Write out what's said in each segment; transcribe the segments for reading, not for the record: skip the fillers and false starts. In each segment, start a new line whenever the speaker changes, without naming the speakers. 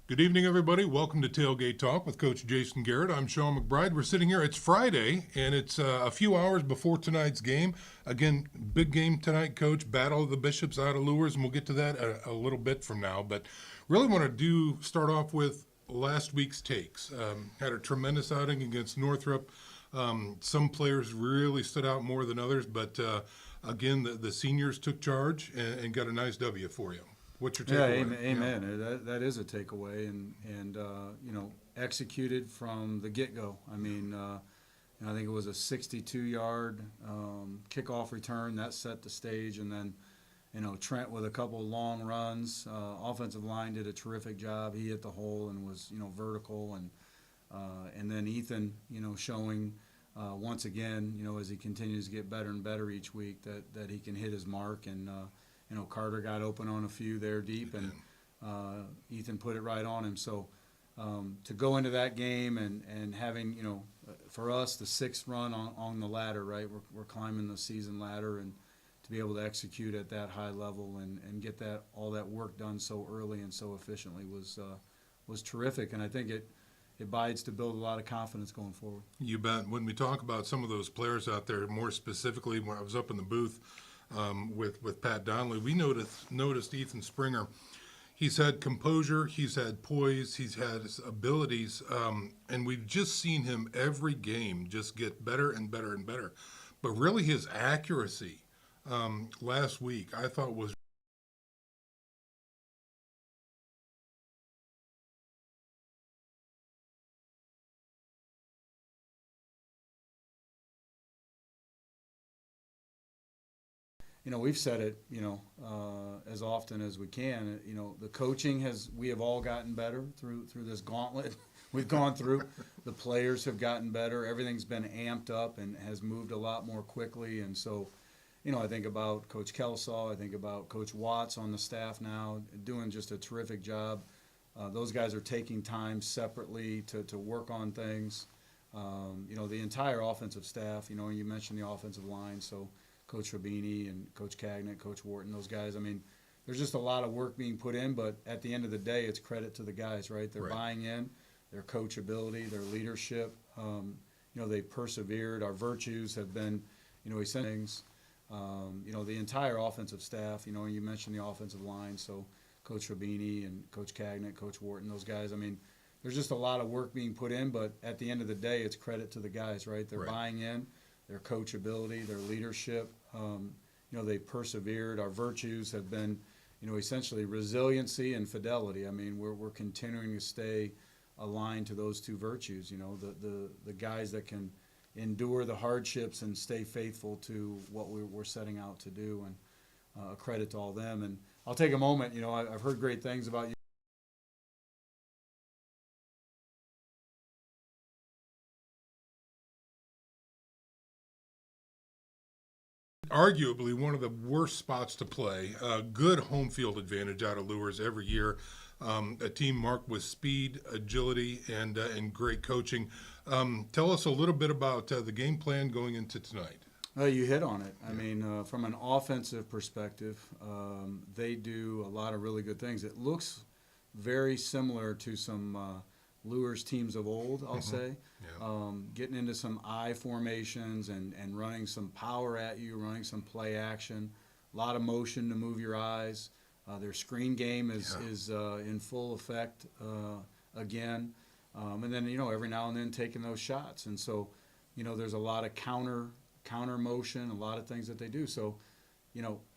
Good evening, everybody. Welcome to Tailgate Talk with Coach Jason Garrett. I'm Sean McBride. We're sitting here. It's Friday, and it's a few hours before tonight's game. Again, big game tonight, Coach. Battle of the Bishops out of Luers, and we'll get to that a little bit from now. But really want to start off with last week's takes. Had a tremendous outing against Northrop. Some players really stood out more than others, but again, the seniors took charge and got a nice W for you. What's your takeaway?
Yeah, amen. Yeah. That is a takeaway, and executed from the get-go. I mean, I think it was a 62-yard kickoff return that set the stage, and then Trent with a couple of long runs. Offensive line did a terrific job. He hit the hole and was vertical, and then Ethan showing once again as he continues to get better and better each week that he can hit his mark. And Carter got open on a few there deep, and Ethan put it right on him. So to go into that game and having, for us, the sixth run on the ladder, right? We're climbing the season ladder, and to be able to execute at that high level and get all that work done so early and so efficiently was terrific. And I think it bides to build a lot of confidence going forward.
You bet. When we talk about some of those players out there, more specifically, when I was up in the booth with Pat Donnelly, we noticed Ethan Springer. He's had composure, he's had poise, he's had his abilities, and we've just seen him every game just get better and better and better. But really his accuracy last week I thought was
we've said it, as often as we can. The coaching we have all gotten better through this gauntlet we've gone through. The players have gotten better. Everything's been amped up and has moved a lot more quickly. And so, I think about Coach Kelsaw. I think about Coach Watts on the staff now, doing just a terrific job. Those guys are taking time separately to work on things. The entire offensive staff. You mentioned the offensive line, so Coach Rabini and Coach Cagnett, Coach Wharton, those guys. I mean, there's just a lot of work being put in, but at the end of the day, it's credit to the guys, right? They're buying in, their coachability, their leadership. They persevered. Our virtues have been, essential things. The entire offensive staff, you mentioned the offensive line, so Coach Rabini and Coach Cagnett, Coach Wharton, those guys. I mean, there's just a lot of work being put in, but at the end of the day, it's credit to the guys, right? They're buying in, their coachability, their leadership. They persevered. Our virtues have been, essentially resiliency and fidelity. I mean, we're continuing to stay aligned to those two virtues. The guys that can endure the hardships and stay faithful to what we're setting out to do, and a credit to all them. And I'll take a moment. I've heard great things about you.
arguably one of the worst spots to play. Good home field advantage out of Luers every year. A team marked with speed, agility, and great coaching. Tell us a little bit about the game plan going into tonight.
You hit on it. I mean, from an offensive perspective, they do a lot of really good things. It looks very similar to some Luers teams of old, I'll say. Yeah. Getting into some I formations and running some power at you, running some play action, a lot of motion to move your eyes. Their screen game is in full effect again. And then, every now and then taking those shots. And so, there's a lot of counter motion, a lot of things that they do. So,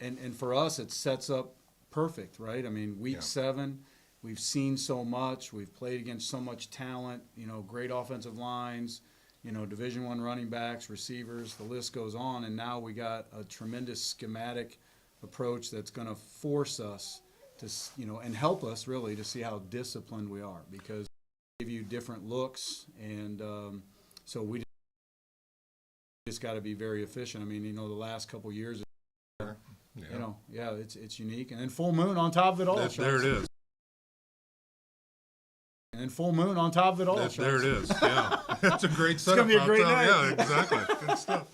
and for us, it sets up perfect, right? I mean, week 7, we've seen so much. We've played against so much talent, great offensive lines, Division I running backs, receivers, the list goes on. And now we got a tremendous schematic approach that's going to force us to, and help us really to see how disciplined we are, because we give you different looks. And so we just got to be very efficient. I mean, the last couple years, it's unique. And then full moon on top of it all.
There it is.
And full moon on top of it all.
There it is. Yeah, that's a great setup.
It's going to be a great night.
Yeah, exactly. Good stuff.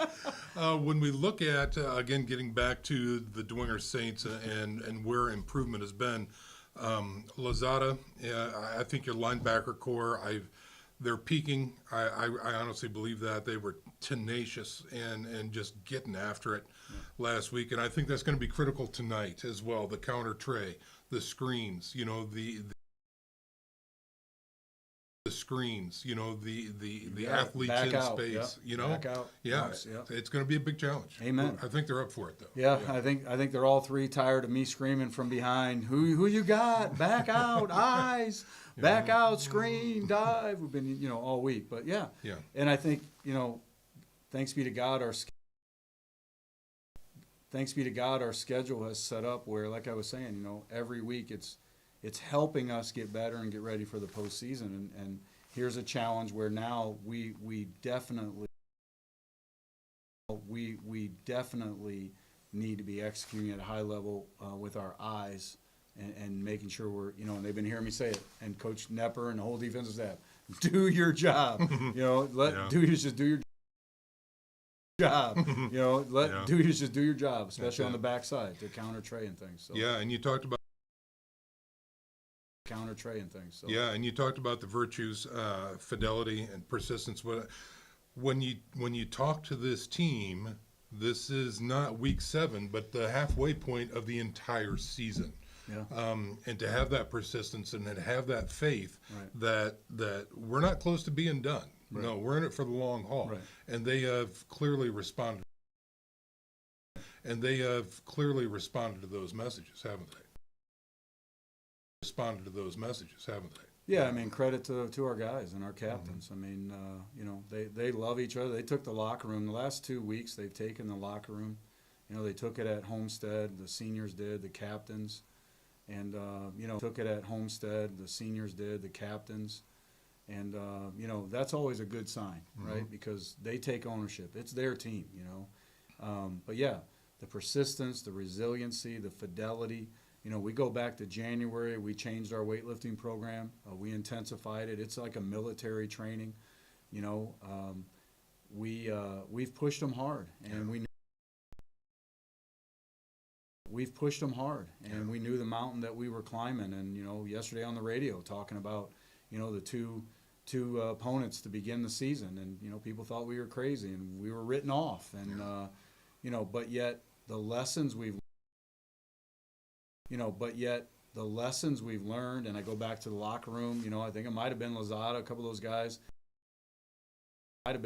When we look at again getting back to the Dwenger Saints and where improvement has been, Lozada, I think your linebacker core, they're peaking. I honestly believe that. They were tenacious and just getting after it last week. And I think that's going to be critical tonight as well. The counter tray, the screens, the screens, the athletes
back
in
out,
space,
back out.
Yeah,
Yes, yep.
it's going to be a big challenge.
Amen.
I think they're up for it though.
Yeah, I think they're all three tired of me screaming from behind. Who you got? Back out, eyes. Back out, screen, dive. We've been all week, but yeah. And I think thanks be to God our schedule has set up where, like I was saying, every week it's helping us get better and get ready for the postseason. And here's a challenge where now we definitely need to be executing at a high level with our eyes and making sure we're, and they've been hearing me say it, and Coach Nepper and the whole defensive staff, do your job. Just do your job. Just do your job, especially on the backside to counter Trey and things. So.
Yeah, and you talked about
counter Trey and things. So.
Yeah, and you talked about the virtues, fidelity and persistence. When you talk to this team, this is not week 7, but the halfway point of the entire season.
Yeah.
And to have that persistence and to have that faith
right.
that we're not close to being done.
Right.
No, we're in it for the long haul.
Right.
And they have clearly responded. And they have clearly responded to those messages, haven't they? Responded to those messages, haven't they?
Yeah, I mean, credit to our guys and our captains. I mean, they love each other. They took the locker room. The last 2 weeks, they've taken the locker room. They took it at Homestead. The seniors did, the captains. And, took it at Homestead. The seniors did, the captains. And, that's always a good sign, right? Because they take ownership. It's their team, But, yeah, the persistence, the resiliency, the fidelity. We go back to January. We changed our weightlifting program. We intensified it. It's like a military training. We've pushed them hard, and we've pushed them hard, and we knew the mountain that we were climbing. And yesterday on the radio talking about the two opponents to begin the season, and people thought we were crazy and we were written off, and but yet the lessons we've learned, and I go back to the locker room, I think it might have been Lozada, a couple of those guys at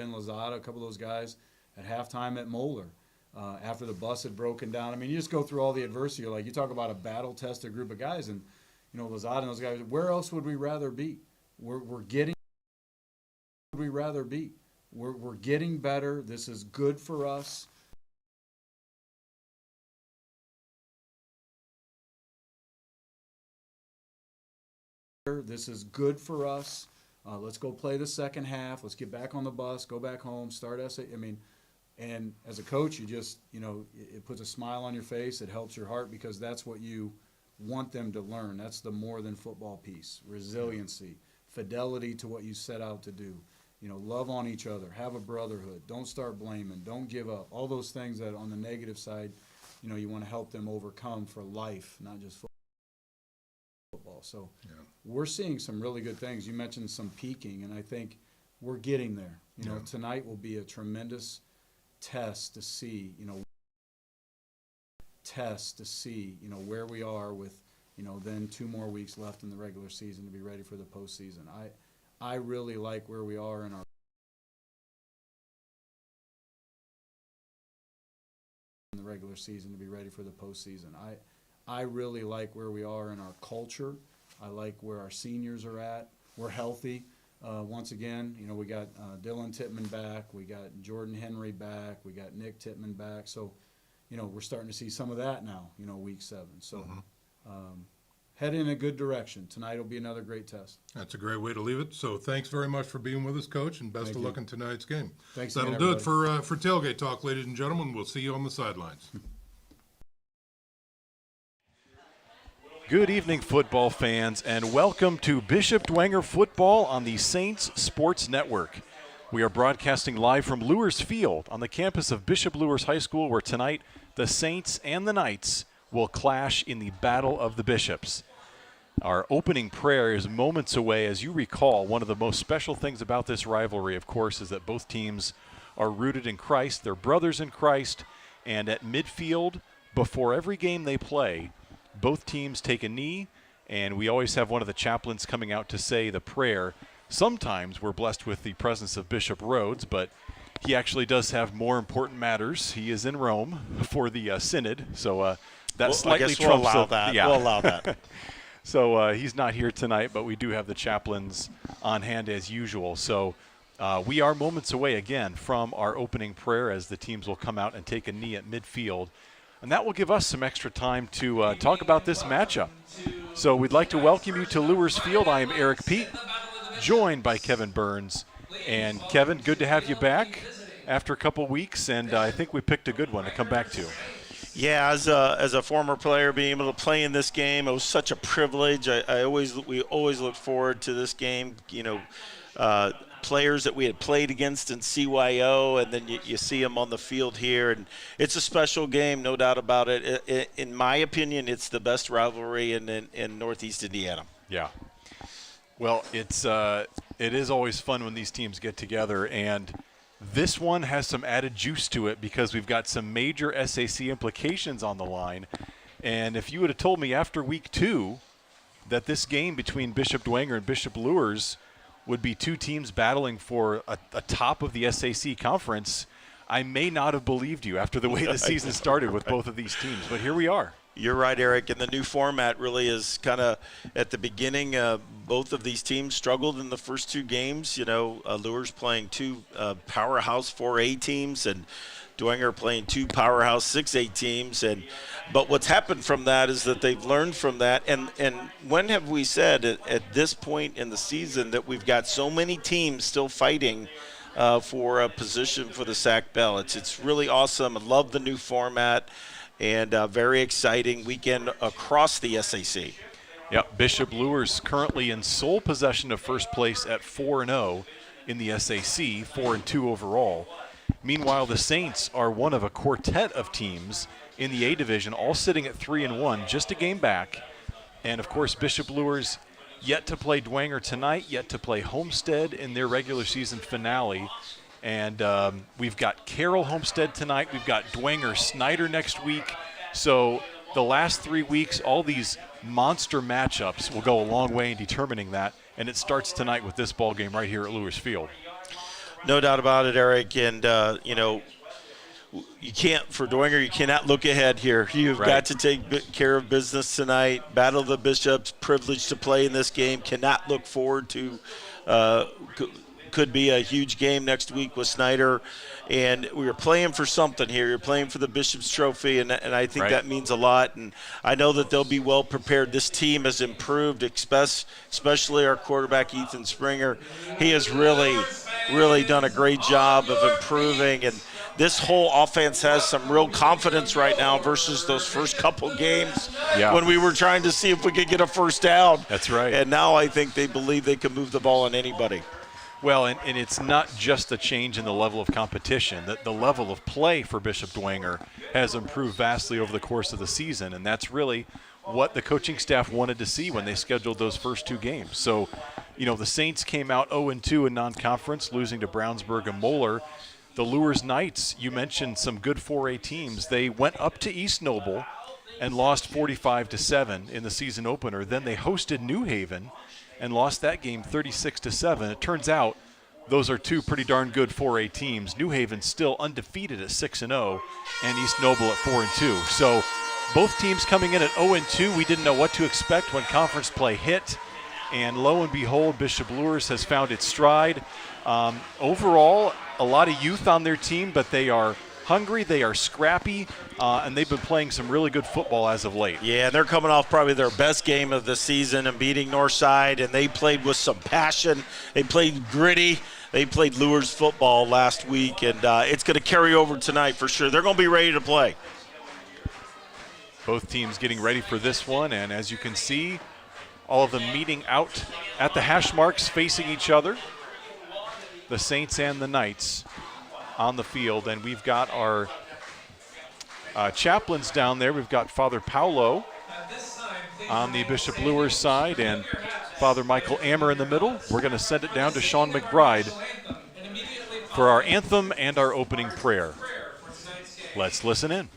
halftime at Moeller, after the bus had broken down. I mean, you just go through all the adversity. You talk about a battle-tested group of guys, and, Lozada and those guys, where else would we rather be? We're getting better. This is good for us. This is good for us. Let's go play the second half. Let's get back on the bus, go back home, start SA. I mean, and as a coach, you just, it puts a smile on your face. It helps your heart because that's what you want them to learn. That's the more than football piece. Resiliency, fidelity to what you set out to do. Love on each other, have a brotherhood. Don't start blaming. Don't give up. All those things that on the negative side, you want to help them overcome for life, not just football. So we're seeing some really good things. You mentioned some peaking, and I think we're getting there. Tonight will be a tremendous test to see, where we are with, then 2 more weeks left in the regular season to be ready for the postseason. I really like where we are in our regular season to be ready for the postseason. I really like where we are in our culture. I like where our seniors are at. We're healthy. Once again, we got Dylan Tittman back. We got Jordan Henry back. We got Nick Tittman back. So, we're starting to see some of that now, week 7. So, head in a good direction. Tonight will be another great test.
That's a great way to leave it. So thanks very much for being with us, Coach, and best of luck in tonight's game.
Thanks
That'll
again,
do it for Tailgate Talk, ladies and gentlemen. We'll see you on the sidelines.
Good evening, football fans, and welcome to Bishop Dwenger Football on the Saints Sports Network. We are broadcasting live from Luers Field on the campus of Bishop Luers High School, where tonight the Saints and the Knights will clash in the Battle of the Bishops. Our opening prayer is moments away. As you recall, one of the most special things about this rivalry, of course, is that both teams are rooted in Christ. They're brothers in Christ. And at midfield, before every game they play, both teams take a knee, and we always have one of the chaplains coming out to say the prayer. Sometimes we're blessed with the presence of Bishop Rhodes, but he actually does have more important matters. He is in Rome for the synod, so that slightly trumps
we'll allow that.
Yeah.
We'll allow that.
So he's not here tonight, but we do have the chaplains on hand as usual. So we are moments away again from our opening prayer as the teams will come out and take a knee at midfield. And that will give us some extra time to talk about this matchup. So we'd like to welcome you to Luers Field. I am Eric Pete, joined by Kevin Burns. And Kevin, good to have you back after a couple weeks, and I think we picked a good one to come back to.
Yeah, as a former player, being able to play in this game, it was such a privilege. We always look forward to this game. You know, players that we had played against in CYO, and then you see them on the field here, and it's a special game, no doubt about it. In my opinion, it's the best rivalry in Northeast Indiana.
Yeah. Well, it is always fun when these teams get together, and this one has some added juice to it because we've got some major SAC implications on the line. And if you would have told me after week 2 that this game between Bishop Dwenger and Bishop Luers would be two teams battling for a top of the SAC conference, I may not have believed you after the way the season started with both of these teams. But here we are.
You're right, Eric, and the new format really is kind of at the beginning. Both of these teams struggled in the first 2 games. You know, Luers playing 2 powerhouse 4A teams, and Dwenger playing 2 powerhouse 6A teams. But what's happened from that is that they've learned from that. And when have we said at this point in the season that we've got so many teams still fighting for a position for the SAC bell? It's really awesome. I love the new format. And very exciting weekend across the SAC.
Yep, Bishop Luers currently in sole possession of first place at 4-0 in the SAC, 4-2 overall. Meanwhile, the Saints are one of a quartet of teams in the A division, all sitting at 3-1, just a game back. And of course, Bishop Luers yet to play Dwenger tonight, yet to play Homestead in their regular season finale. And we've got Carroll Homestead tonight. We've got Dwenger Snyder next week. So the last 3 weeks, all these monster matchups will go a long way in determining that. And it starts tonight with this ball game right here at Luers Field.
No doubt about it, Eric. And, you know, you can't, for Dwenger, you cannot look ahead here. You've got to take care of business tonight. Battle of the Bishops, privileged to play in this game. Cannot look forward to could be a huge game next week with Snyder. And we are playing for something here. You're playing for the Bishop's Trophy, and I think that means a lot. And I know that they'll be well prepared. This team has improved, especially our quarterback, Ethan Springer. He has really done a great job of improving. And this whole offense has some real confidence right now versus those first couple games when we were trying to see if we could get a first down.
That's right.
And now I think they believe they can move the ball on anybody.
Well, and it's not just a change in the level of competition. The level of play for Bishop Dwenger has improved vastly over the course of the season, and that's really what the coaching staff wanted to see when they scheduled those first 2 games. So, you know, the Saints came out 0-2 in non-conference, losing to Brownsburg and Moeller. The Luers Knights, you mentioned some good 4A teams. They went up to East Noble and lost 45-7 in the season opener. Then they hosted New Haven and lost that game 36-7. It turns out those are 2 pretty darn good 4A teams. New Haven still undefeated at 6-0, and East Noble at 4-2. So both teams coming in at 0-2. We didn't know what to expect when conference play hit, and lo and behold, Bishop Luers has found its stride. Overall, a lot of youth on their team, but they are hungry, they are scrappy, and they've been playing some really good football as of late.
Yeah, they're coming off probably their best game of the season and beating Northside, and they played with some passion. They played gritty. They played Luers football last week, and it's going to carry over tonight for sure. They're going to be ready to play.
Both teams getting ready for this one, and as you can see, all of them meeting out at the hash marks facing each other. The Saints and the Knights on the field, and we've got our chaplains down there. We've got Father Paulo on the Bishop Luers side and Father Michael Ammer in the middle. We're going to send it down to Sean McBride for our anthem and our opening prayer. Let's listen in.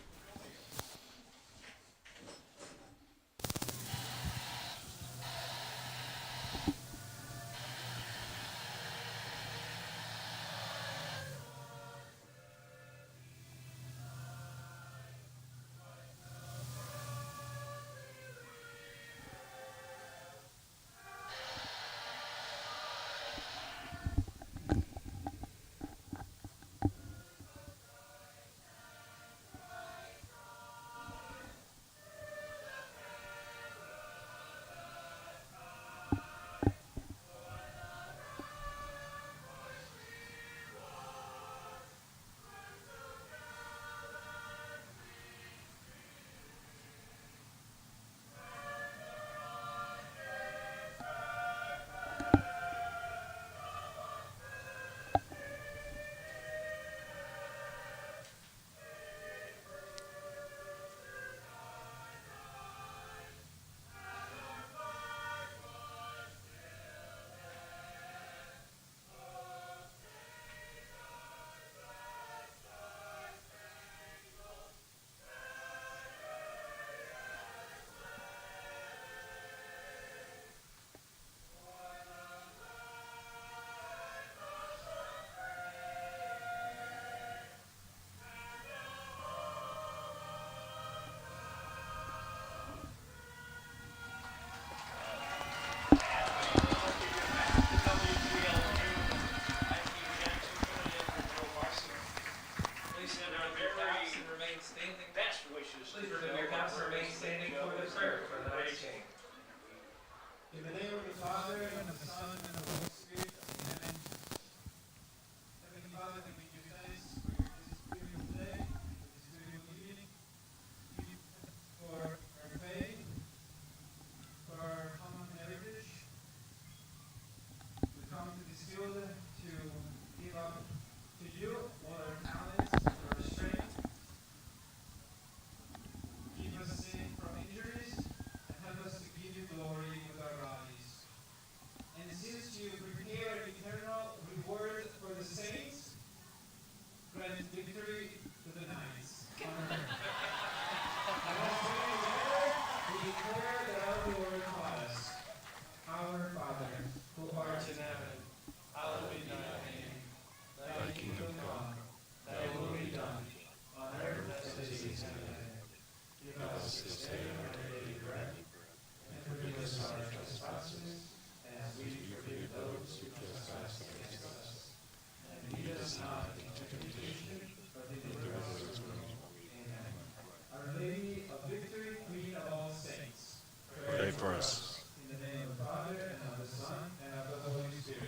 Pray for us.
In the name of the Father, and of the Son, and of the Holy Spirit.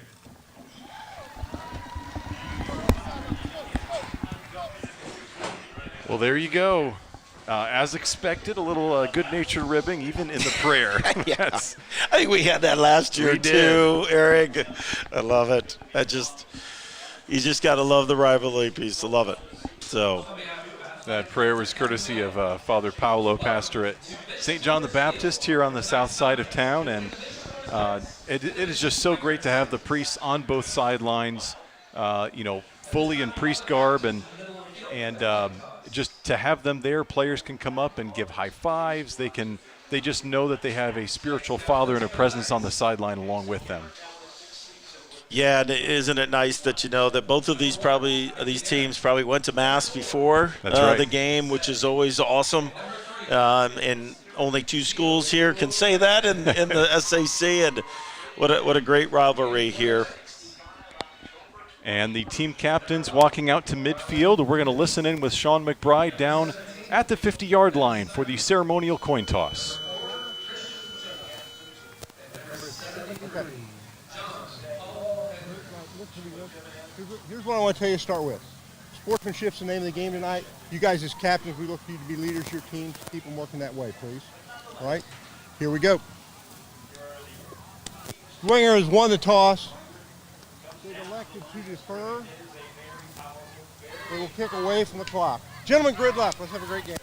Well, there you go. As expected, a little good-natured ribbing, even in the prayer.
Yeah. I think we had that last year too, Eric. I love it. You just got to love the rivalry piece. I love it. So
that prayer was courtesy of Father Paolo, pastor at St. John the Baptist here on the south side of town, and it is just so great to have the priests on both sidelines, fully in priest garb, and just to have them there. Players can come up and give high fives. They just know that they have a spiritual father and a presence on the sideline along with them.
Yeah, and isn't it nice that that both of these teams probably went to Mass before the game, which is always awesome. And only two schools here can say that in the SAC, and what a great rivalry here.
And the team captains walking out to midfield. We're going to listen in with Sean McBride down at the 50-yard line for the ceremonial coin toss.
Here's what I want to tell you to start with. Sportsmanship's the name of the game tonight. You guys as captains, we look for you to be leaders of your teams. Keep them working that way, please. All right? Here we go. Dwenger has won the toss. They've elected to defer. They will kick away from the clock. Gentlemen, grid left. Let's have a great game.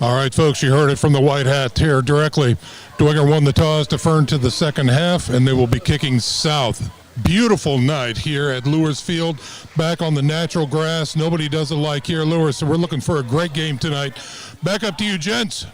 All right, folks, you heard it from the White Hat here directly. Dwenger won the toss, deferred to the second half, and they will be kicking south. Beautiful night here at Luers Field, back on the natural grass. Nobody does it like here, Luers, so we're looking for a great game tonight. Back up to you, gents.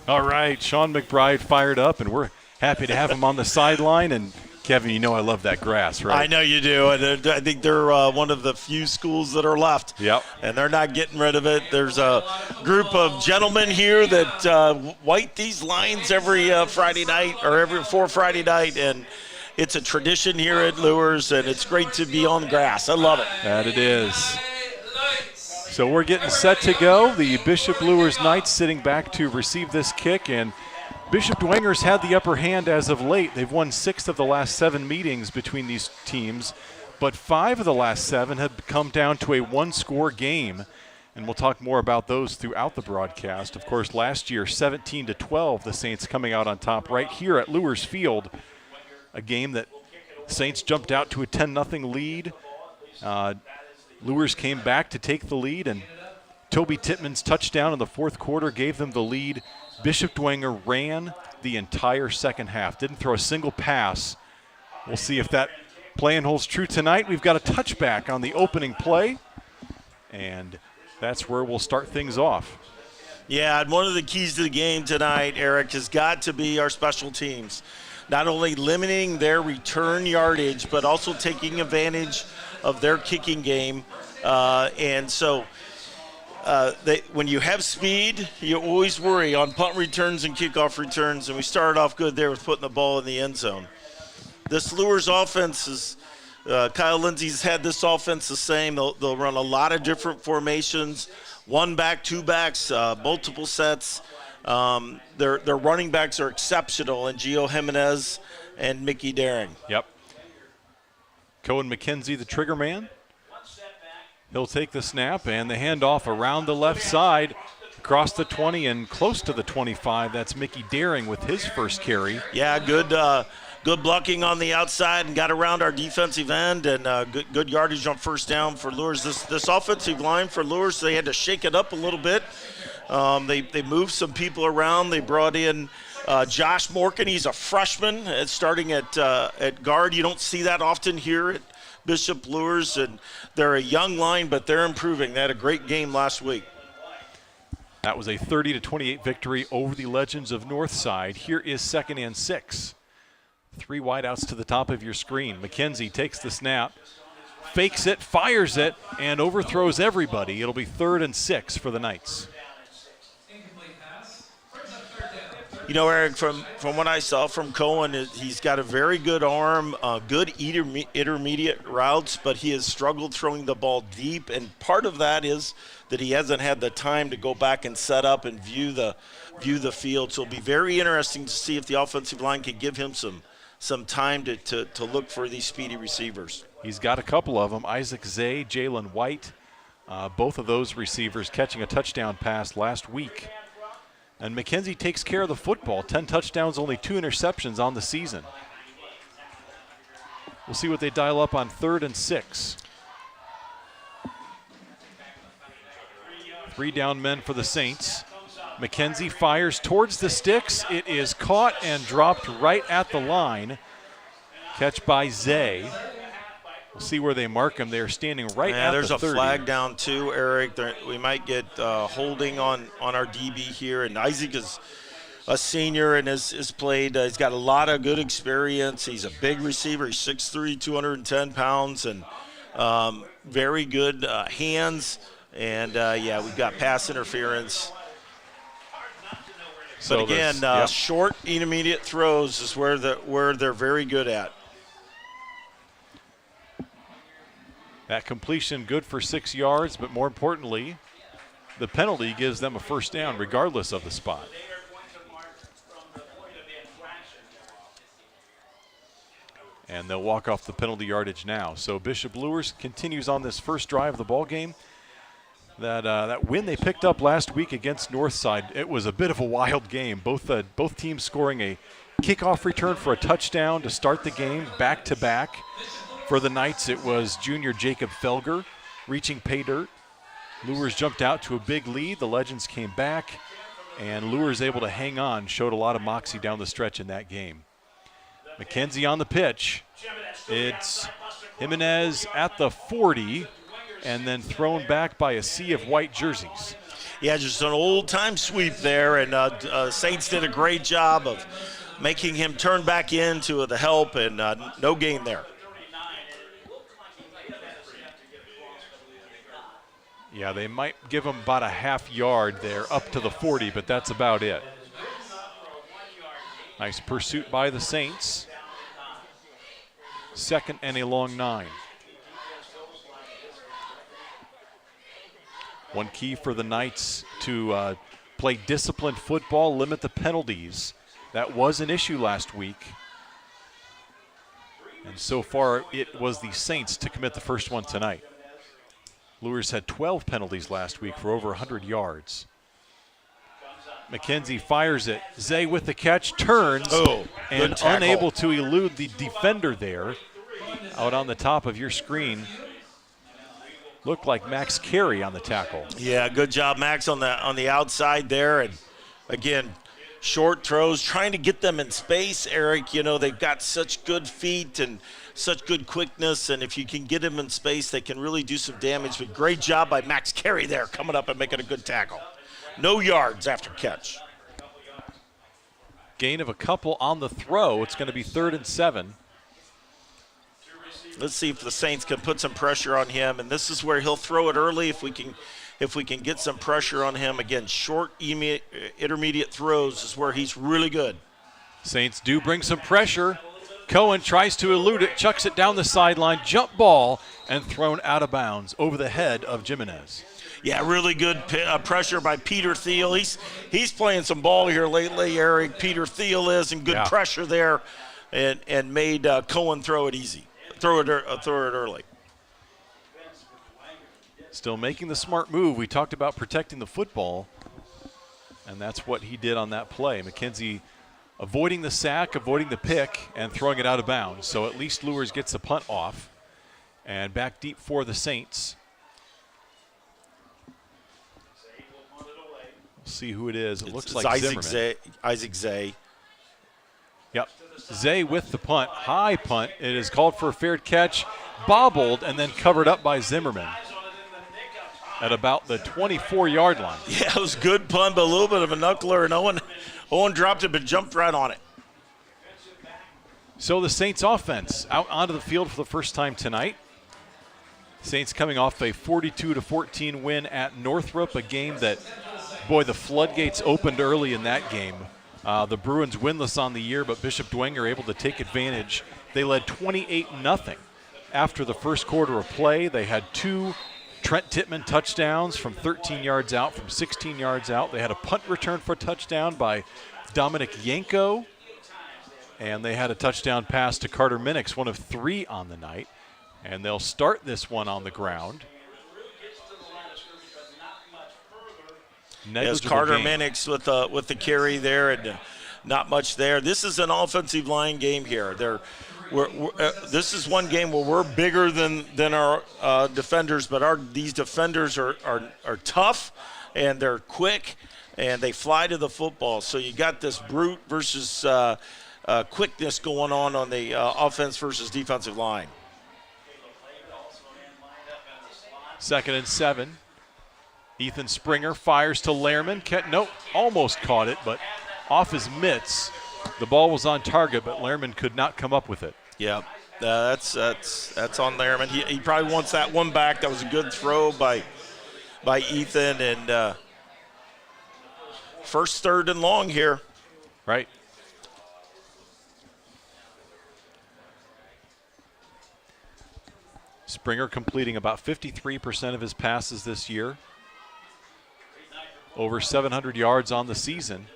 All right, Sean McBride fired up, and we're happy to have him on the sideline. And Kevin, you know I love that grass, right?
I know you do, and I think they're one of the few schools that are left.
Yep.
And they're not getting rid of it. There's a group of gentlemen here that white these lines every Friday night or every Friday night, and it's a tradition here at Luers, and it's great to be on grass. I love it.
That it is. So we're getting set to go. The Bishop Luers Knights sitting back to receive this kick, and Bishop Dwenger's had the upper hand as of late. They've won 6 of the last 7 meetings between these teams, but 5 of the last 7 have come down to a one-score game, and we'll talk more about those throughout the broadcast. Of course, last year, 17-12, the Saints coming out on top right here at Luers Field, a game that Saints jumped out to a 10-0 lead. Luers came back to take the lead, and Toby Tittman's touchdown in the fourth quarter gave them the lead. Bishop Dwenger ran the entire second half, didn't throw a single pass. We'll see if that plan holds true tonight. We've got a touchback on the opening play, and that's where we'll start things off.
Yeah, and one of the keys to the game tonight, Eric, has got to be our special teams. Not only limiting their return yardage, but also taking advantage of their kicking game. And so when you have speed, you always worry on punt returns and kickoff returns, and we started off good there with putting the ball in the end zone. This Luers offense is Kyle Lindsey's had this offense the same. They'll run a lot of different formations, 1 back, 2 backs, multiple sets. Their running backs are exceptional, and Gio Jimenez and Mickey Daring.
Yep. Cohen McKenzie, the trigger man. He'll take the snap and the handoff around the left side, across the 20 and close to the 25. That's Mickey Daring with his first carry.
Yeah, good blocking on the outside and got around our defensive end, and good yardage on first down for Luers. This offensive line for Luers, they had to shake it up a little bit. They moved some people around. They brought in Josh Morgan. He's a freshman starting at guard. You don't see that often here at Bishop Luers, and they're a young line, but they're improving. They had a great game last week.
That was a 30-28 victory over the Legends of Northside. Here is 2nd and 6. 3 wideouts to the top of your screen. McKenzie takes the snap, fakes it, fires it, and overthrows everybody. It'll be 3rd and 6 for the Knights.
You know, Eric, from what I saw from Cohen, he's got a very good arm, good intermediate routes, but he has struggled throwing the ball deep, and part of that is that he hasn't had the time to go back and set up and view the field. So it'll be very interesting to see if the offensive line can give him some time to look for these speedy receivers.
He's got a couple of them, Isaac Zay, Jalen White, both of those receivers catching a touchdown pass last week. And McKenzie takes care of the football. 10 touchdowns, only 2 interceptions on the season. We'll see what they dial up on 3rd and 6. 3 down men for the Saints. McKenzie fires towards the sticks. It is caught and dropped right at the line. Catch by Zay. We'll see where they mark him. They're standing right at the 30.
There's a flag down too, Eric. We might get holding on our DB here. And Isaac is a senior and has played. He's got a lot of good experience. He's a big receiver. He's 6'3", 210 pounds, and very good hands. And, we've got pass interference.
So
but again, short intermediate throws is where they're very good at.
That completion good for 6 yards, but more importantly, the penalty gives them a first down regardless of the spot. And they'll walk off the penalty yardage now. So Bishop Luers continues on this first drive of the ball game. That win they picked up last week against Northside, it was a bit of a wild game. Both teams scoring a kickoff return for a touchdown to start the game back-to-back. For the Knights, it was junior Jacob Felger reaching pay dirt. Luers jumped out to a big lead. The Legends came back, and Luers able to hang on, showed a lot of moxie down the stretch in that game. McKenzie on the pitch. It's Jimenez at the 40, and then thrown back by a sea of white jerseys.
Yeah, just an old-time sweep there, and Saints did a great job of making him turn back into the help, and no gain there.
Yeah, they might give him about a half yard there up to the 40, but that's about it. Nice pursuit by the Saints. Second and a long 9. One key for the Knights to play disciplined football, limit the penalties. That was an issue last week. And so far, it was the Saints to commit the first one tonight. Luers had 12 penalties last week for over 100 yards. McKenzie fires it. Zay with the catch, turns, and unable to elude the defender there. Out on the top of your screen, looked like Max Carey on the tackle.
Yeah, good job, Max, on the outside there. And again, short throws, trying to get them in space, Eric. You know, they've got such good feet and such good quickness, and if you can get them in space, they can really do some damage. But great job by Max Carey there, coming up and making a good tackle. No yards after catch.
Gain of a couple on the throw. It's going to be 3rd and 7.
Let's see if the Saints can put some pressure on him, and this is where he'll throw it early if we can get some pressure on him. Again, short, intermediate throws is where he's really good.
Saints do bring some pressure. Cohen tries to elude it, chucks it down the sideline, jump ball, and thrown out of bounds over the head of Jimenez.
Yeah, really good pressure by Peter Thiel. He's playing some ball here lately, Eric. Peter Thiel is, and good pressure there, and made Cohen throw it easy. Throw it early.
Still making the smart move. We talked about protecting the football, and that's what he did on that play. McKenzie avoiding the sack, avoiding the pick, and throwing it out of bounds. So at least Luers gets the punt off. And back deep for the Saints. We'll see who it is. It looks like Zimmerman.
Isaac Zay.
Yep. Zay with the punt. High punt. It is called for a fair catch. Bobbled and then covered up by Zimmerman at about the 24-yard line.
Yeah, it was a good punt, but a little bit of a knuckler, and Owen dropped it but jumped right on it.
So the Saints offense out onto the field for the first time tonight. Saints coming off a 42-14 win at Northrop, a game that, boy, the floodgates opened early in that game. The Bruins winless on the year, but Bishop Dwenger able to take advantage. They led 28-0 after the first quarter of play. They had 2 Trent Tittman touchdowns from 13 yards out, from 16 yards out. They had a punt return for a touchdown by Dominic Yanko, and they had a touchdown pass to Carter Minix, one of 3 on the night. And they'll start this one on the ground.
Yes, Carter Minix with the carry there, and not much there. This is an offensive line game here. This is one game where we're bigger than our defenders, but these defenders are tough, and they're quick, and they fly to the football. So you got this brute versus quickness going on the offense versus defensive line.
2nd and 7. Ethan Springer fires to Lehrman. Nope, almost caught it, but off his mitts. The ball was on target, but Lehrman could not come up with it.
Yeah, that's on Lehrman. He probably wants that one back. That was a good throw by Ethan, and first, 3rd and long here.
Right. Springer completing about 53% of his passes this year. Over 700 yards on the season.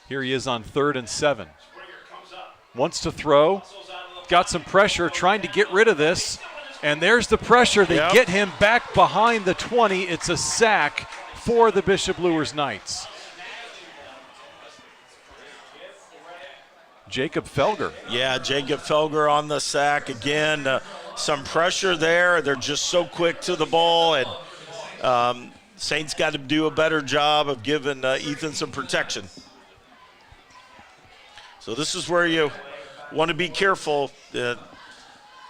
Here he is on 3rd and 7. Wants to throw. Got some pressure, trying to get rid of this. And there's the pressure. They get him back behind the 20. It's a sack for the Bishop Luers Knights. Jacob Felger.
Yeah, Jacob Felger on the sack again. Some pressure there. They're just so quick to the ball, and Saints got to do a better job of giving Ethan some protection. So this is where you want to be careful. The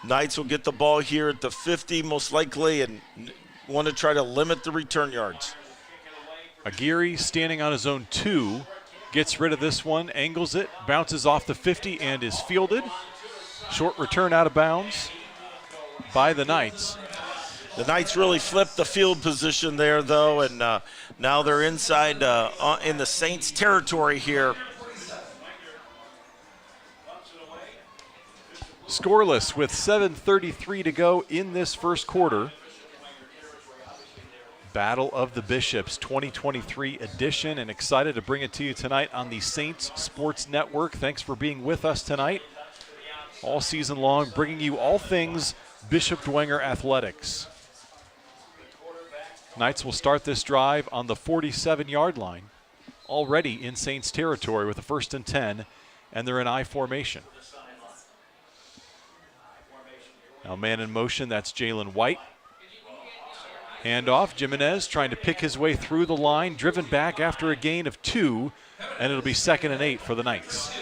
Knights will get the ball here at the 50 most likely and want to try to limit the return yards.
Aguirre standing on his own 2, gets rid of this one, angles it, bounces off the 50 and is fielded. Short return out of bounds by the Knights.
The Knights really flipped the field position there, though, and now they're inside in the Saints territory here.
Scoreless with 7:33 to go in this first quarter. Battle of the Bishops 2023 edition, and excited to bring it to you tonight on the Saints Sports Network. Thanks for being with us tonight. All season long, bringing you all things Bishop Dwenger athletics. Knights will start this drive on the 47-yard line, already in Saints territory with a 1st and 10, and they're in I formation. Now man in motion, that's Jalen White. Handoff, Jimenez trying to pick his way through the line, driven back after a gain of 2, and it'll be 2nd and 8 for the Knights.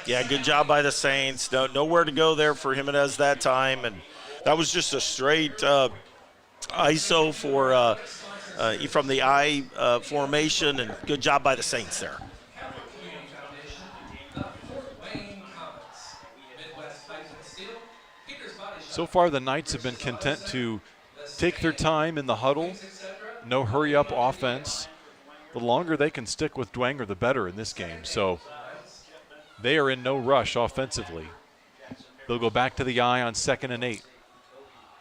Yeah, good job by the Saints. Nowhere to go there for Jimenez that time, and that was just a straight ISO for from the I formation, and good job by the Saints there.
So far, the Knights have been content to take their time in the huddle, no hurry-up offense. The longer they can stick with Dwenger, the better in this game. So they are in no rush offensively. They'll go back to the I on 2nd and 8.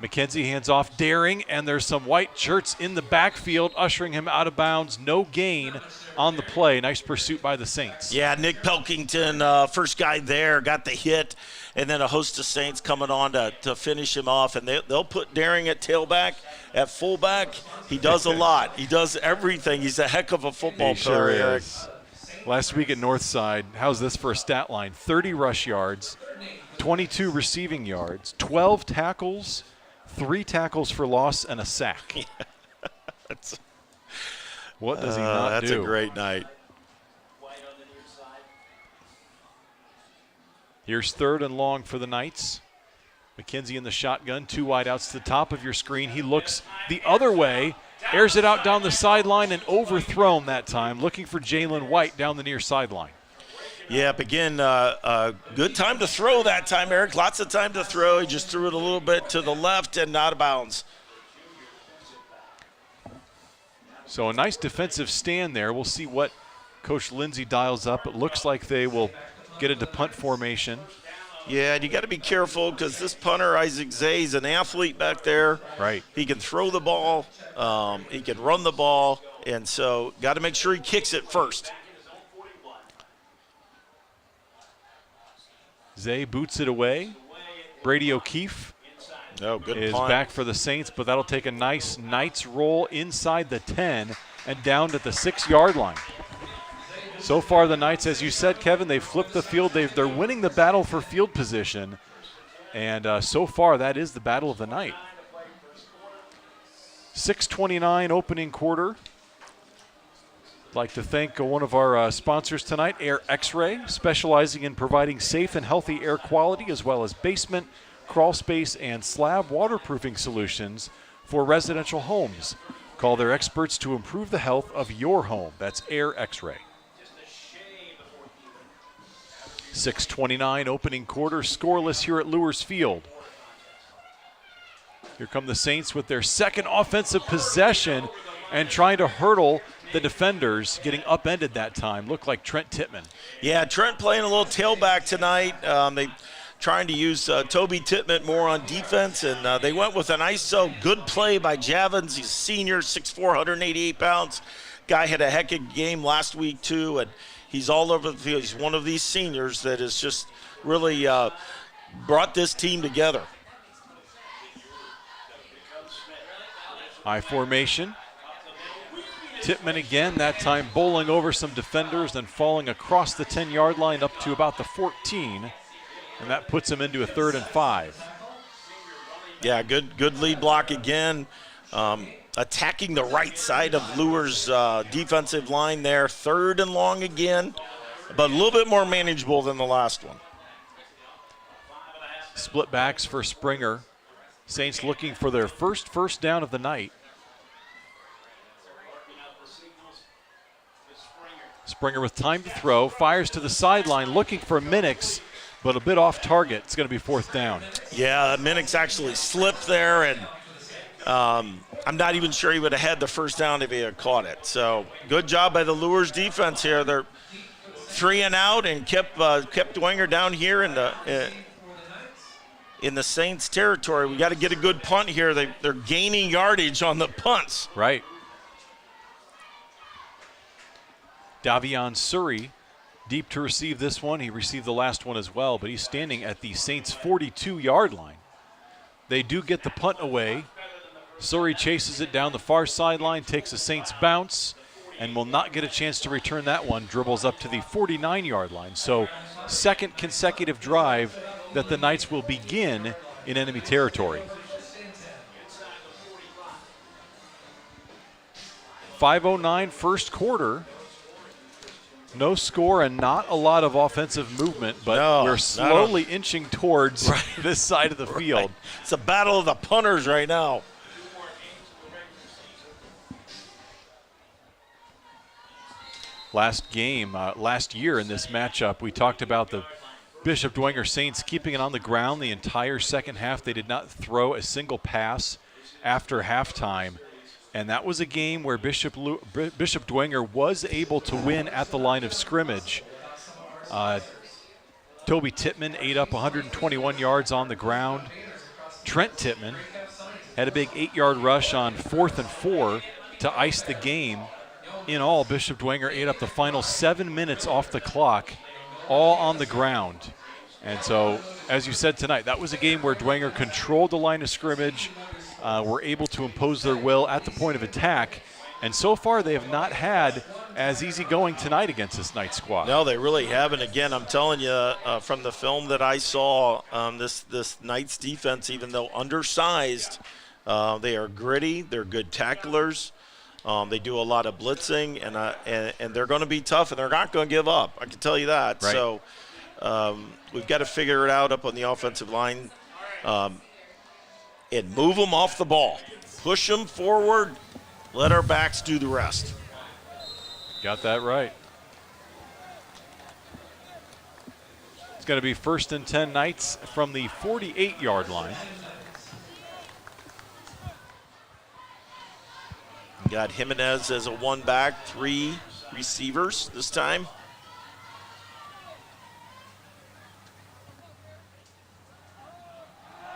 McKenzie hands off Daring, and there's some white shirts in the backfield, ushering him out of bounds. No gain on the play. Nice pursuit by the Saints.
Yeah, Nick Pelkington, first guy there, got the hit, and then a host of Saints coming on to finish him off. And they'll put Daring at tailback, at fullback. He does a lot. He does everything. He's a heck of a football player, Eric.
Last week at Northside, how's this for a stat line? 30 rush yards, 22 receiving yards, 12 tackles, 3 tackles for loss, and a sack. What does he not do?
That's a great night.
Here's 3rd and long for the Knights. McKenzie in the shotgun, 2 wide outs to the top of your screen. He looks the other way, airs it out down the sideline, and overthrown that time, looking for Jalen White down the near sideline.
Yep, again, good time to throw that time, Eric. Lots of time to throw. He just threw it a little bit to the left and out of bounds.
So a nice defensive stand there. We'll see what Coach Lindsay dials up. It looks like they will get into punt formation.
Yeah, and you got to be careful because this punter, Isaac Zay, is an athlete back there.
Right.
He can throw the ball. He can run the ball. And so got to make sure he kicks it first.
Zay boots it away. Brady O'Keefe is back for the Saints, but that'll take a nice Knights roll inside the 10 and down to the 6-yard line. So far, the Knights, as you said, Kevin, they've flipped the field. They're winning the battle for field position, and so far, that is the battle of the night. 6:29 opening quarter. I'd like to thank one of our sponsors tonight, Air X-Ray, specializing in providing safe and healthy air quality as well as basement, crawl space, and slab waterproofing solutions for residential homes. Call their experts to improve the health of your home. That's Air X-Ray. 6:29 opening quarter, scoreless here at Luers Field. Here come the Saints with their 2nd offensive possession and trying to hurdle the defenders, getting upended that time. Looked like Trent Tittman.
Yeah, Trent playing a little tailback tonight. They trying to use Toby Tittman more on defense, and they went with an ISO. Good play by Javins. He's a senior, 6'4", 188 pounds. Guy had a heck of a game last week, too, and he's all over the field. He's one of these seniors that has just really brought this team together.
I formation. Tittman again, that time bowling over some defenders, then falling across the 10-yard line up to about the 14, and that puts him into a 3rd and 5.
Yeah, good lead block again. attacking the right side of Luers' defensive line there. 3rd and long again, but a little bit more manageable than the last one.
Split backs for Springer. Saints looking for their first down of the night. Springer with time to throw, fires to the sideline, looking for Minix, but a bit off target. It's going to be 4th down.
Yeah, Minix actually slipped there, and I'm not even sure he would have had the first down if he had caught it. So good job by the Luers defense here. They're 3 and out and kept Dwenger down here in the Saints territory. We got to get a good punt here. They're gaining yardage on the punts.
Right. Davion Surrey deep to receive this one. He received the last one as well, but he's standing at the Saints' 42-yard line. They do get the punt away. Surrey chases it down the far sideline, takes a Saints bounce, and will not get a chance to return that one. Dribbles up to the 49-yard line. So 2nd consecutive drive that the Knights will begin in enemy territory. 5:09 first quarter. No score and not a lot of offensive movement, but we're slowly inching towards this side of the field.
Right. It's a battle of the punters right now.
Last year in this matchup, we talked about the Bishop Dwenger Saints keeping it on the ground the entire second half. They did not throw a single pass after halftime. And that was a game where Bishop Dwenger was able to win at the line of scrimmage. Toby Tittman ate up 121 yards on the ground. Trent Tittman had a big 8-yard rush on 4th and 4 to ice the game. In all, Bishop Dwenger ate up the final 7 minutes off the clock, all on the ground. And so, as you said tonight, that was a game where Dwenger controlled the line of scrimmage, were able to impose their will at the point of attack. And so far, they have not had as easy going tonight against this Knights squad.
No, they really haven't. Again, I'm telling you, from the film that I saw, this Knights defense, even though undersized, they are gritty. They're good tacklers. They do a lot of blitzing, and they're going to be tough, and they're not going to give up. I can tell you that.
Right.
So we've got to figure it out up on the offensive line and move them off the ball. Push them forward. Let our backs do the rest.
Got that right. It's going to be 1st and 10 Knights from the 48-yard line.
Got Jimenez as a 1-back, 3 receivers this time.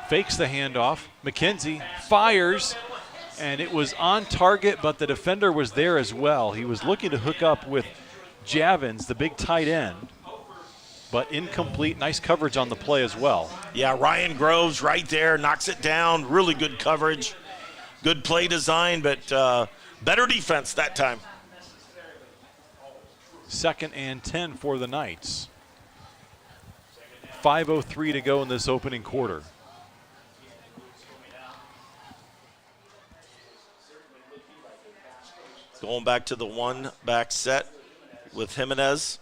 Fakes the handoff. McKenzie fires, and it was on target, but the defender was there as well. He was looking to hook up with Javins, the big tight end, but incomplete. Nice coverage on the play as well.
Yeah, Ryan Groves right there, knocks it down. Really good coverage. Good play design, but better defense that time.
2nd and 10 for the Knights. 5:03 to go in this opening quarter.
Going back to the 1-back set with Jimenez.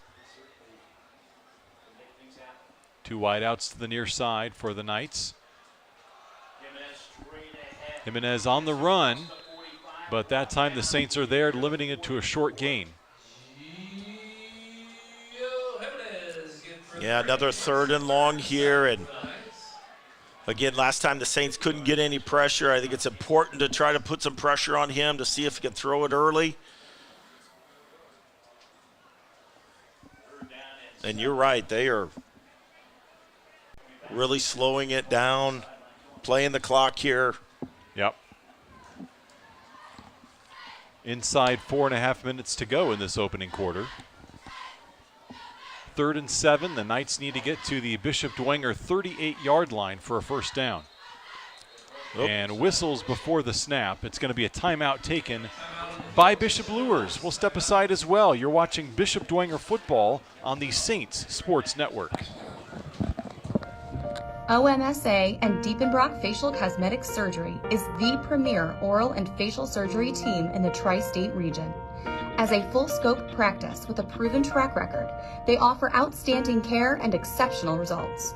2 wideouts to the near side for the Knights. Jimenez on the run, but that time the Saints are there, limiting it to a short gain.
Yeah, another 3rd and long here. And again, last time the Saints couldn't get any pressure. I think it's important to try to put some pressure on him to see if he can throw it early. And you're right, they are really slowing it down, playing the clock here.
Yep. Inside 4.5 minutes to go in this opening quarter. 3rd and 7. The Knights need to get to the Bishop Dwenger 38-yard line for a first down.
Nope.
And whistles before the snap. It's going to be a timeout taken by Bishop Luers. We'll step aside as well. You're watching Bishop Dwenger football on the Saints Sports Network.
OMSA and Diepenbrock Facial Cosmetic Surgery is the premier oral and facial surgery team in the tri-state region. As a full-scope practice with a proven track record, they offer outstanding care and exceptional results.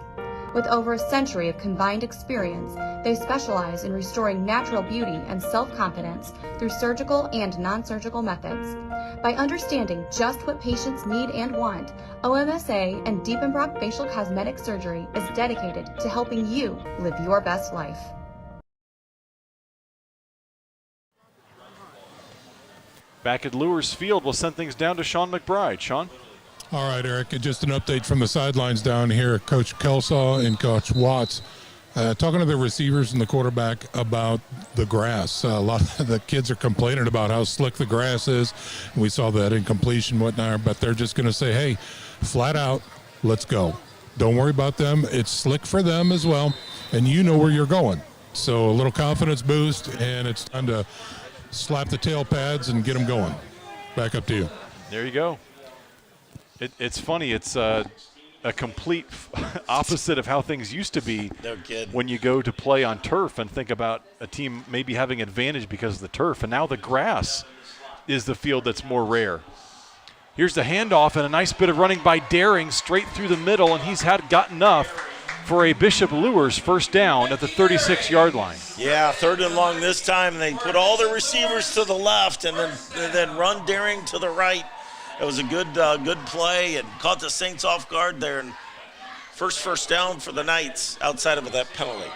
With over a century of combined experience, they specialize in restoring natural beauty and self-confidence through surgical and non-surgical methods. By understanding just what patients need and want, OMSA and Diepenbrock Facial Cosmetic Surgery is dedicated to helping you live your best life.
Back at Luers Field, we'll send things down to Sean McBride. Sean?
All right, Eric, just an update from the sidelines down here. Coach Kelsaw and Coach Watts talking to the receivers and the quarterback about the grass. A lot of the kids are complaining about how slick the grass is. We saw that incompletion, whatnot, but they're just going to say, hey, flat out, let's go. Don't worry about them. It's slick for them as well, and you know where you're going. So a little confidence boost, and it's time to slap the tail pads and get them going. Back up to you.
There you go. It's funny. It's a complete opposite of how things used to be.
No kidding.
When you go to play on turf and think about a team maybe having advantage because of the turf, and now the grass is the field that's more rare. Here's the handoff and a nice bit of running by Daring straight through the middle, and he's got enough for a Bishop Luers first down at the 36-yard line.
Yeah, 3rd and long this time, and they put all the receivers to the left and then run Daring to the right. It was a good play and caught the Saints off guard there. And first down for the Knights outside of that penalty.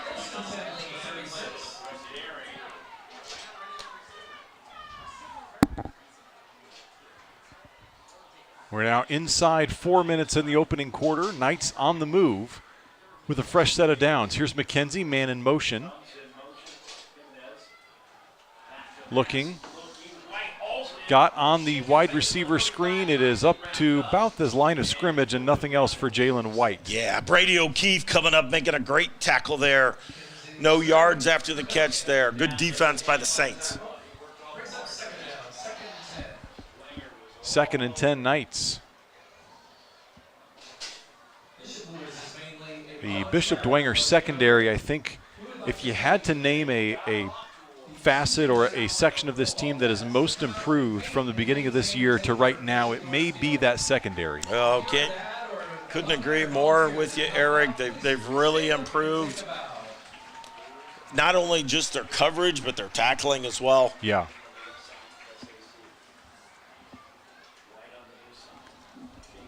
We're now inside 4 minutes in the opening quarter. Knights on the move with a fresh set of downs. Here's McKenzie, man in motion. Looking. Got on the wide receiver screen. It is up to about this line of scrimmage and nothing else for Jalen White.
Yeah, Brady O'Keefe coming up, making a great tackle there. No yards after the catch there. Good defense by the Saints.
2nd and 10 Knights. The Bishop Dwenger secondary, I think, if you had to name a facet or a section of this team that is most improved from the beginning of this year to right now, it may be that secondary.
Okay, couldn't agree more with you, Eric. They've really improved not only just their coverage, but their tackling as well.
Yeah.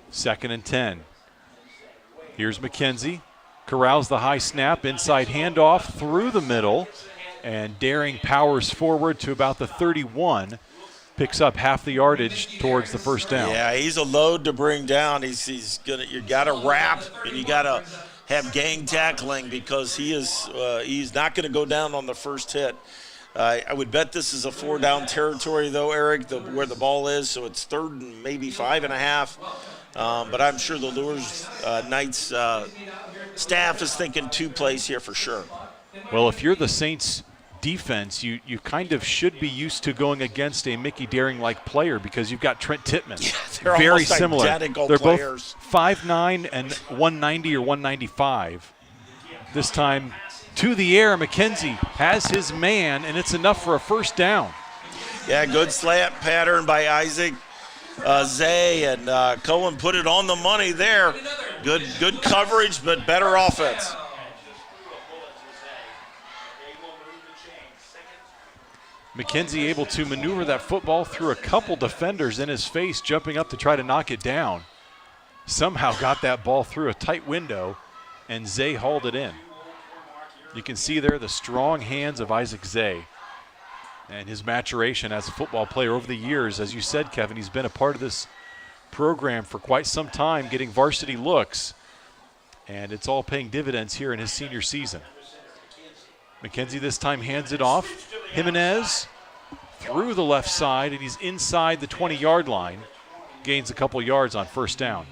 Second and 10. Here's McKenzie. Corrals the high snap, inside handoff through the middle, and Daring powers forward to about the 31. Picks up half the yardage towards the first down.
Yeah, he's a load to bring down. You got to wrap and you got to have gang tackling because he's not going to go down on the first hit. I would bet this is a 4-down territory though, Eric, where the ball is. So it's 3rd and maybe 5.5. But I'm sure the Luers Knights staff is thinking 2 plays here for sure.
Well, if you're the Saints defense, you kind of should be used to going against a Mickey Daring-like player because you've got Trent Tittman.
Yeah, they're
very
almost
similar.
Identical
they're
players.
Both 5'9" and 190 or 195. This time to the air, McKenzie has his man, and it's enough for a first down.
Yeah, good slant pattern by Isaac Zay, and Cohen put it on the money there. Good coverage, but better offense.
McKenzie able to maneuver that football through a couple defenders in his face, jumping up to try to knock it down. Somehow got that ball through a tight window, and Zay hauled it in. You can see there the strong hands of Isaac Zay and his maturation as a football player over the years. As you said, Kevin, he's been a part of this program for quite some time, getting varsity looks, and it's all paying dividends here in his senior season. McKenzie this time hands it off. Jimenez through the left side, and he's inside the 20-yard line. Gains a couple yards on first down.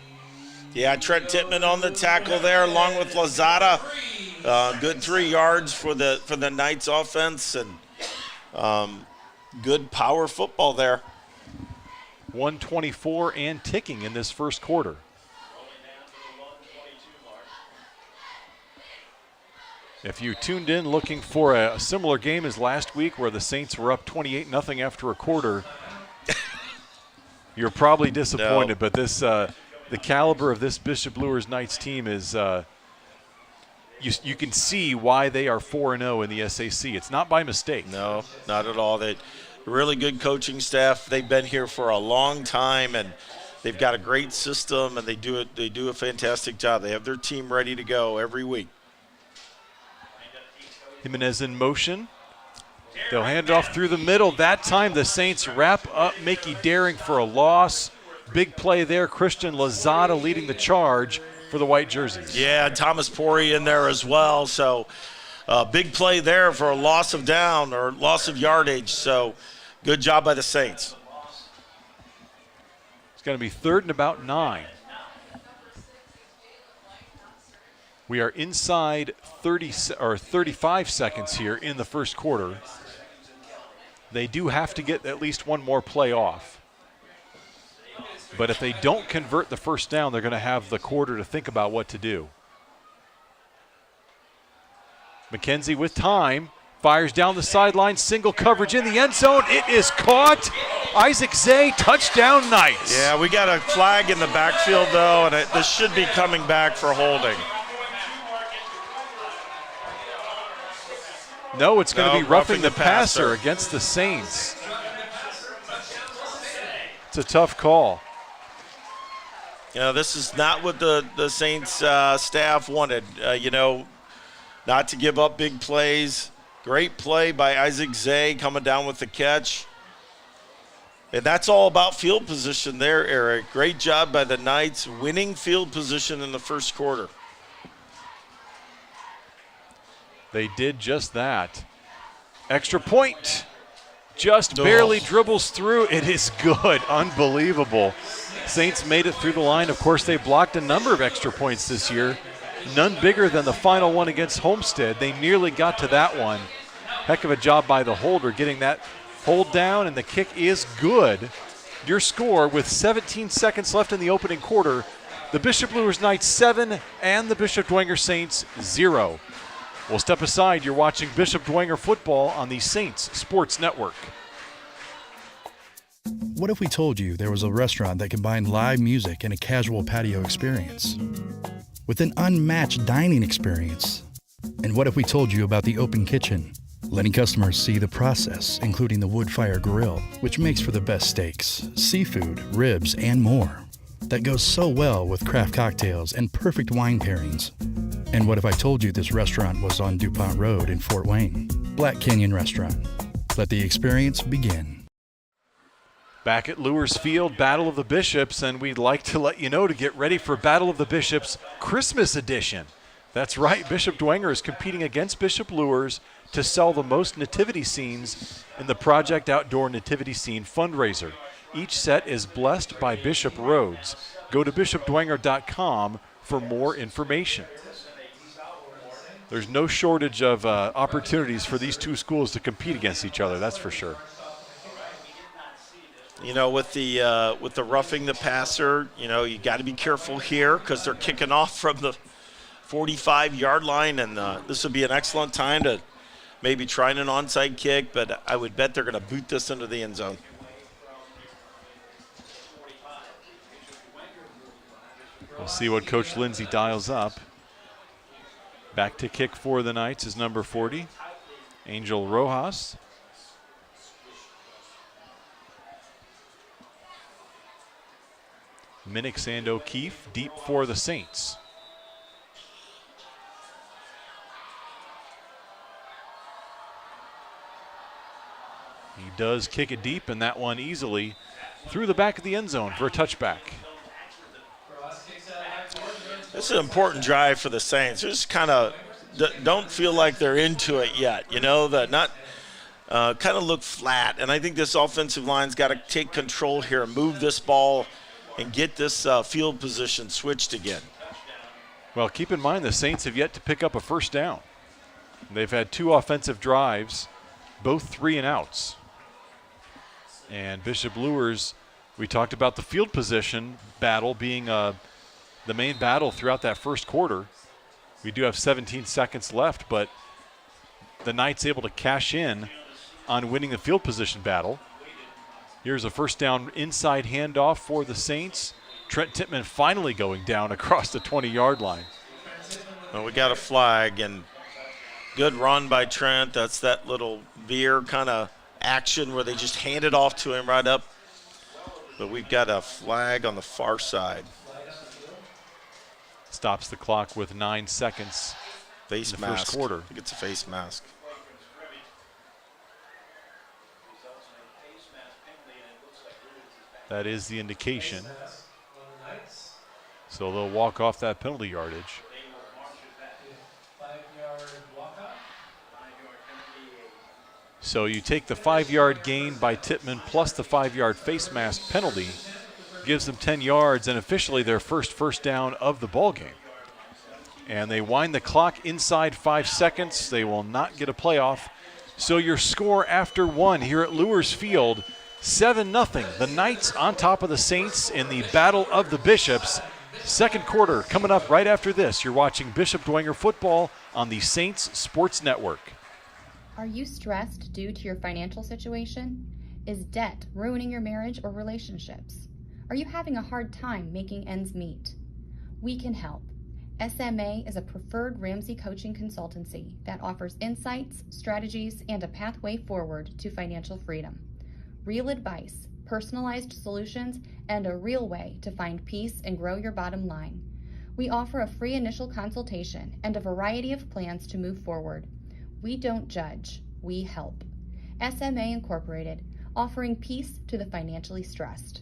Yeah, Trent Tittman on the tackle there, along with Lozada. Good 3 yards for the Knights offense, and good power football there.
124 and ticking in this first quarter. If you tuned in looking for a similar game as last week where the Saints were up 28-0 after a quarter, you're probably disappointed.
No.
But this, the caliber of this Bishop Luers Knights team is you can see why they are 4-0 in the SAC. It's not by mistake.
No, not at all. They really good coaching staff. They've been here for a long time, and they've got a great system, and they do a fantastic job. They have their team ready to go every week.
Jimenez in motion. They'll hand it off through the middle. That time the Saints wrap up Mickey Daring for a loss. Big play there. Christian Lozada leading the charge for the white jerseys.
Yeah, Thomas Pori in there as well. So big play there for a loss of down or loss of yardage. So good job by the Saints.
It's going to be 3rd and about 9. We are inside 35 seconds here in the first quarter. They do have to get at least one more play off. But if they don't convert the first down, they're going to have the quarter to think about what to do. McKenzie with time, fires down the sideline, single coverage in the end zone. It is caught. Isaac Zay, touchdown Knights.
Yeah, we got a flag in the backfield, though, and this should be coming back for holding.
No, it's going to be roughing the passer against the Saints. It's a tough call.
You know, this is not what the Saints staff wanted. Not to give up big plays. Great play by Isaac Zay coming down with the catch. And that's all about field position there, Eric. Great job by the Knights winning field position in the first quarter.
They did just that. Extra point. Just barely dribbles through. It is good. Unbelievable. Saints made it through the line. Of course, they blocked a number of extra points this year. None bigger than the final one against Homestead. They nearly got to that one. Heck of a job by the holder getting that hold down, and the kick is good. Your score with 17 seconds left in the opening quarter, the Bishop Luers Knights 7 and the Bishop Dwenger Saints 0. We'll step aside. You're watching Bishop Dwenger football on the Saints Sports Network.
What if we told you there was a restaurant that combined live music and a casual patio experience with an unmatched dining experience? And what if we told you about the open kitchen, letting customers see the process, including the wood fire grill, which makes for the best steaks, seafood, ribs, and more, that goes so well with craft cocktails and perfect wine pairings? And what if I told you this restaurant was on DuPont Road in Fort Wayne? Black Canyon Restaurant. Let the experience begin.
Back at Luers Field, Battle of the Bishops, and we'd like to let you know to get ready for Battle of the Bishops Christmas edition. That's right, Bishop Dwenger is competing against Bishop Luers to sell the most nativity scenes in the Project Outdoor Nativity Scene fundraiser. Each set is blessed by Bishop Rhodes. Go to bishopdwenger.com for more information. There's no shortage of opportunities for these two schools to compete against each other, that's for sure.
You know, with the roughing the passer, you got to be careful here because they're kicking off from the 45-yard line, and this would be an excellent time to maybe try an onside kick, but I would bet they're going to boot this into the end zone.
We'll see what Coach Lindsay dials up. Back to kick for the Knights is number 40, Angel Rojas. Minnick and O'Keefe deep for the Saints. He does kick it deep, and that one easily through the back of the end zone for a touchback.
This is an important drive for the Saints. They just kind of don't feel like they're into it yet. That not kind of look flat. And I think this offensive line's got to take control here, move this ball, and get this field position switched again.
Well, keep in mind the Saints have yet to pick up a first down. They've had 2 offensive drives, both 3 and outs. And Bishop Luers, we talked about the field position battle being the main battle throughout that first quarter. We do have 17 seconds left, but the Knights able to cash in on winning the field position battle. Here's a first down inside handoff for the Saints. Trent Tittman finally going down across the 20-yard line.
Well, we got a flag, and good run by Trent. That's that little veer kind of action where they just hand it off to him right up. But we've got a flag on the far side.
Stops the clock with 9 seconds
Face
in the
mask.
first quarter.
I think it's a face mask.
That is the indication. So they'll walk off that penalty yardage. So you take the 5-yard gain by Tittman plus the 5-yard face mask penalty, gives them 10 yards and officially their first down of the ball game. And they wind the clock inside 5 seconds. They will not get a playoff. So your score after one here at Luers Field, 7-0. The Knights on top of the Saints in the Battle of the Bishops. Second quarter coming up right after this. You're watching Bishop Dwenger football on the Saints Sports Network.
Are you stressed due to your financial situation? Is debt ruining your marriage or relationships? Are you having a hard time making ends meet? We can help. SMA is a preferred Ramsey coaching consultancy that offers insights, strategies, and a pathway forward to financial freedom. Real advice, personalized solutions, and a real way to find peace and grow your bottom line. We offer a free initial consultation and a variety of plans to move forward. We don't judge, we help. SMA Incorporated, offering peace to the financially stressed.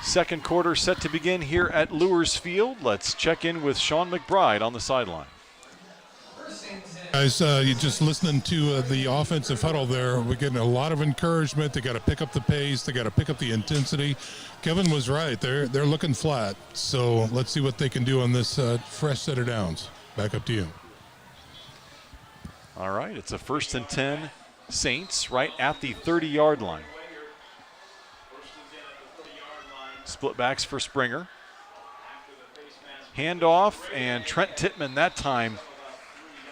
Second quarter set to begin here at Luers Field. Let's check in with Sean McBride on the sideline.
Guys, you're just listening to the offensive huddle there. We're getting a lot of encouragement. They got to pick up the pace. They got to pick up the intensity. Kevin was right. They're looking flat. So let's see what they can do on this fresh set of downs. Back up to you.
All right, it's a 1st and 10 Saints right at the 30-yard line. Split backs for Springer. Handoff, and Trent Tittman that time.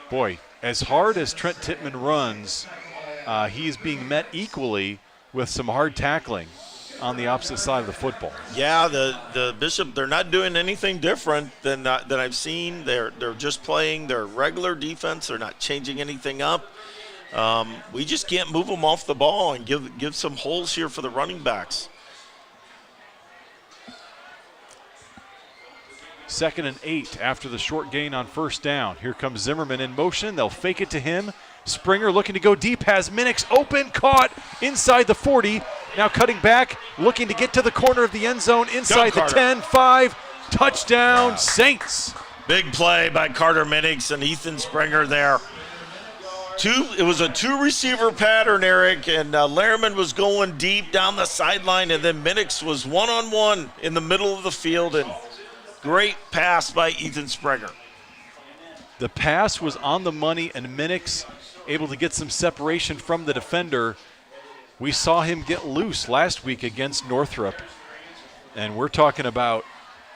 Boy, as hard as Trent Tittman runs, he's being met equally with some hard tackling on the opposite side of the football.
Yeah, the Bishop, they're not doing anything different than I've seen. They're just playing their regular defense. They're not changing anything up. We just can't move them off the ball and give some holes here for the running backs.
2nd and 8 after the short gain on first down. Here comes Zimmerman in motion. They'll fake it to him. Springer looking to go deep, has Minix open, caught inside the 40. Now cutting back, looking to get to the corner of the end zone inside the 10, 5. Touchdown, Saints.
Big play by Carter Minix and Ethan Springer there. It was a 2-receiver pattern, Eric, and Lehrman was going deep down the sideline, and then Minix was one-on-one in the middle of the field, and great pass by Ethan Springer.
The pass was on the money, and Minix able to get some separation from the defender. We saw him get loose last week against Northrop, and we're talking about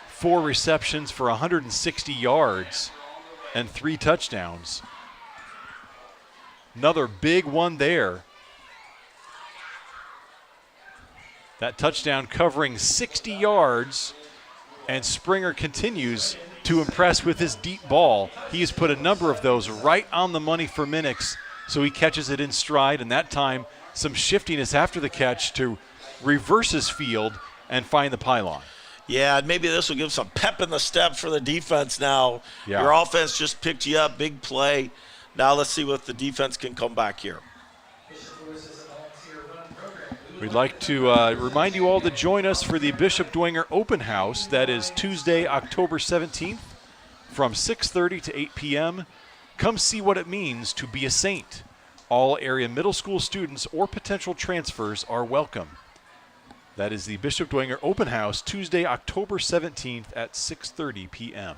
4 receptions for 160 yards and 3 touchdowns. Another big one there. That touchdown covering 60 yards, and Springer continues to impress with his deep ball. He has put a number of those right on the money for Minix, so he catches it in stride, and that time some shiftiness after the catch to reverse his field and find the pylon.
Yeah, maybe this will give some pep in the step for the defense now.
Yeah.
Your offense just picked you up, big play. Now let's see what the defense can come back here.
We'd like to remind you all to join us for the Bishop Dwenger Open House. That is Tuesday, October 17th from 6:30 to 8 p.m. Come see what it means to be a Saint. All area middle school students or potential transfers are welcome. That is the Bishop Dwenger Open House, Tuesday, October 17th at 6:30 p.m.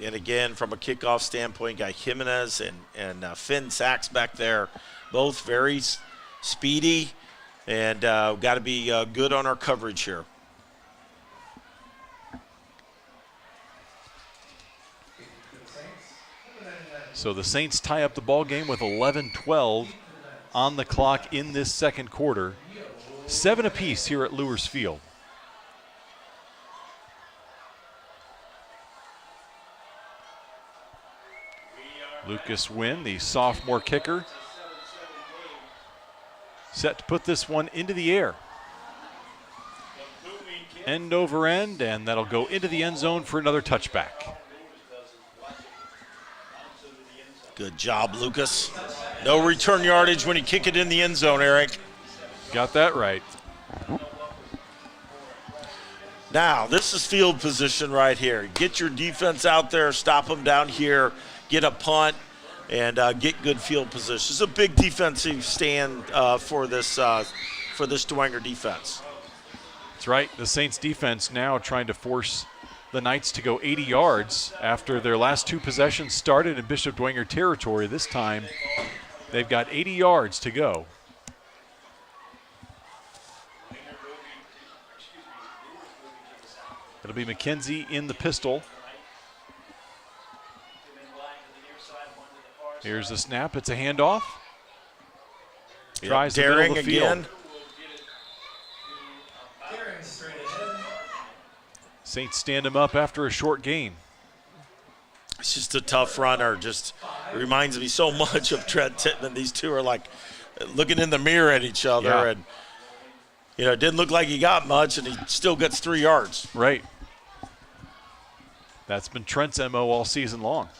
And again, from a kickoff standpoint, got Jimenez and Finn Sachs back there, both very speedy, and got to be good on our coverage here.
So the Saints tie up the ball game with 11-12 on the clock in this second quarter. 7 apiece here at Luers Field. Lucas Wynn, the sophomore kicker, set to put this one into the air. End over end, and that'll go into the end zone for another touchback.
Good job, Lucas. No return yardage when you kick it in the end zone, Eric.
Got that right.
Now, this is field position right here. Get your defense out there, stop them down here, get a punt, and get good field position. It's a big defensive stand for this Dwenger defense.
That's right. The Saints defense now trying to force the Knights to go 80 yards after their last 2 possessions started in Bishop Dwenger territory. This time, they've got 80 yards to go. It'll be McKenzie in the pistol. Here's the snap. It's a handoff. Tries the middle of the field.
Again.
Saints stand him up after a short gain.
It's just a tough runner. Just reminds me so much of Trent Tittman. These two are like looking in the mirror at each other.
Yeah.
And, you know, it didn't look like he got much, and he still gets 3 yards.
Right. That's been Trent's MO all season long.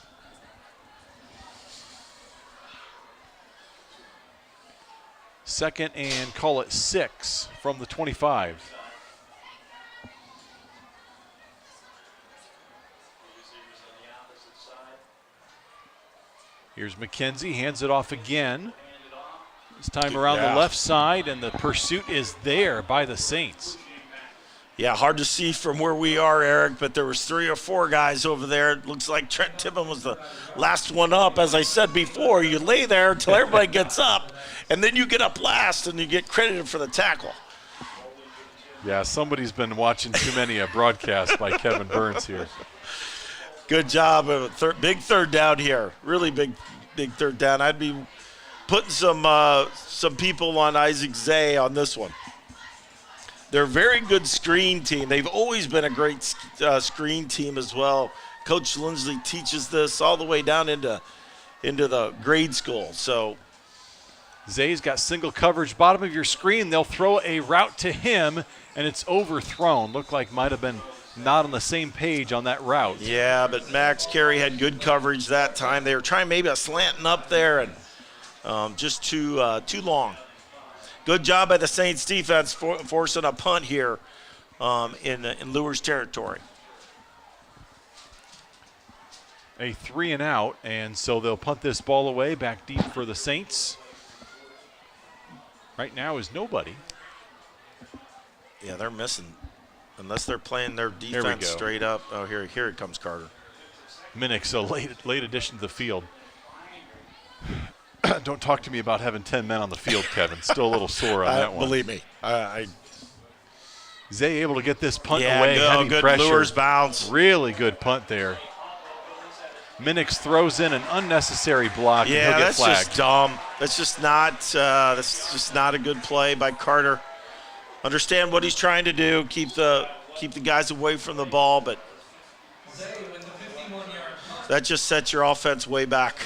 Second and call it 6 from the 25. Here's McKenzie, hands it off again. This time around the left side, and the pursuit is there by the Saints.
Yeah, hard to see from where we are, Eric, but there was 3 or 4 guys over there. It looks like Trent Tittman was the last one up. As I said before, you lay there until everybody gets up, and then you get up last, and you get credited for the tackle.
Yeah, somebody's been watching too many a broadcast by Kevin Burns here.
Good job. Big third down here. Really big third down. I'd be putting some people on Isaac Zay on this one. They're a very good screen team. They've always been a great screen team as well. Coach Lindsley teaches this all the way down into the grade school. So
Zay's got single coverage, bottom of your screen. They'll throw a route to him, and it's overthrown. Looked like might have been not on the same page on that route.
Yeah, but Max Carey had good coverage that time. They were trying maybe a slanting up there, and just too long. Good job by the Saints defense forcing a punt here in Luers territory.
A 3 and out, and so they'll punt this ball away back deep for the Saints. Right now is nobody.
Yeah, they're missing. Unless they're playing their defense straight up. Oh, here it comes, Carter.
Minix, a late addition to the field. Don't talk to me about having 10 men on the field, Kevin. Still a little sore on that one.
Believe me.
Zay able to get this punt away.
Good
Pressure.
Luers bounce.
Really good punt there. Minix throws in an unnecessary block, and he'll get
that's
flagged.
just dumb. That's just not a good play by Carter. Understand what he's trying to do, keep the guys away from the ball, but that just sets your offense way back.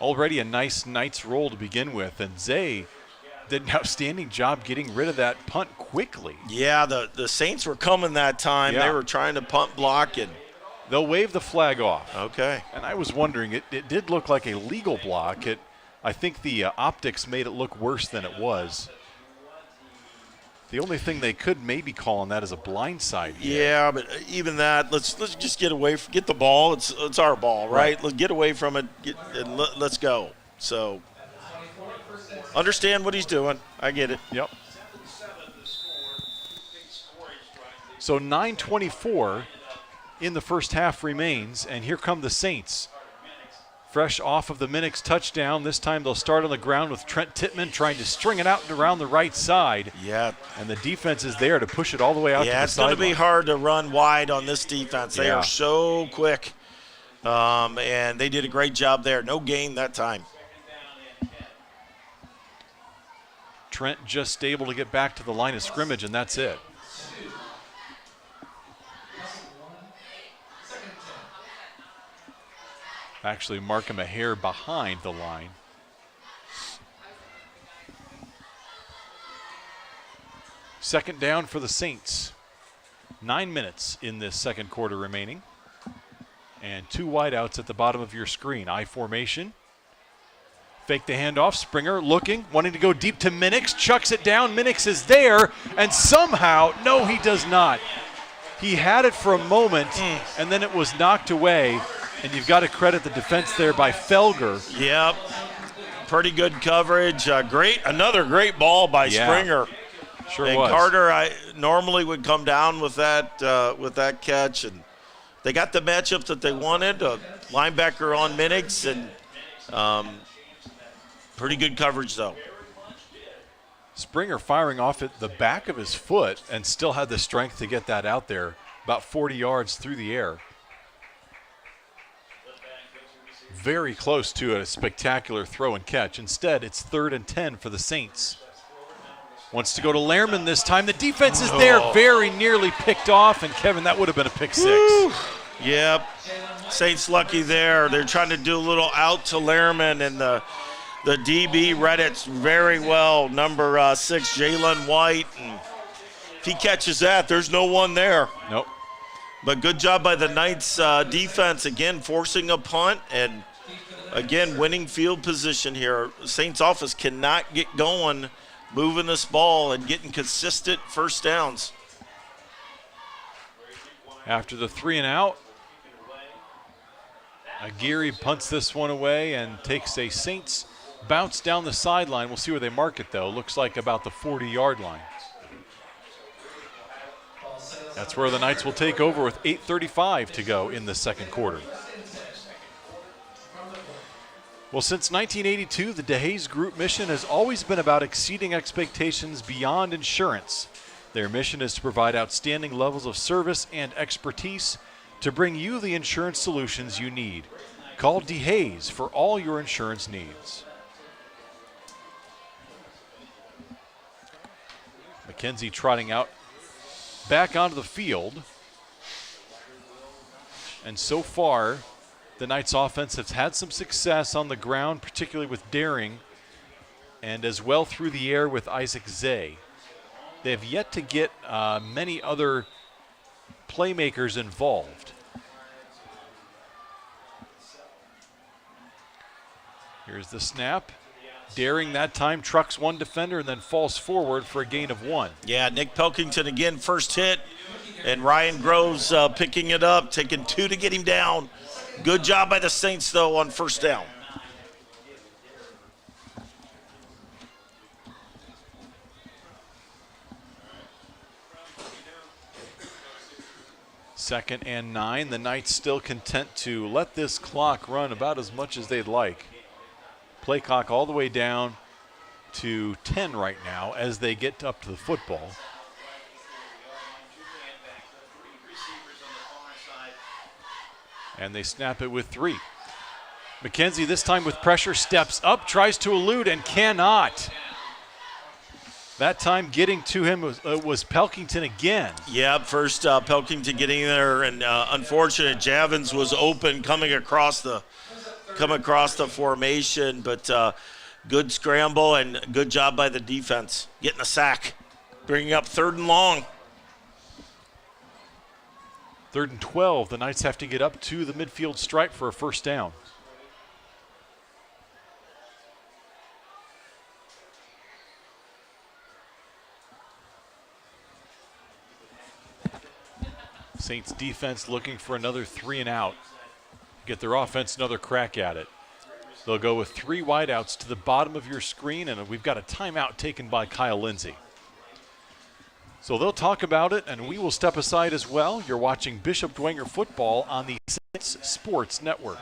Already a nice Knights roll to begin with, and Zay did an outstanding job getting rid of that punt quickly.
Yeah, the Saints were coming that time.
Yeah.
They were trying to punt block, and
they'll wave the flag off.
Okay.
And I was wondering, it did look like a legal block. I think the optics made it look worse than it was. The only thing they could maybe call on that is a blindside.
Yeah, but even that, let's just get away get the ball. It's our ball, right? Let's get away from it and let's go. So understand what he's doing. I get it.
Yep. So 9:24 in the first half remains, and here come the Saints. Fresh off of the Minix touchdown. This time they'll start on the ground with Trent Tittman trying to string it out and around the right side.
Yeah.
And the defense is there to push it all the way out to the sideline.
Yeah, it's going to be hard to run wide on this defense. They are so quick. And they did a great job there. No gain that time.
Trent just able to get back to the line of scrimmage, and that's it. Actually, Markham a hair behind the line. Second down for the Saints. 9 minutes in this second quarter remaining. And 2 wideouts at the bottom of your screen. I formation. Fake the handoff. Springer looking, wanting to go deep to Minix. Chucks it down. Minix is there. And somehow, no, he does not. He had it for a moment, and then it was knocked away. And you've got to credit the defense there by Felger.
Yep. Pretty good coverage. Another great ball by Springer.
Sure
and
was.
Carter normally would come down with that catch, and they got the matchup that they wanted. A linebacker on Minix, and pretty good coverage though.
Springer firing off at the back of his foot and still had the strength to get that out there about 40 yards through the air. Very close to a spectacular throw and catch. Instead, it's 3rd and 10 for the Saints. Wants to go to Lehrman this time. The defense is there, very nearly picked off, and Kevin, that would have been a pick 6.
Woo. Yep. Saints lucky there. They're trying to do a little out to Lehrman, and the DB read it very well. Number 6, Jalen White. And if he catches that, there's no one there.
Nope.
But good job by the Knights defense, again, forcing a punt and, again, winning field position here. Saints offense cannot get going, moving this ball and getting consistent first downs.
After the 3 and out, Aguirre punts this one away and takes a Saints bounce down the sideline. We'll see where they mark it, though. Looks like about the 40-yard line. That's where the Knights will take over with 8:35 to go in the second quarter. Well, since 1982, the DeHaze Group mission has always been about exceeding expectations beyond insurance. Their mission is to provide outstanding levels of service and expertise to bring you the insurance solutions you need. Call DeHaze for all your insurance needs. McKenzie trotting out back onto the field. And so far, the Knights offense has had some success on the ground, particularly with Daring, and as well through the air with Isaac Zay. They have yet to get many other playmakers involved. Here's the snap. Daring that time trucks one defender and then falls forward for a gain of 1.
Yeah, Nick Pelkington again, first hit, and Ryan Groves picking it up, taking 2 to get him down. Good job by the Saints, though, on first down.
Second and 9. The Knights still content to let this clock run about as much as they'd like. Play clock all the way down to 10 right now as they get up to the football. And they snap it with 3. McKenzie this time with pressure, steps up, tries to elude and cannot. That time getting to him was Pelkington again.
Yeah, first Pelkington getting there, and unfortunate Javins was open coming across the formation, but good scramble and good job by the defense, getting a sack, bringing up 3rd and long.
3rd and 12. The Knights have to get up to the midfield stripe for a first down. Saints defense looking for another 3 and out. Get their offense another crack at it. They'll go with 3 wideouts to the bottom of your screen, and we've got a timeout taken by Kyle Lindsay. So they'll talk about it, and we will step aside as well. You're watching Bishop Dwenger football on the Saints Sports Network.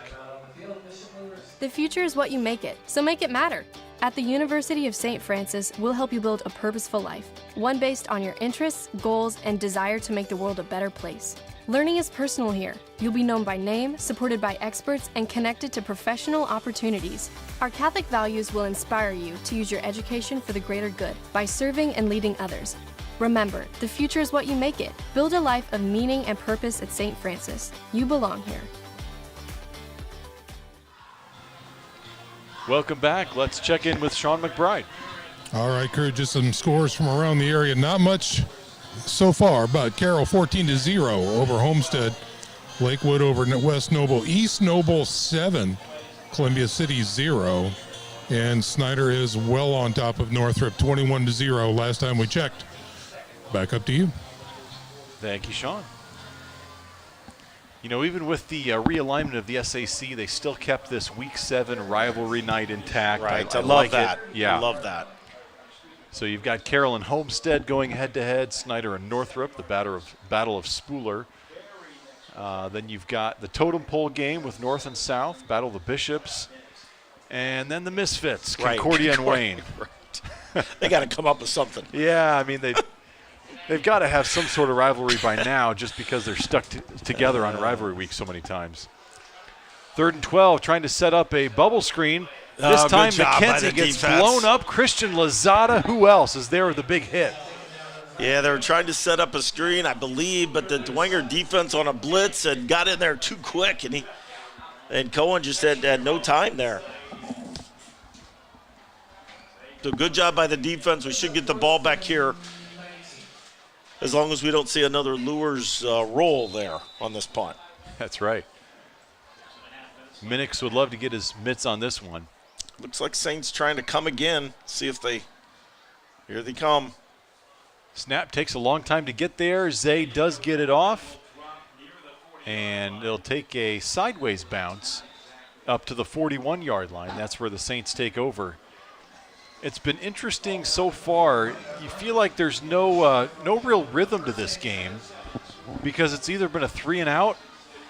The future is what you make it, so make it matter. At the University of St. Francis, we'll help you build a purposeful life, one based on your interests, goals, and desire to make the world a better place. Learning is personal here. You'll be known by name, supported by experts, and connected to professional opportunities. Our Catholic values will inspire you to use your education for the greater good by serving and leading others. Remember, the future is what you make it. Build a life of meaning and purpose at St. Francis. You belong here.
Welcome back. Let's check in with Sean McBride.
All right, Kurt, just some scores from around the area. Not much so far, but Carroll 14-0 over Homestead. Lakewood over West Noble. East Noble 7, Columbia City 0. And Snyder is well on top of Northrop 21-0 last time we checked. Back up to you.
Thank you, Sean. You know, even with the realignment of the SAC, they still kept this Week 7 rivalry night intact.
Right,
I
I love
like
that.
It. Yeah.
I love that.
So you've got Carroll and Homestead going head-to-head, Snyder and Northrop, the Battle of Spooler. Then you've got the Totem Pole game with North and South, Battle of the Bishops. And then the Misfits, Concordia and Wayne.
Right. They got to come up with something.
Yeah, I mean, they've got to have some sort of rivalry by now just because they're stuck together on rivalry week so many times. 3rd and 12, trying to set up a bubble screen. This time McKenzie gets blown up. Christian Lozada, who else is there with the big hit?
Yeah, they were trying to set up a screen, I believe, but the Dwenger defense on a blitz had got in there too quick, and Cohen just had no time there. So good job by the defense. We should get the ball back here as long as we don't see another Luers roll there on this punt.
That's right. Minix would love to get his mitts on this one.
Looks like Saints trying to come again. See if here they come.
Snap takes a long time to get there. Zay does get it off. And it'll take a sideways bounce up to the 41-yard line. That's where the Saints take over. It's been interesting so far. You feel like there's no real rhythm to this game because it's either been a 3-and-out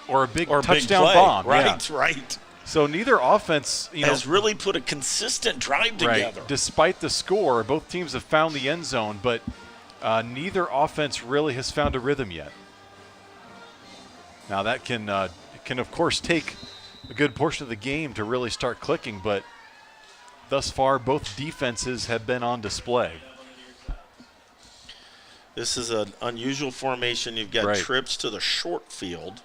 or a big touchdown bomb.
Right,
yeah.
Right.
So neither offense
has really put a consistent drive together.
Right. Despite the score, both teams have found the end zone, but neither offense really has found a rhythm yet. Now that can of course take a good portion of the game to really start clicking, but thus far both defenses have been on display.
This is an unusual formation. You've got trips to the short field.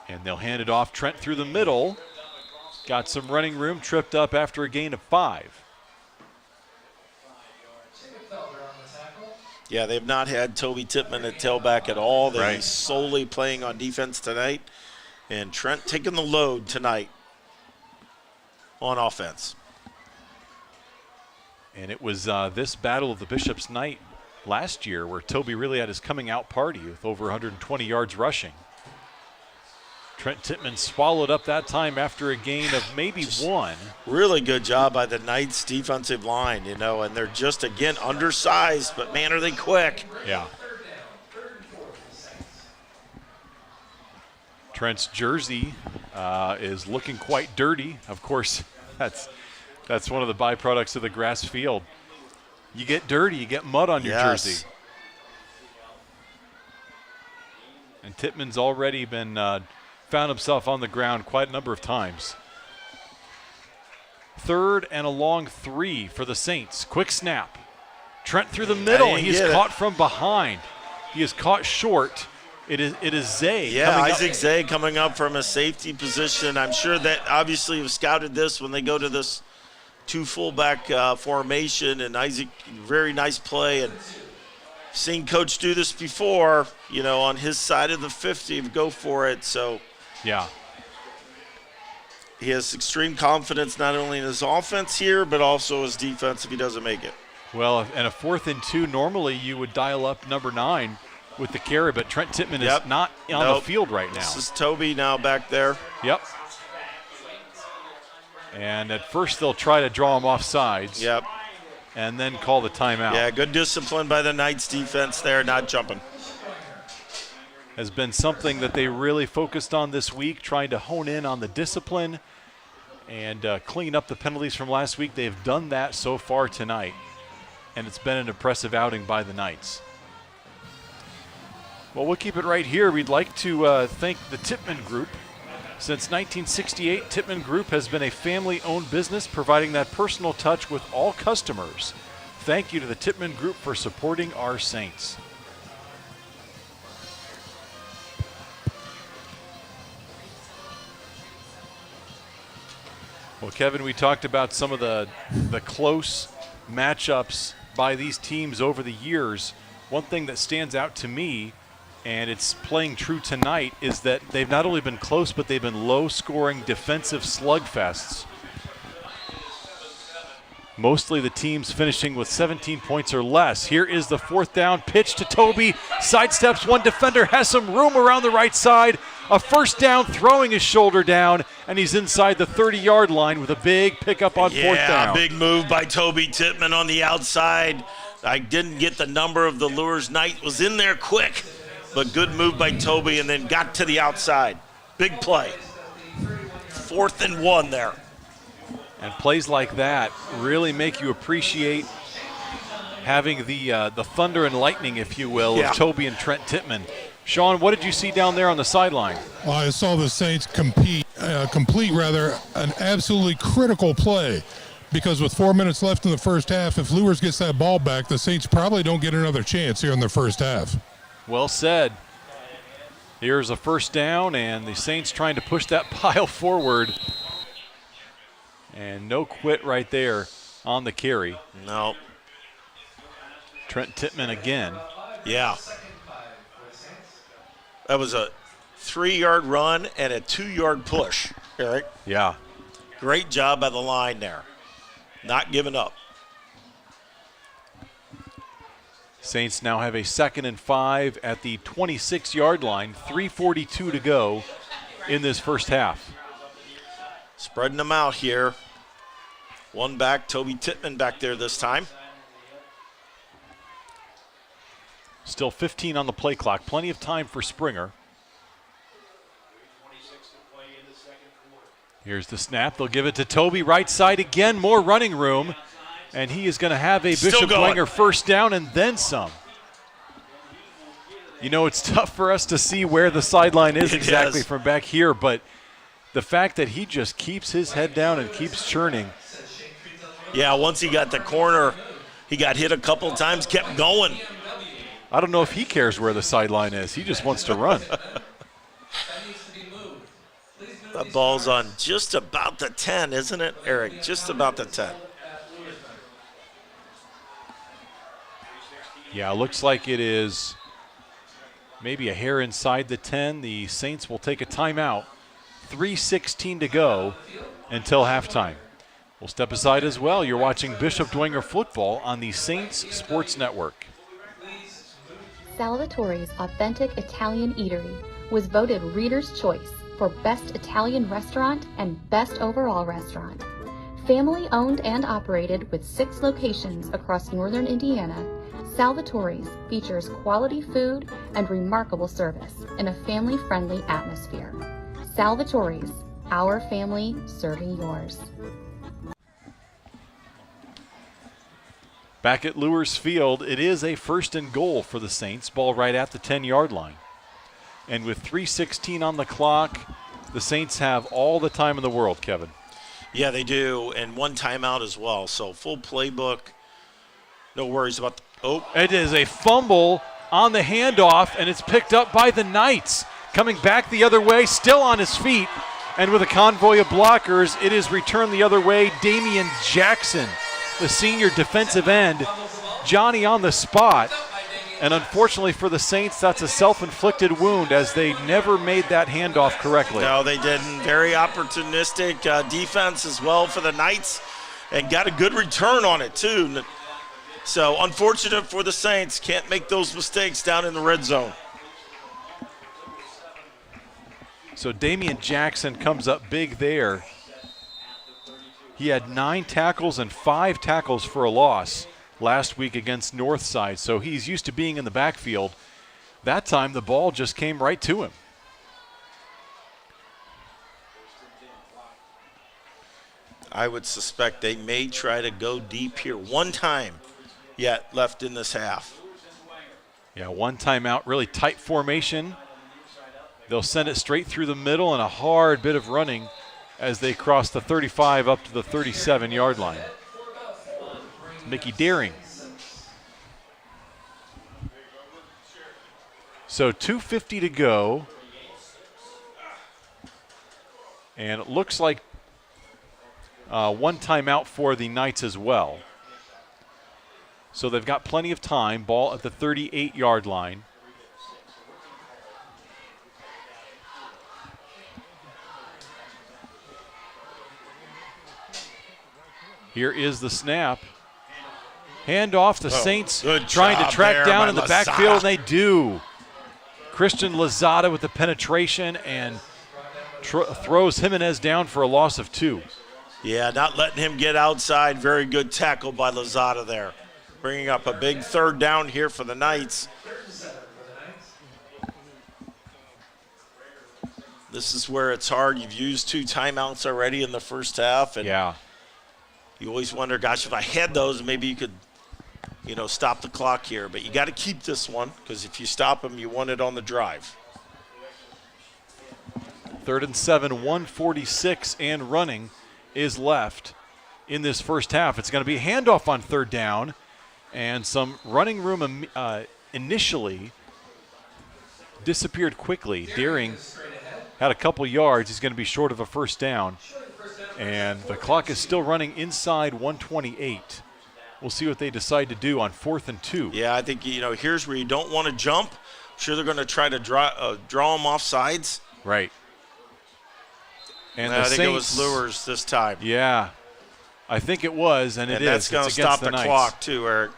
And they'll hand it off. Trent through the middle. Got some running room. Tripped up after a gain of 5.
Yeah, they've not had Toby Tippmann at tailback at all. They're solely playing on defense tonight. And Trent taking the load tonight on offense.
And it was this Battle of the Bishops night last year where Toby really had his coming out party with over 120 yards rushing. Trent Tippmann swallowed up that time after a gain of maybe 1.
Really good job by the Knights defensive line, and they're just, again, undersized, but, man, are they quick.
Yeah. Trent's jersey is looking quite dirty. Of course, that's one of the byproducts of the grass field. You get dirty, you get mud on your jersey. And Tippmann's already been found himself on the ground quite a number of times. 3rd and a long 3 for the Saints. Quick snap. Trent through the middle. He is caught from behind. He is caught short. It is Zay.
Yeah, Isaac Zay coming up from a safety position. I'm sure that obviously have scouted this when they go to this 2 fullback formation. And Isaac, very nice play. And seen Coach do this before, on his side of the 50, go for it. So,
yeah.
He has extreme confidence not only in his offense here, but also his defense if he doesn't make it.
Well, and a 4th and 2, normally you would dial up number 9 with the carry, but Trent Tippmann is not on the field right now.
This is Toby now back there.
Yep. And at first they'll try to draw him off sides.
Yep.
And then call the timeout.
Yeah, good discipline by the Knights defense there, not jumping.
Has been something that they really focused on this week, trying to hone in on the discipline and clean up the penalties from last week. They've done that so far tonight, and it's been an impressive outing by the Knights. Well, we'll keep it right here. We'd like to thank the Tippmann Group. Since 1968, Tippmann Group has been a family-owned business providing that personal touch with all customers. Thank you to the Tippmann Group for supporting our Saints. Well, Kevin, we talked about some of the close matchups by these teams over the years. One thing that stands out to me, and it's playing true tonight, is that they've not only been close, but they've been low-scoring defensive slugfests. Mostly the teams finishing with 17 points or less. Here is the fourth down pitch to Toby. Sidesteps one defender, has some room around the right side. A first down, throwing his shoulder down, and he's inside the 30-yard line with a big pickup on fourth down.
Yeah, big move by Toby Tippmann on the outside. I didn't get the number of the Luers Knight. Was in there quick, but good move by Toby, and then got to the outside. Big play. 4th and 1 there.
And plays like that really make you appreciate having the thunder and lightning, if you will, of Toby and Trent Tippmann. Sean, what did you see down there on the sideline?
Well, I saw the Saints complete an absolutely critical play, because with 4 minutes left in the first half, if Luers gets that ball back, the Saints probably don't get another chance here in the first half.
Well said. Here's a first down, and the Saints trying to push that pile forward. And no quit right there on the carry.
No.
Trent Tippmann again.
Yeah. That was a 3-yard run and a 2-yard push, Eric.
Yeah.
Great job by the line there. Not giving up.
Saints now have a 2nd and 5 at the 26-yard line. 3:42 to go in this first half.
Spreading them out here. One back, Toby Tippmann back there this time.
Still 15 on the play clock. Plenty of time for Springer. Here's the snap. They'll give it to Toby. Right side again. More running room. And he is going to have a Bishop Dwenger first down and then some. You know, it's tough for us to see where the sideline is exactly from back here, but the fact that he just keeps his head down and keeps churning.
Yeah, once he got the corner, he got hit a couple times, kept going.
I don't know if he cares where the sideline is. He just wants to run.
That ball's on just about the 10, isn't it, Eric? Just about the 10.
Yeah, looks like it is maybe a hair inside the 10. The Saints will take a timeout. 3:16 to go until halftime. We'll step aside as well. You're watching Bishop Dwenger football on the Saints Sports Network.
Salvatore's Authentic Italian Eatery was voted Reader's Choice for Best Italian Restaurant and Best Overall Restaurant. Family owned and operated with 6 locations across northern Indiana, Salvatore's features quality food and remarkable service in a family-friendly atmosphere. Salvatore's, our family serving yours.
Back at Luers Field, it is a 1st and goal for the Saints. Ball right at the 10-yard line. And with 3:16 on the clock, the Saints have all the time in the world, Kevin.
Yeah, they do, and 1 timeout as well. So full playbook. No worries about
It is a fumble on the handoff, and it's picked up by the Knights. Coming back the other way, still on his feet. And with a convoy of blockers, it is returned the other way. Damian Jackson, the senior defensive end, Johnny on the spot. And unfortunately for the Saints, that's a self-inflicted wound as they never made that handoff correctly.
No, they didn't. Very opportunistic defense as well for the Knights, and got a good return on it too. So unfortunate for the Saints. Can't make those mistakes down in the red zone.
So Damian Jackson comes up big there. He had 9 tackles and 5 tackles for a loss last week against Northside, so he's used to being in the backfield. That time the ball just came right to him.
I would suspect they may try to go deep here one time yet left in this half.
Yeah, one timeout, really tight formation. They'll send it straight through the middle and a hard bit of running as they cross the 35 up to the 37-yard line. Mickey Deering. So 2:50 to go. And it looks like one timeout for the Knights as well. So they've got plenty of time. Ball at the 38-yard line. Here is the snap. Handoff. The Saints trying to track down in the backfield, and they do. Christian Lozada with the penetration and throws Jimenez down for a loss of 2.
Yeah, not letting him get outside. Very good tackle by Lozada there. Bringing up a big 3rd down here for the Knights. This is where it's hard. You've used 2 timeouts already in the first half. And
yeah.
You always wonder, gosh, if I had those, maybe you could, stop the clock here. But you got to keep this one, because if you stop them, you want it on the drive.
3rd and 7, 1:46 and running is left in this first half. It's going to be a handoff on 3rd down, and some running room initially disappeared quickly. Deering had a couple yards. He's going to be short of a 1st down. And the clock is still running inside 1:28. We'll see what they decide to do on 4th and 2.
Yeah, I think, here's where you don't want to jump. I'm sure they're going to try to draw them off sides.
Right. And
I think
Saints,
it was Luers this time.
Yeah, I think it was, and it is.
That's going to stop the clock too, Eric.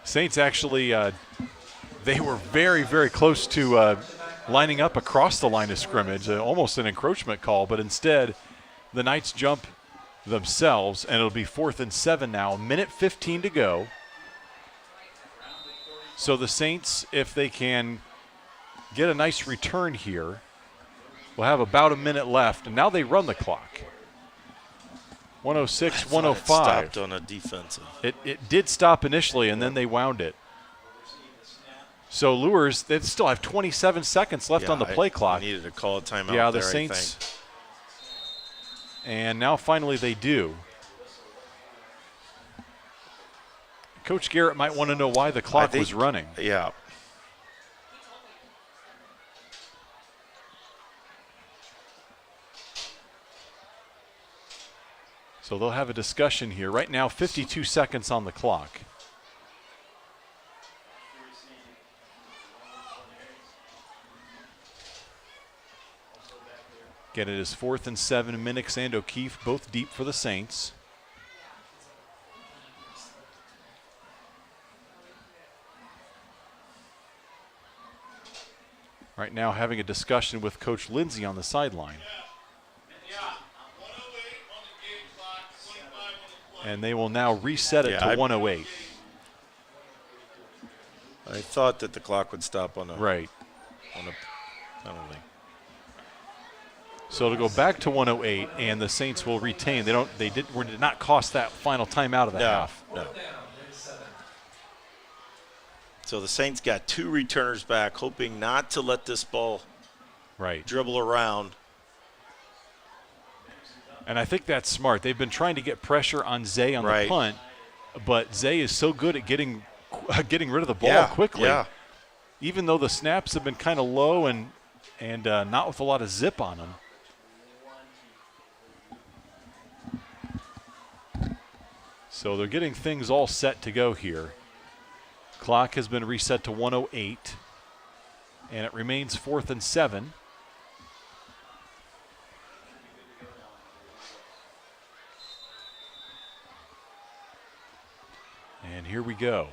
Saints actually, they were very, very close to lining up across the line of scrimmage, almost an encroachment call, but instead the Knights jump themselves, and it'll be 4th and 7 now. 1:15 to go. So the Saints, if they can get a nice return here, will have about a minute left, and now they run the clock. 106, 105.
Stopped on a defensive.
It did stop initially, and then they wound it. So Luers, they still have 27 seconds left on the play clock.
Needed to call a timeout.
Yeah, the Saints. And now finally they do. Coach Garrett might want to know why the clock was running.
Yeah.
So they'll have a discussion here. Right now, 52 seconds on the clock. Again, it is 4th and 7. Minix and O'Keefe both deep for the Saints. Right now having a discussion with Coach Lindsay on the sideline. And they will now reset it to 108.
I thought that the clock would stop on a
penalty. So it'll go back to 108, and the Saints will retain. They did not cost that final time out of the half.
No. So the Saints got 2 returners back, hoping not to let this ball dribble around.
And I think that's smart. They've been trying to get pressure on Zay on the punt, but Zay is so good at getting rid of the ball quickly.
Yeah.
Even though the snaps have been kind of low and not with a lot of zip on them. So they're getting things all set to go here. Clock has been reset to 108, and it remains 4th and 7. And here we go.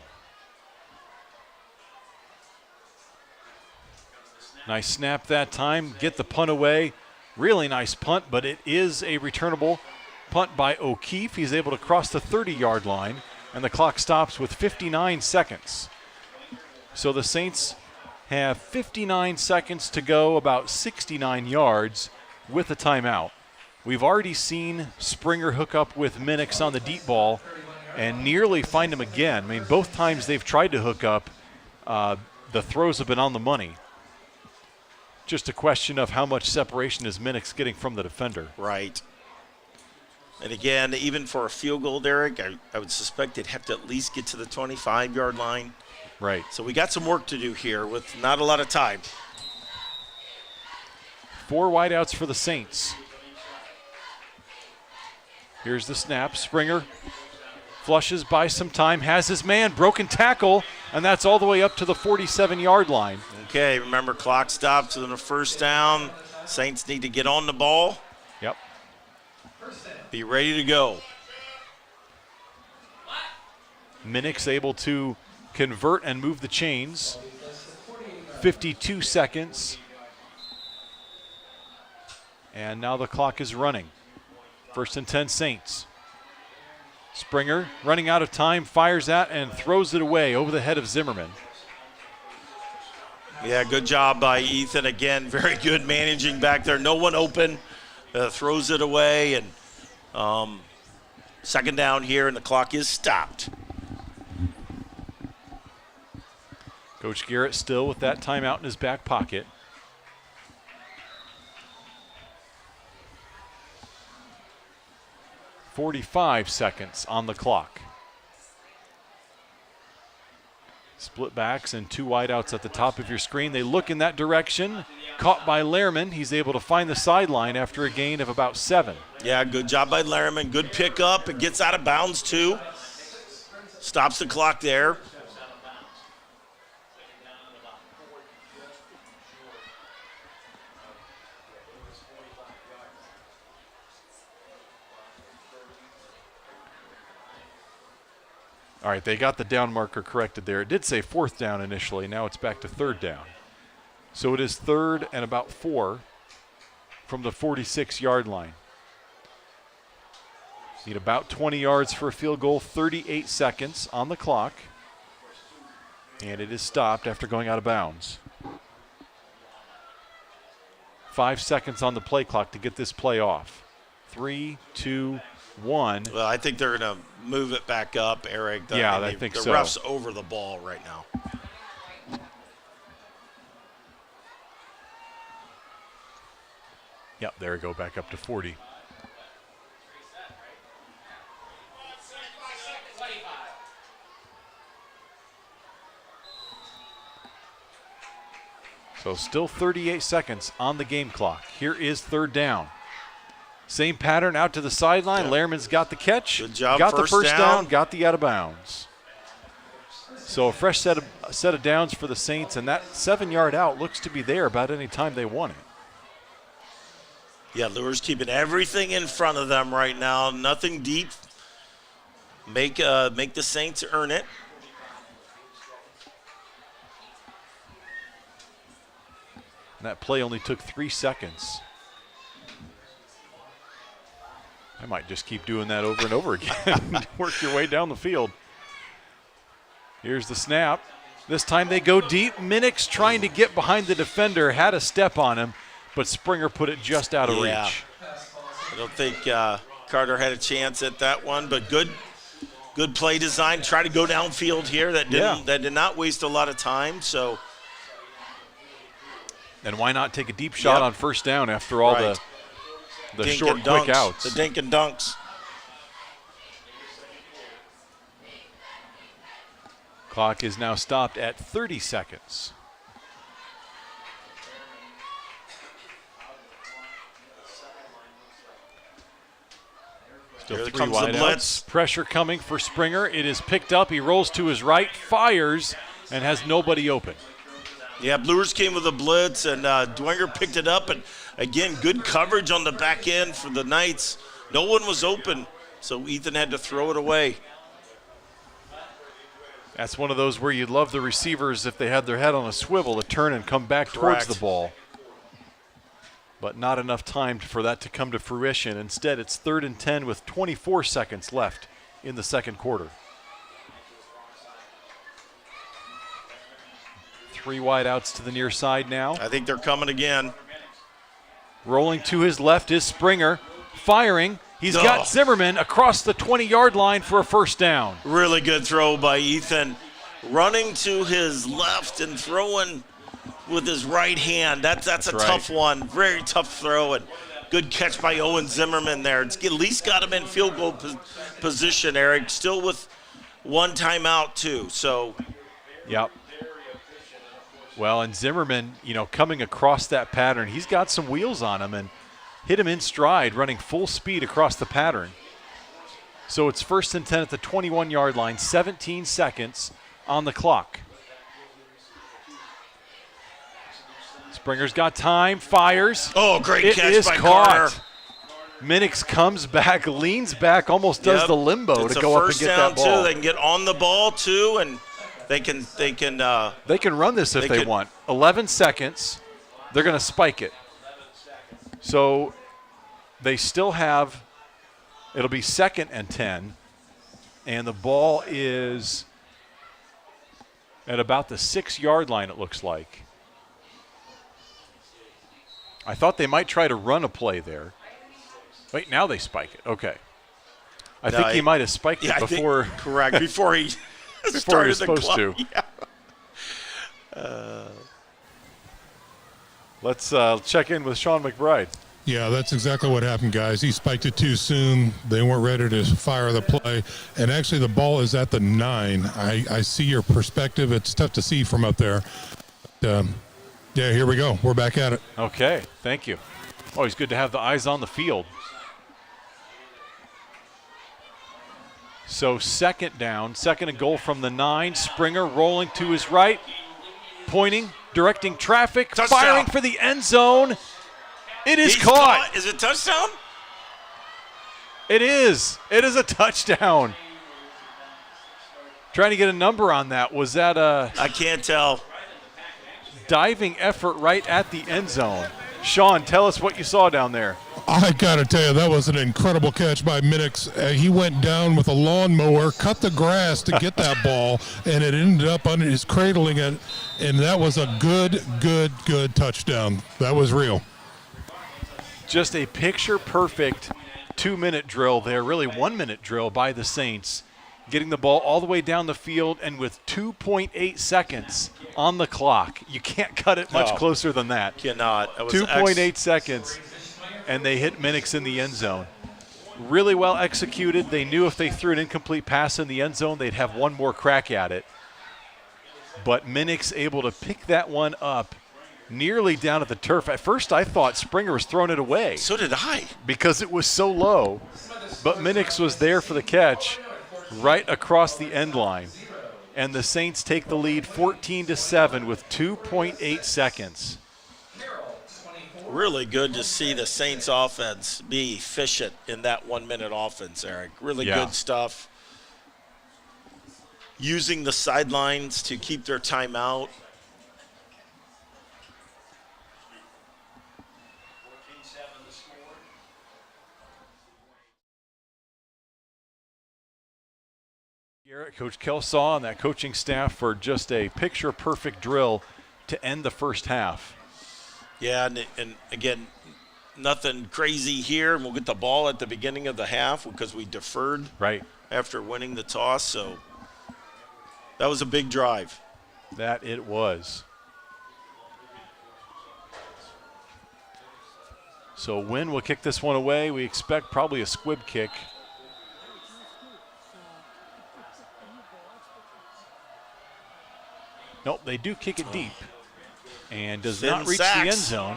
Nice snap that time. Get the punt away. Really nice punt, but it is a returnable punt by O'Keefe. He's able to cross the 30-yard line, and the clock stops with 59 seconds. So the Saints have 59 seconds to go, about 69 yards with a timeout. We've already seen Springer hook up with Minix on the deep ball, and nearly find him again. I mean, both times they've tried to hook up, the throws have been on the money. Just a question of how much separation is Minix getting from the defender.
Right. And again, even for a field goal, Derek, I would suspect they'd have to at least get to the 25-yard line.
Right.
So we got some work to do here with not a lot of time.
4 wideouts for the Saints. Here's the snap. Springer flushes by some time, has his man, broken tackle, and that's all the way up to the 47-yard line.
Okay, remember clock stops and a first down. Saints need to get on the ball.
Yep.
Be ready to go.
Minix able to convert and move the chains. 52 seconds. And now the clock is running. 1st and 10 Saints. Springer running out of time, fires at and throws it away over the head of Zimmerman.
Yeah, good job by Ethan. Again, very good managing back there. No one open. Throws it away. And second down here, and the clock is stopped.
Coach Garrett still with that timeout in his back pocket. .45 seconds on the clock. Split backs and 2 wideouts at the top of your screen. They look in that direction. Caught by Lehrman. He's able to find the sideline after a gain of about 7.
Yeah, good job by Lehrman. Good pickup. It gets out of bounds, too. Stops the clock there.
All right, they got the down marker corrected there. It did say 4th down initially. Now it's back to 3rd down. So it is 3rd and about 4 from the 46-yard line. Need about 20 yards for a field goal. 38 seconds on the clock. And it is stopped after going out of bounds. 5 seconds on the play clock to get this play off. 3, 2, 1.
Well, I think they're going to move it back up, Eric.
I think so.
The ref's over the ball right now.
Yep, there we go, back up to 40. So still 38 seconds on the game clock. Here is 3rd down. Same pattern out to the sideline. Yep. Lehrman's got the catch.
Good job.
Got the first down. Got the out of bounds. So a fresh set of downs for the Saints, and that 7-yard out looks to be there about any time they want it.
Yeah, Luers keeping everything in front of them right now. Nothing deep. Make the Saints earn it.
And that play only took 3 seconds. I might just keep doing that over and over again. Work your way down the field. Here's the snap. This time they go deep. Minix trying to get behind the defender, had a step on him, but Springer put it just out of reach.
I don't think Carter had a chance at that one, but good play design. Try to go downfield here. That did not waste a lot of time. So,
and why not take a deep shot on 1st down after all the short, quick outs?
The dink and dunks.
Clock is now stopped at 30 seconds. Still
Here
3
comes the
wideouts.
blitz.
Pressure coming for Springer. It is picked up. He rolls to his right, fires, and has nobody open.
Yeah, Luers came with a blitz, and Dwenger picked it up. And, again, good coverage on the back end for the Knights. No one was open, so Ethan had to throw it away.
That's one of those where you'd love the receivers, if they had their head on a swivel, to turn and come back towards the ball. But not enough time for that to come to fruition. Instead, it's 3rd and 10 with 24 seconds left in the 2nd quarter. 3 wideouts to the near side now.
I think they're coming again.
Rolling to his left is Springer. Firing. He's got Zimmerman across the 20-yard line for a first down.
Really good throw by Ethan. Running to his left and throwing with his right hand. That's a tough one. Very tough throw, and good catch by Owen Zimmerman there. It's at least got him in field goal position, Eric. Still with one timeout, too. So,
yep. Well, and Zimmerman, coming across that pattern, he's got some wheels on him and hit him in stride, running full speed across the pattern. So it's 1st and 10 at the 21-yard line, 17 seconds on the clock. Springer's got time, fires.
Oh, great catch
is
by
caught.
Carter.
Minix comes back, leans back, almost does the limbo to go up and get that ball.
Too. They can get on the ball too, and they can
run this if they want. 11 seconds. They're going to spike it. So they still have. It'll be 2nd and 10, and the ball is at about the 6-yard line. It looks like. I thought they might try to run a play there. Wait, now they spike it. Okay. I think he might have spiked it before.
Correct. Before he
before he was supposed to.
Yeah.
Let's check in with Sean McBride.
Yeah, that's exactly what happened, guys. He spiked it too soon. They weren't ready to fire the play. And actually, the ball is at the 9. I see your perspective. It's tough to see from up there. Yeah, here we go. We're back at it.
Okay, thank you. Always good to have the eyes on the field. So 2nd down, 2nd and goal from the 9. Springer rolling to his right, pointing, directing traffic,
Touchdown.
Firing for the end zone. It is caught.
Is it touchdown?
It is. It is a touchdown. Trying to get a number on that. Was that a
I can't tell.
diving effort right at the end zone? Sean, tell us what you saw down there.
I got to tell you, that was an incredible catch by Minix. He went down with a lawnmower, cut the grass to get that ball, and it ended up under his cradling it, and that was a good touchdown. That was real.
Just a picture-perfect 2-minute drill there, really 1-minute drill by the Saints, getting the ball all the way down the field, and with 2.8 seconds on the clock. You can't cut it much closer than that.
Cannot.
2.8 seconds, and they hit Minix in the end zone. Really well executed. They knew if they threw an incomplete pass in the end zone, they'd have one more crack at it. But Minix able to pick that one up nearly down at the turf. At first, I thought Springer was throwing it away.
So did I.
Because it was so low. But Minix was there for the catch right across the end line. And the Saints take the lead 14-7 with 2.8 seconds.
Really good to see the Saints offense be efficient in that 1-minute offense, Eric. Really good stuff. Using the sidelines to keep their timeout.
Coach Kelsaw and that coaching staff for just a picture-perfect drill to end the first half.
Yeah, and again, nothing crazy here. We'll get the ball at the beginning of the half because we deferred after winning the toss. So that was a big drive.
That it was. So Wynn will kick this one away. We expect probably a squib kick. Nope, they do kick it deep and does not reach the end zone.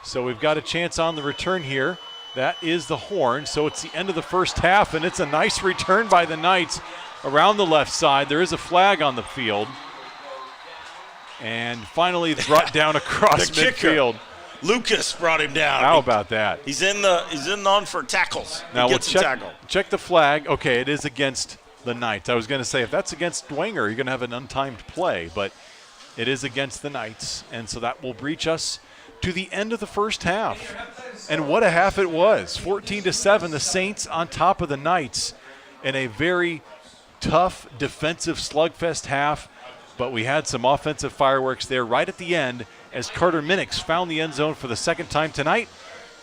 So we've got a chance on the return here. That is the horn. So it's the end of the first half, and it's a nice return by the Knights around the left side. There is a flag on the field. And finally brought down across midfield.
Lucas brought him down.
How about that?
He's in on for tackles.
Now
he gets
we'll
a tackle.
Check the flag. Okay, it is against the Knights. I was going to say, if that's against Dwenger, you're going to have an untimed play, but it is against the Knights, and so that will reach us to the end of the first half. And what a half it was. 14-7, the Saints on top of the Knights in a very tough defensive slugfest half, but we had some offensive fireworks there right at the end as Carter Minix found the end zone for the second time tonight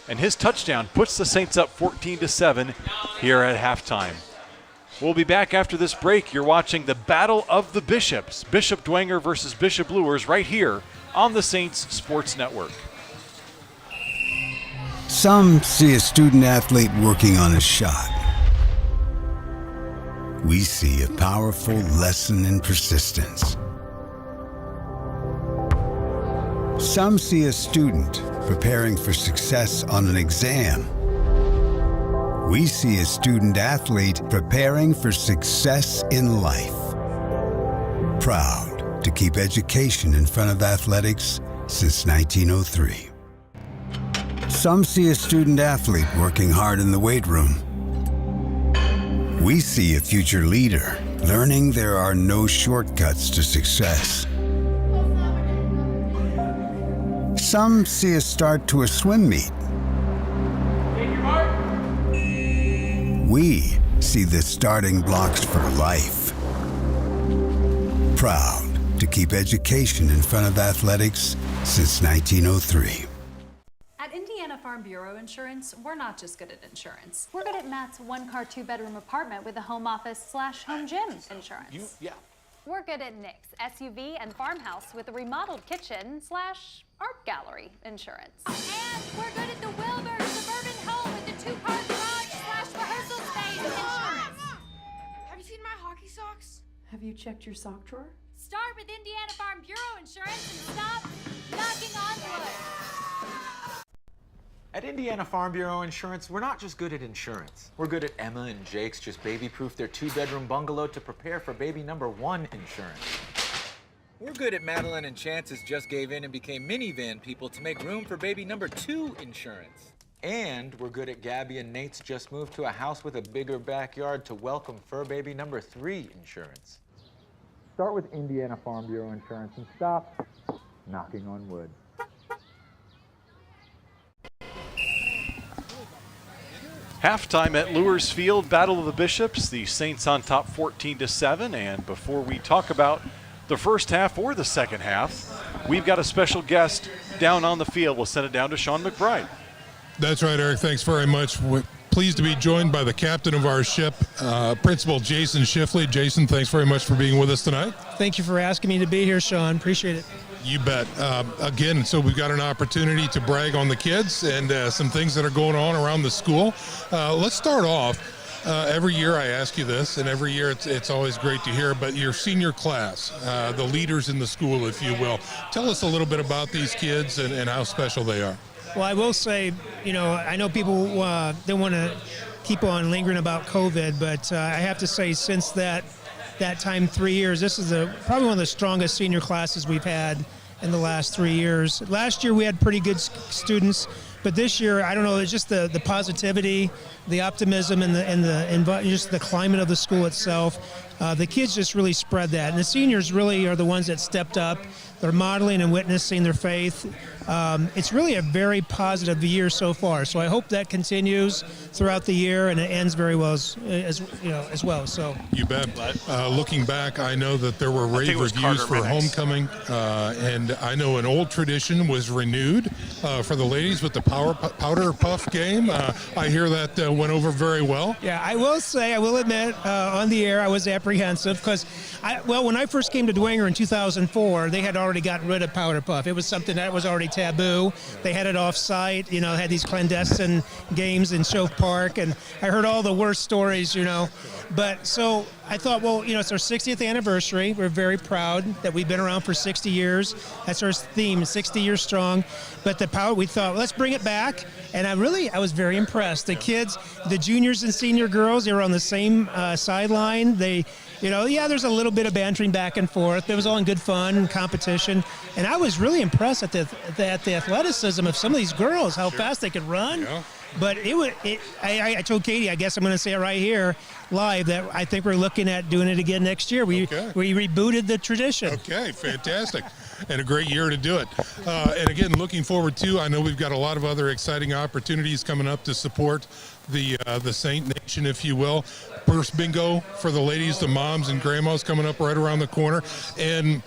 and his touchdown puts the Saints up 14-7 here at halftime. We'll be back after this break. You're watching the Battle of the Bishops, Bishop Dwenger versus Bishop Luers, right here on the Saints Sports Network.
Some see a student athlete working on a shot. We see a powerful lesson in persistence. Some see a student preparing for success on an exam. We see a student athlete preparing for success in life. Proud to keep education in front of athletics since 1903. Some see a student athlete working hard in the weight room. We see a future leader learning there are no shortcuts to success. Some see a start to a swim meet. We see the starting blocks for life. Proud to keep education in front of athletics since 1903.
At Indiana Farm Bureau Insurance, we're not just good at insurance. We're good at Matt's one-car, two-bedroom apartment with a home office/home gym insurance. We're good at Nick's SUV and farmhouse with a remodeled kitchen/art gallery insurance. And we're good at the Wilbur suburban home with the two-car garage/rehearsal space insurance.
Have you seen my hockey socks?
Have you checked your sock drawer?
Start with Indiana Farm Bureau Insurance and stop knocking on wood.
At Indiana Farm Bureau Insurance, we're not just good at insurance. We're good at Emma and Jake's just baby-proof their two-bedroom bungalow to prepare for baby number 1 insurance. We're good at Madeline and Chance's just gave in and became minivan people to make room for baby number 2 insurance. And we're good at Gabby and Nate's just moved to a house with a bigger backyard to welcome fur baby number 3 insurance. Start with Indiana Farm Bureau Insurance and stop knocking on wood.
Halftime at Luers Field, Battle of the Bishops. The Saints on top 14-7. And before we talk about the first half or the second half, we've got a special guest down on the field. We'll send it down to Sean McBride.
That's right, Eric. Thanks very much. We're pleased to be joined by the captain of our ship, Principal Jason Schiffley. Jason, thanks very much for being with us tonight.
Thank you for asking me to be here, Sean. Appreciate it.
You bet. Again, so we've got an opportunity to brag on the kids and some things that are going on around the school. Let's start off. Every year I ask you this, and every year it's always great to hear, but your senior class, the leaders in the school, if you will. Tell us a little bit about these kids and how special they are.
Well, I will say, I know people don't want to keep on lingering about COVID, but I have to say since that time, 3 years, this is probably one of the strongest senior classes we've had in the last 3 years. Last year we had pretty good students, but this year, I don't know, it's just the positivity, the optimism, and just the climate of the school itself. The kids just really spread that, and the seniors really are the ones that stepped up. They're modeling and witnessing their faith. It's really a very positive year so far. So I hope that continues throughout the year and it ends very well as well. So
you bet. Looking back, I know that there were rave reviews for homecoming, and I know an old tradition was renewed for the ladies with the powder puff game. I hear that went over very well.
Yeah, I will admit, on the air I was apprehensive because, when I first came to Dwenger in 2004, they had already gotten rid of powder puff. It was something that was already taboo. They had it off-site, had these clandestine games in Shove Park, and I heard all the worst stories, But so I thought, it's our 60th anniversary. We're very proud that we've been around for 60 years. That's our theme, 60 years strong. But we thought, let's bring it back. And I was very impressed. The kids, the juniors and senior girls, they were on the same sideline. There's a little bit of bantering back and forth. It was all in good fun and competition. And I was really impressed at the athleticism of some of these girls, how fast they could run. Yeah. But I told Katie, I guess I'm going to say it right here live, that I think we're looking at doing it again next year. We rebooted the tradition.
Okay, fantastic. And a great year to do it. And again, looking forward to, I know we've got a lot of other exciting opportunities coming up to support the Saint Nation, if you will. First bingo for the ladies, the moms and grandmas coming up right around the corner. And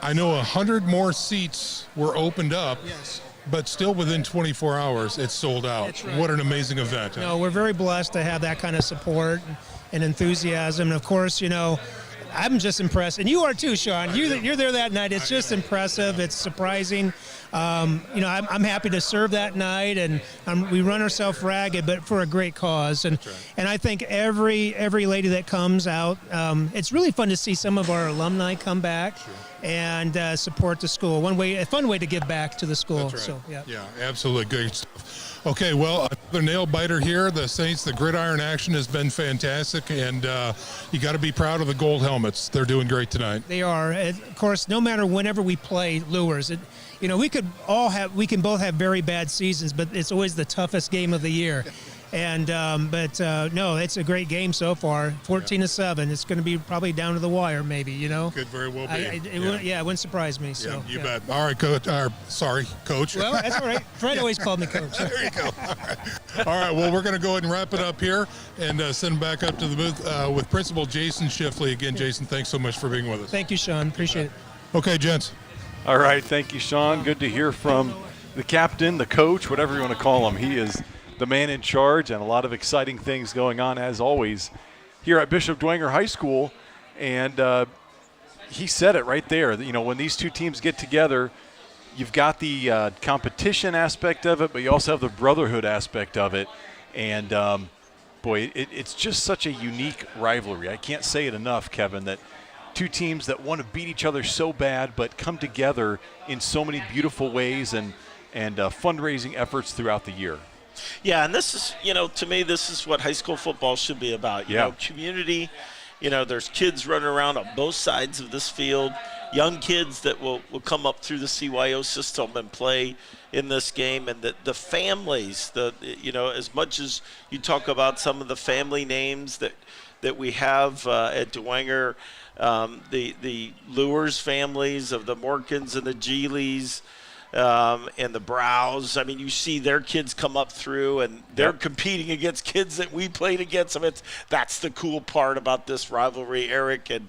I know 100 more seats were opened up.
Yes.
but still within 24 hours, it's sold out.
That's right.
What an amazing event.
No, we're very blessed to have that kind of support and enthusiasm. And of course, I'm just impressed, and you are too, Sean. You're there that night. It's just impressive. It's surprising. I'm happy to serve that night, and we run ourselves ragged, but for a great cause. And and I think every lady that comes out, it's really fun to see some of our alumni come back and support the school. A fun way to give back to the school.
That's right.
So
Yeah, absolutely. Good stuff. Okay, well, another nail biter here. The Saints, the gridiron action has been fantastic, and you got to be proud of the gold helmets. They're doing great tonight.
They are. Of course, no matter whenever we play Luers, we can both have very bad seasons, but it's always the toughest game of the year. And no, it's a great game so far. 14-7. It's going to be probably down to the wire, maybe.
Could very well be.
It wouldn't surprise me. So
you bet. All right, Coach. Coach.
Well, that's all right. Fred always called me Coach.
There you go. All right. Well, we're going to go ahead and wrap it up here and send back up to the booth with Principal Jason Shifley. Again, Jason, thanks so much for being with us.
Thank you, Sean. Appreciate it.
Okay, gents.
All right. Thank you, Sean. Good to hear from the captain, the coach, whatever you want to call him. He is the man in charge, and a lot of exciting things going on, as always, here at Bishop Dwenger High School. And he said it right there. When these two teams get together, you've got the competition aspect of it, but you also have the brotherhood aspect of it. And, it's just such a unique rivalry. I can't say it enough, Kevin, that two teams that want to beat each other so bad but come together in so many beautiful ways and fundraising efforts throughout the year.
Yeah, and this is, to me, this is what high school football should be about. You know, community. There's kids running around on both sides of this field, young kids that will come up through the CYO system and play in this game, and the families, as much as you talk about some of the family names that we have at Dwenger, the Luers families of the Morkins and the Geelys, and the Browse. I mean, you see their kids come up through, and they're competing against kids that we played against. That's the cool part about this rivalry, Eric. And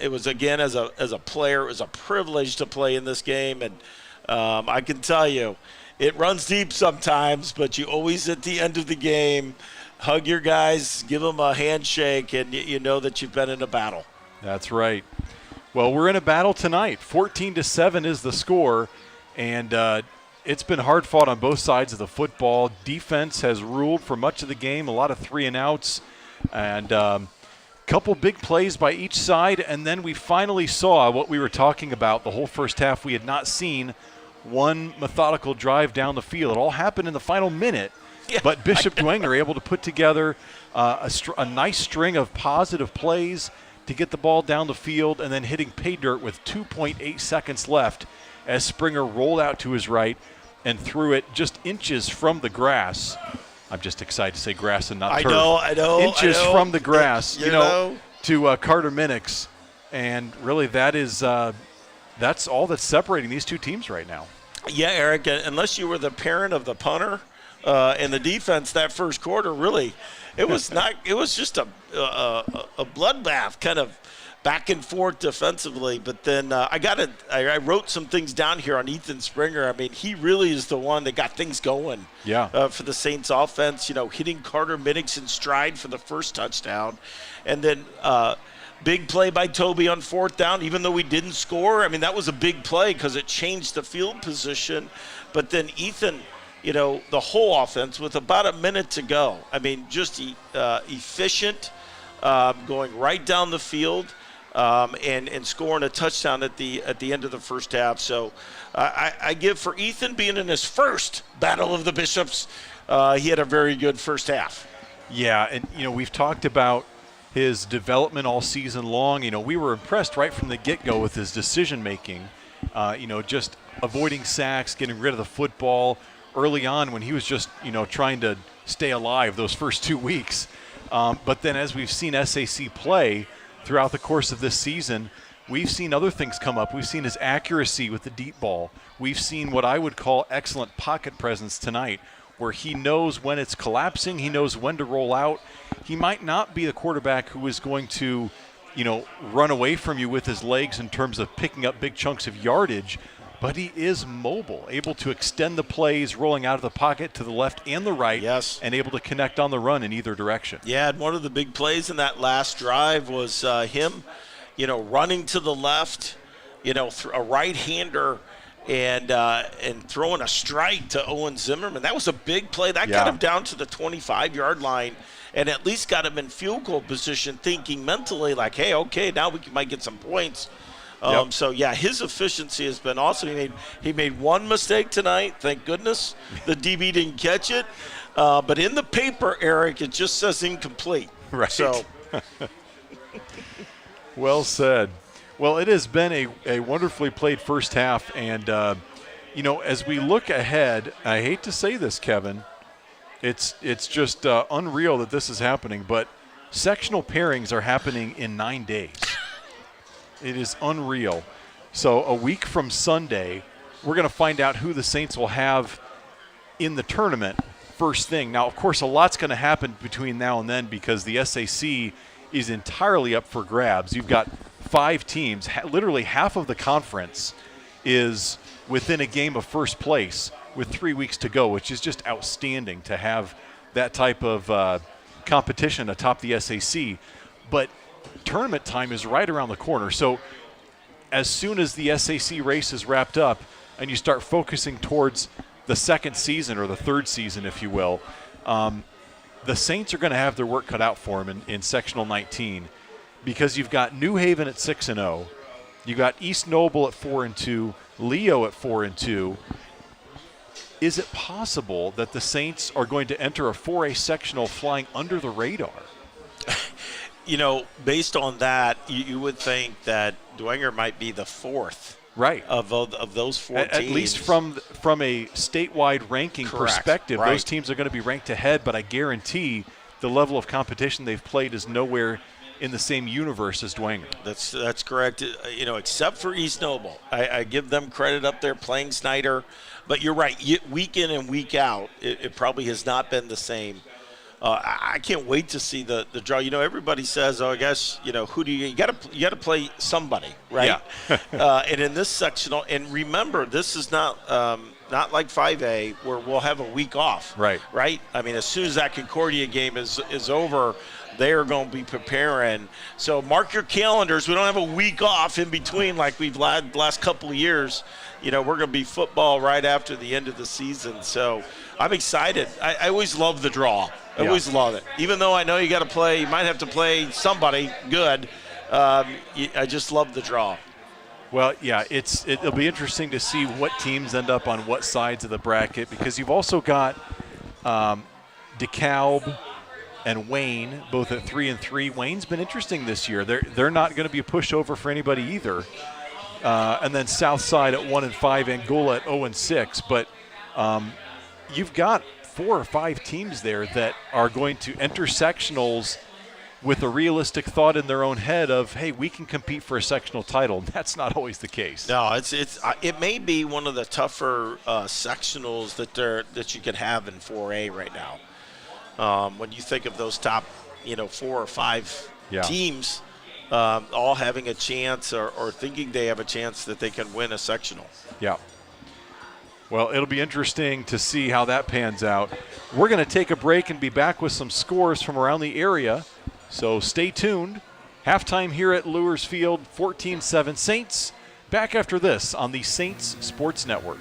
it was, again, as a player, it was a privilege to play in this game. And I can tell you, it runs deep sometimes, but you always, at the end of the game, hug your guys, give them a handshake, and you know that you've been in a battle.
That's right. Well, we're in a battle tonight. 14-7 is the score, and it's been hard fought on both sides of the football. Defense has ruled for much of the game, a lot of 3-and-outs, and a couple big plays by each side, and then we finally saw what we were talking about the whole first half. We had not seen one methodical drive down the field. It all happened in the final minute, but Bishop Dwenger able to put together a nice string of positive plays to get the ball down the field, and then hitting pay dirt with 2.8 seconds left as Springer rolled out to his right and threw it just inches from the grass. I'm just excited to say grass and not turf.
I know.
Inches from the grass, to Carter Minix. And really that's all that's separating these two teams right now.
Yeah, Eric, unless you were the parent of the punter and the defense that first quarter, really, it was not. It was just a bloodbath, kind of back and forth defensively. But then I wrote some things down here on Ethan Springer. I mean, he really is the one that got things going. For the Saints offense, hitting Carter Minix in stride for the first touchdown, and then big play by Toby on fourth down. Even though we didn't score, I mean, that was a big play because it changed the field position. But then Ethan, the whole offense with about a minute to go. I mean, just efficient, going right down the field, and scoring a touchdown at the end of the first half. So I give for Ethan being in his first Battle of the Bishops. He had a very good first half.
Yeah, and we've talked about his development all season long. We were impressed right from the get-go with his decision making. Just avoiding sacks, getting rid of the football early on when he was just, trying to stay alive those first 2 weeks. But then as we've seen SAC play throughout the course of this season, we've seen other things come up. We've seen his accuracy with the deep ball. We've seen what I would call excellent pocket presence tonight, where he knows when it's collapsing, he knows when to roll out. He might not be the quarterback who is going to, run away from you with his legs in terms of picking up big chunks of yardage, but he is mobile, able to extend the plays, rolling out of the pocket to the left and the right,
yes,
and able to connect on the run in either direction.
Yeah, and one of the big plays in that last drive was him, running to the left, a right-hander, and throwing a strike to Owen Zimmerman. That was a big play. That got him down to the 25-yard line and at least got him in field goal position, thinking mentally like, hey, okay, now we might get some points. So, his efficiency has been awesome. He made one mistake tonight, thank goodness. The DB didn't catch it. But in the paper, Eric, it just says incomplete.
Right.
So.
Well said. Well, it has been a wonderfully played first half. And, as we look ahead, I hate to say this, Kevin, it's just unreal that this is happening, but sectional pairings are happening in 9 days. It is unreal. So a week from Sunday, we're going to find out who the Saints will have in the tournament first thing. Now, of course, a lot's going to happen between now and then because the SAC is entirely up for grabs. You've got 5 teams. Literally half of the conference is within a game of first place with 3 weeks to go, which is just outstanding to have that type of competition atop the SAC. But tournament time is right around the corner. So as soon as the SAC race is wrapped up and you start focusing towards the second season or the third season, if you will, the Saints are going to have their work cut out for them in sectional 19 because you've got New Haven at 6-0, you got East Noble at 4-2, Leo at 4-2. Is it possible that the Saints are going to enter a 4A sectional flying under the radar?
Based on that, you would think that Dwenger might be the fourth of those 4 teams.
At least from a statewide ranking perspective, those teams are going to be ranked ahead, but I guarantee the level of competition they've played is nowhere in the same universe as Dwenger.
That's correct. Except for East Noble. I give them credit up there playing Snyder. But you're right. Week in and week out, it probably has not been the same. I can't wait to see the draw. Everybody says, I guess, who do you got to play somebody, right? Yeah. And in this sectional, and remember, this is not like 5A where we'll have a week off.
Right.
Right? I mean, as soon as that Concordia game is over, they are going to be preparing. So mark your calendars. We don't have a week off in between like we've had the last couple of years. We're going to be football right after the end of the season. So I'm excited. I always love the draw. I always love it. Even though I know you might have to play somebody good. I just love the draw.
Well, yeah, it'll be interesting to see what teams end up on what sides of the bracket because you've also got DeKalb and Wayne both at 3-3. Wayne's been interesting this year. They're not going to be a pushover for anybody either. And then Southside at 1-5, Angola at 0-6. But you've got 4 or 5 teams there that are going to enter sectionals with a realistic thought in their own head of, hey, we can compete for a sectional title. That's not always the case.
No, it may be one of the tougher sectionals that you could have in 4A right now. When you think of those top, 4 or 5 teams all having a chance or thinking they have a chance that they can win a sectional.
Yeah. Well, it'll be interesting to see how that pans out. We're going to take a break and be back with some scores from around the area. So stay tuned. Halftime here at Luers Field, 14-7 Saints. Back after this on the Saints Sports Network.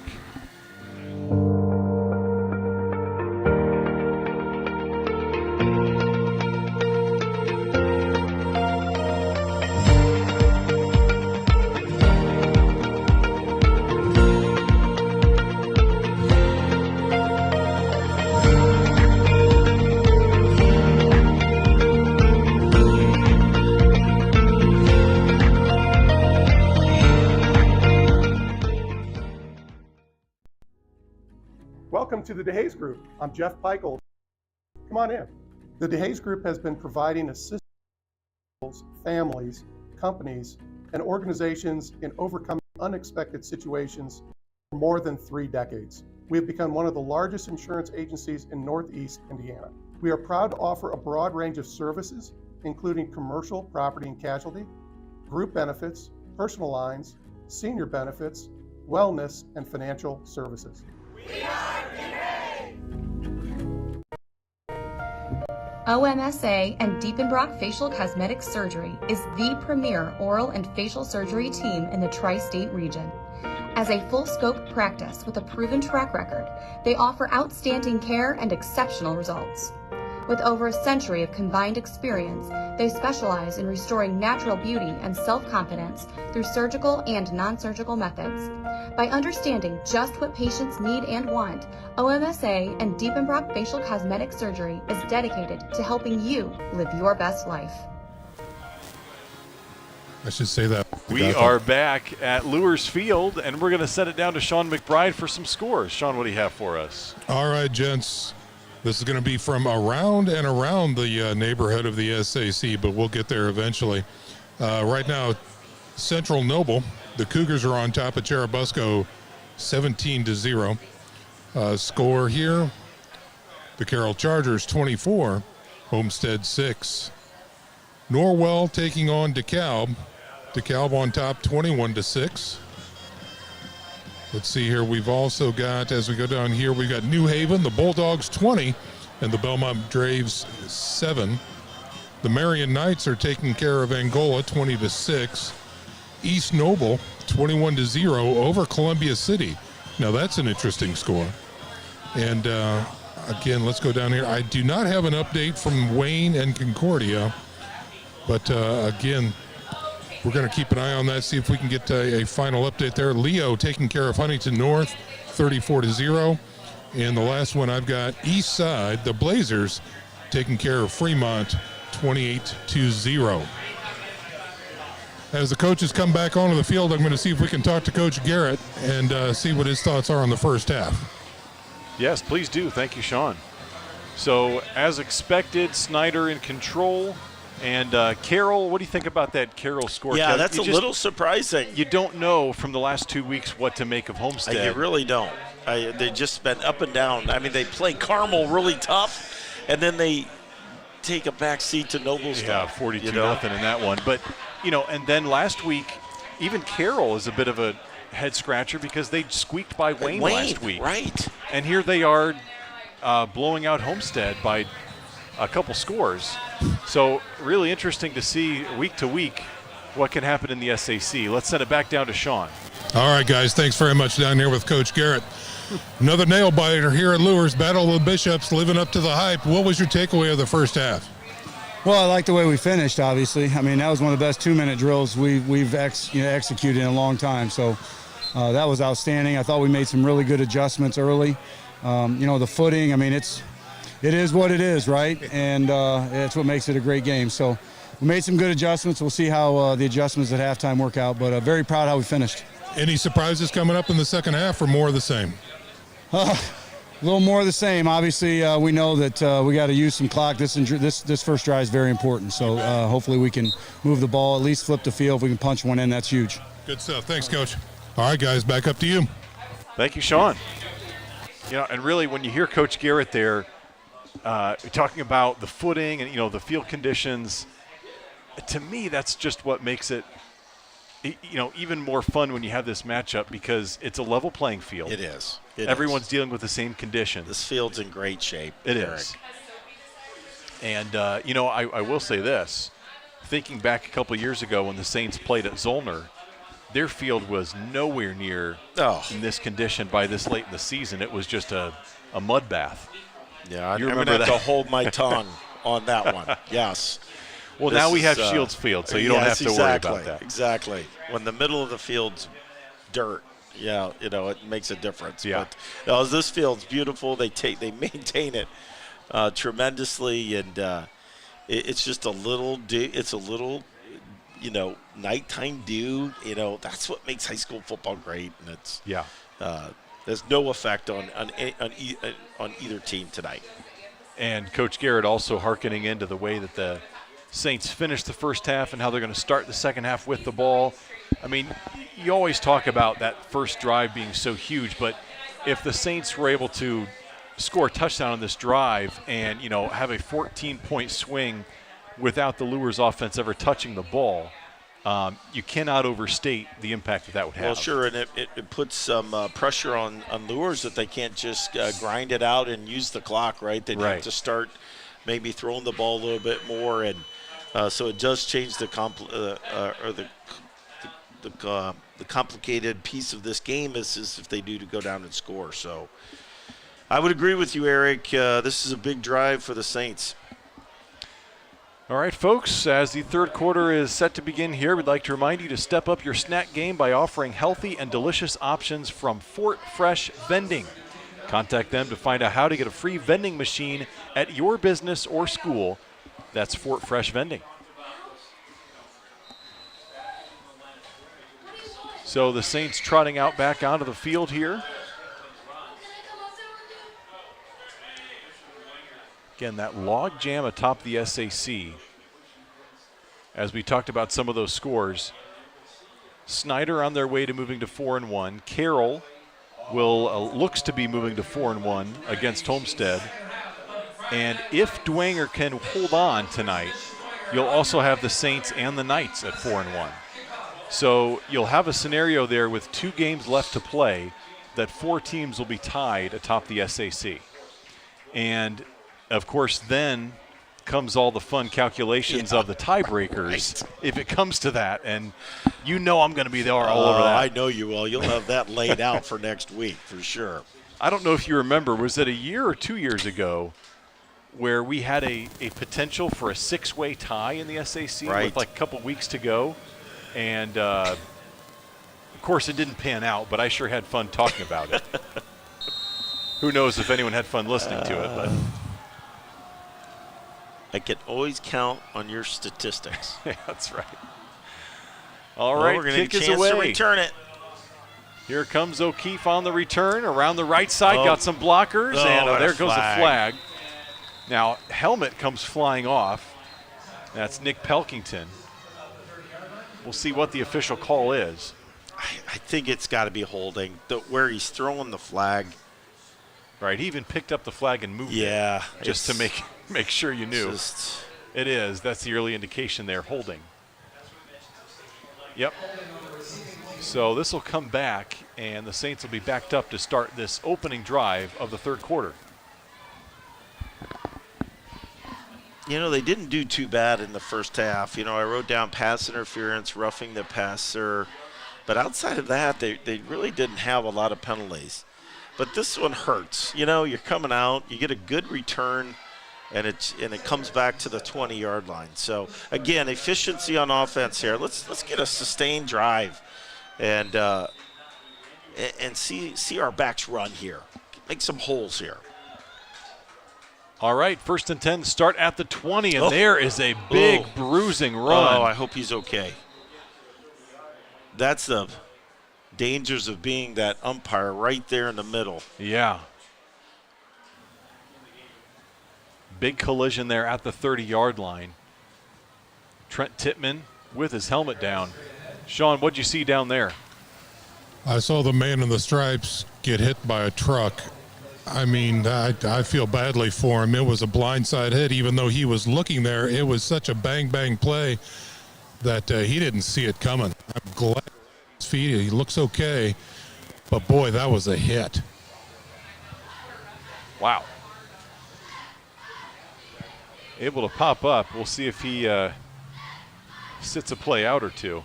Welcome to the DeHaze Group. I'm Jeff Peichel. Come on in. The DeHaze Group has been providing assistance to families, companies, and organizations in overcoming unexpected situations for more than 3 decades. We have become one of the largest insurance agencies in Northeast Indiana. We are proud to offer a broad range of services, including commercial property and casualty, group benefits, personal lines, senior benefits, wellness, and financial services.
OMSA and Diepenbrock Facial Cosmetic Surgery is the premier oral and facial surgery team in the tri-state region. As a full-scope practice with a proven track record, they offer outstanding care and exceptional results. With over a century of combined experience, they specialize in restoring natural beauty and self-confidence through surgical and non-surgical methods. By understanding just what patients need and want, OMSA and Diepenbrock Facial Cosmetic Surgery is dedicated to helping you live your best life.
I should say that.
We are back at Luers Field, and we're going to send it down to Sean McBride for some scores. Sean, what do you have for us?
All right, gents. This is going to be from around and around the neighborhood of the SAC, but we'll get there eventually. Right now, Central Noble, the Cougars are on top of Cherubusco 17-0. Score here, the Carroll Chargers 24, Homestead 6. Norwell taking on DeKalb. DeKalb on top 21-6. Let's see here. We've also got, as we go down here, we've got New Haven, the Bulldogs 20, and the Belmont Braves 7. The Marion Knights are taking care of Angola 20-6. East Noble 21-0 over Columbia City. Now that's an interesting score. And again, let's go down here. I do not have an update from Wayne and Concordia, but again, we're going to keep an eye on that, see if we can get a final update there. Leo taking care of Huntington North, 34-0. And the last one I've got, East Side, the Blazers, taking care of Fremont, 28-0. As the coaches come back onto the field, I'm going to see if we can talk to Coach Garrett and see what his thoughts are on the first half.
Yes, please do. Thank you, Sean. So, as expected, Snyder in control. And Carroll, what do you think about that Carroll score?
Yeah, that's a little surprising.
You don't know from the last 2 weeks what to make of Homestead.
You really don't. They've just been up and down. I mean, they play Carmel really tough, and then they take a back seat to Noble's.
Yeah, 42-0 in that one. But, and then last week, even Carroll is a bit of a head-scratcher because they squeaked by Wayne last week.
Right.
And here they are blowing out Homestead by a couple scores. So really interesting to see week to week what can happen in the SAC. Let's send it back down to Sean.
All right, guys, thanks very much down here with Coach Garrett. Another nail biter here at Luers, Battle of the Bishops, living up to the hype. What was your takeaway of the first half?
Well, I like the way we finished, obviously. I mean, that was one of the best 2-minute drills we've executed in a long time. So that was outstanding. I thought we made some really good adjustments early. The footing, I mean, it is what it is, right? And it's what makes it a great game. So we made some good adjustments. We'll see how the adjustments at halftime work out, but very proud how we finished.
Any surprises coming up in the second half or more of the same?
A little more of the same. Obviously, we know that we got to use some clock. This first drive is very important. So hopefully we can move the ball, at least flip the field. If we can punch one in, that's huge.
Good stuff. Thanks, Coach. All right, guys, back up to you.
Thank you, Sean. And really when you hear Coach Garrett there, talking about the footing and, the field conditions, to me, that's just what makes it, even more fun when you have this matchup because it's a level playing field.
It is.
Everyone's dealing with the same conditions.
This field's in great shape.
It
Eric.
is. And, I will say this. Thinking back a couple years ago when the Saints played at Zollner, their field was nowhere near in this condition by this late in the season. It was just a mud bath.
Yeah, I'm going to have to hold my tongue on that one. Yes.
Well, now we have Shields Field, so you don't have to worry about that.
Exactly. When the middle of the field's dirt, it makes a difference.
Yeah.
But this field's beautiful. They maintain it tremendously, and it's just a little. It's a little, nighttime dew. That's what makes high school football great, and it's there's no effect on either team tonight.
And Coach Garrett also hearkening into the way that the Saints finished the first half and how they're going to start the second half with the ball. I mean, you always talk about that first drive being so huge, but if the Saints were able to score a touchdown on this drive and, have a 14-point swing without the Luers offense ever touching the ball, you cannot overstate the impact that would have.
Well, sure, and it puts some pressure on Luers that they can't just grind it out and use the clock, right? They'd have to start maybe throwing the ball a little bit more, and so it does change the complicated piece of this game is if they do to go down and score. So I would agree with you, Eric. This is a big drive for the Saints.
All right, folks, as the third quarter is set to begin here, we'd like to remind you to step up your snack game by offering healthy and delicious options from Fort Fresh Vending. Contact them to find out how to get a free vending machine at your business or school. That's Fort Fresh Vending. So the Saints trotting out back onto the field here. Again, that log jam atop the SAC. As we talked about some of those scores, Snyder on their way to moving to 4-1. Carroll will looks to be moving to 4-1 against Homestead. And if Dwenger can hold on tonight, you'll also have the Saints and the Knights at 4-1. So you'll have a scenario there with 2 games left to play that 4 teams will be tied atop the SAC. And of course, then comes all the fun calculations of the tiebreakers if it comes to that. And you know I'm going to be there all over that.
I know you will. You'll have that laid out for next week for sure.
I don't know if you remember, was it a year or 2 years ago where we had a potential for a 6-way tie in the SAC with like a couple weeks to go? And, of course, it didn't pan out, but I sure had fun talking about it. Who knows if anyone had fun listening to it, but
I can always count on your statistics.
Yeah, that's right. All right,
we're
kick
get a
is
chance
away.
to return it.
Here comes O'Keefe on the return. Around the right side, got some blockers, and there goes a flag. Now, helmet comes flying off. That's Nick Pelkington. We'll see what the official call is.
I think it's got to be holding. Where he's throwing the flag.
Right, he even picked up the flag and moved it. Just to make sure you knew. It is. That's the early indication there, holding. Yep. So this will come back, and the Saints will be backed up to start this opening drive of the third quarter.
You know, they didn't do too bad in the first half. You know, I wrote down pass interference, roughing the passer. But outside of that, they really didn't have a lot of penalties. But this one hurts. You know, you're coming out, you get a good return, and it comes back to the 20-yard line. So, again, efficiency on offense here. Let's get a sustained drive and see our backs run here. Make some holes here.
All right, 1st and 10, start at the 20, and there is a big bruising run.
Oh, I hope he's okay. That's the dangers of being that umpire right there in the middle.
Yeah. Big collision there at the 30-yard line. Trent Tittman with his helmet down. Sean, what'd you see down there?
I saw the man in the stripes get hit by a truck. I mean, I feel badly for him. It was a blindside hit, even though he was looking there. It was such a bang-bang play that he didn't see it coming. I'm glad his feet, he looks okay, but boy, that was a hit.
Wow. Able to pop up. We'll see if he sits a play out or two.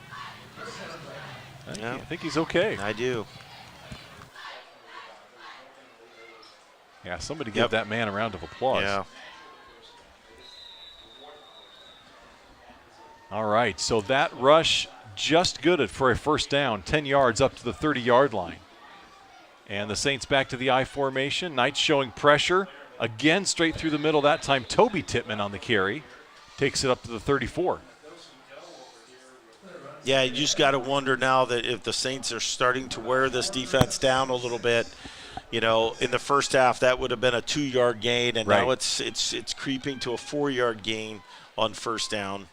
I think he's okay.
I do.
Yeah, somebody give that man a round of applause.
Yeah.
All right, so that rush just good for a first down, 10 yards up to the 30-yard line. And the Saints back to the I formation. Knights showing pressure. Again, straight through the middle. That time, Toby Tittman on the carry. Takes it up to the 34.
Yeah, you just got to wonder now that if the Saints are starting to wear this defense down a little bit. You know, in the first half, that would have been a 2-yard gain, and now it's creeping to a 4-yard gain on first down.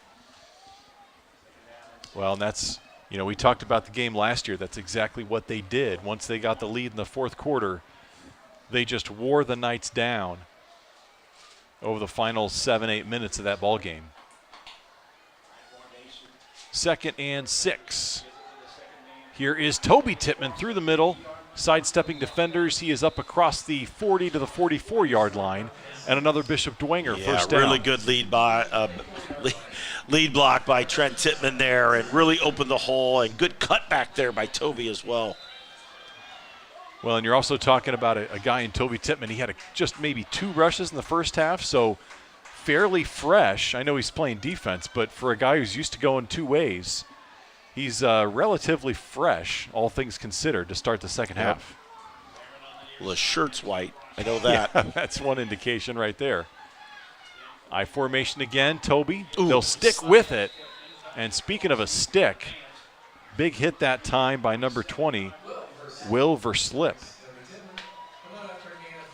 Well, and that's, you know, we talked about the game last year. That's exactly what they did. Once they got the lead in the fourth quarter, they just wore the Knights down over the final 7-8 minutes of that ball game. 2nd and 6. Here is Toby Tippmann through the middle, sidestepping defenders. He is up across the 40 to the 44-yard line, and another Bishop Dwenger first down.
Really good lead block by Trent Tippmann there, and really opened the hole, and good cutback there by Toby as well.
Well, and you're also talking about a guy in Toby Tippmann. He had just maybe 2 rushes in the first half, so fairly fresh. I know he's playing defense, but for a guy who's used to going 2 ways, he's relatively fresh, all things considered, to start the second half.
Well, the shirt's white. I know that.
Yeah, that's one indication right there. I formation again, Toby. They'll stick with it. And speaking of a stick, big hit that time by number 20, Will Verslip.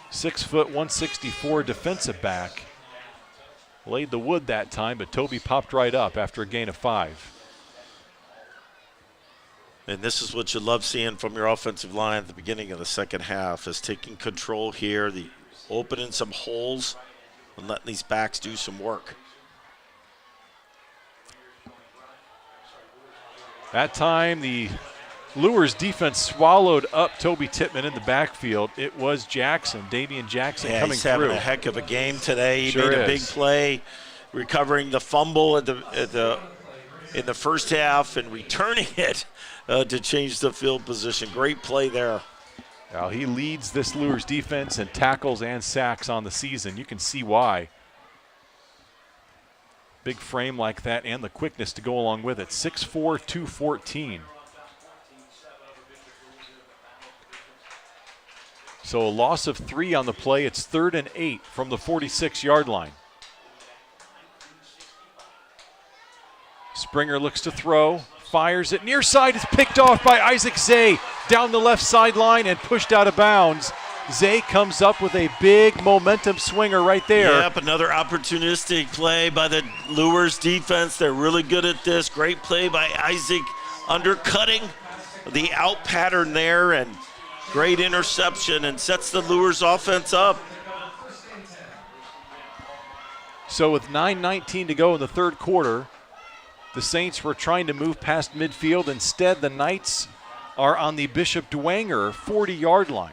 6 foot, 164 defensive back. Laid the wood that time, but Toby popped right up after a gain of 5.
And this is what you love seeing from your offensive line at the beginning of the second half, is taking control here, opening some holes and letting these backs do some work.
That time, the Luers defense swallowed up Toby Tippmann in the backfield. It was Jackson, Damian Jackson, coming
he's
through.
Having a heck of a game today. He
Sure
made a
is.
big play, recovering the fumble in the first half and returning it to change the field position. Great play there.
Well, he leads this Luers defense in tackles and sacks on the season. You can see why. Big frame like that and the quickness to go along with it. 6'4", 214. So a loss of 3 on the play. It's 3rd and 8 from the 46-yard line. Springer looks to throw, fires it near side. It's picked off by Isaac Zay down the left sideline and pushed out of bounds. Zay comes up with a big momentum swinger right there.
Yep, another opportunistic play by the Luers defense. They're really good at this. Great play by Isaac, undercutting the out pattern there, and great interception, and sets the Luers offense up.
So with 9:19 to go in the third quarter, the Saints were trying to move past midfield. Instead, the Knights are on the Bishop Dwenger 40-yard line.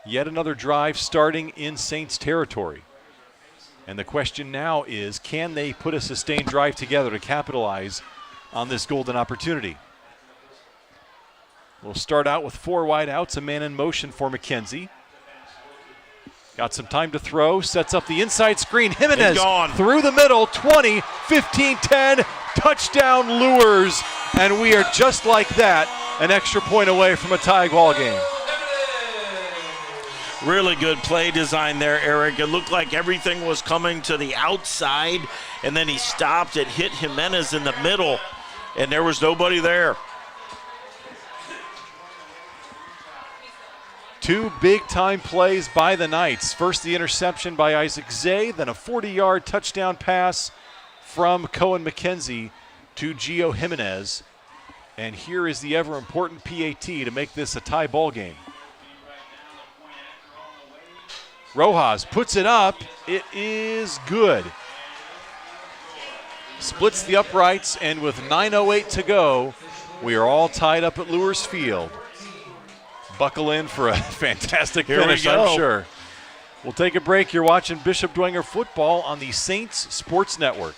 Yet another drive starting in Saints territory. And the question now is, can they put a sustained drive together to capitalize on this golden opportunity? We'll start out with 4 wide outs, a man in motion for McKenzie. Got some time to throw, sets up the inside screen. Jimenez through the middle, 20, 15, 10, touchdown Luers. And we are just like that, an extra point away from a tie ball game.
Really good play design there, Eric. It looked like everything was coming to the outside, and then he stopped and hit Jimenez in the middle, and there was nobody there.
2 big-time plays by the Knights. First, the interception by Isaac Zay, then a 40-yard touchdown pass from Cohen McKenzie to Gio Jimenez. And here is the ever-important PAT to make this a tie ball game. Rojas puts it up. It is good. Splits the uprights, and with 9:08 to go, we are all tied up at Luers Field. Buckle in for a fantastic finish, I'm sure. We'll take a break. You're watching Bishop Dwenger football on the Saints Sports Network.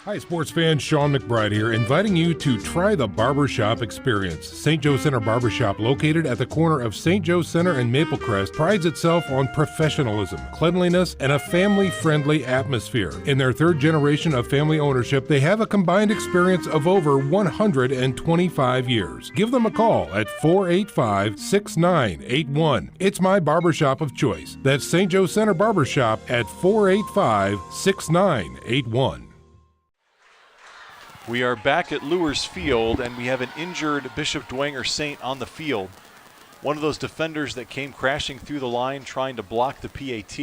Hi, sports fans. Sean McBride here, inviting you to try the barbershop experience. St. Joe Center Barbershop, located at the corner of St. Joe Center and Maplecrest, prides itself on professionalism, cleanliness, and a family-friendly atmosphere. In their 3rd generation of family ownership, they have a combined experience of over 125 years. Give them a call at 485-6981. It's my barbershop of choice. That's St. Joe Center Barbershop at 485-6981.
We are back at Luers Field, and we have an injured Bishop Dwenger Saint on the field. One of those defenders that came crashing through the line trying to block the PAT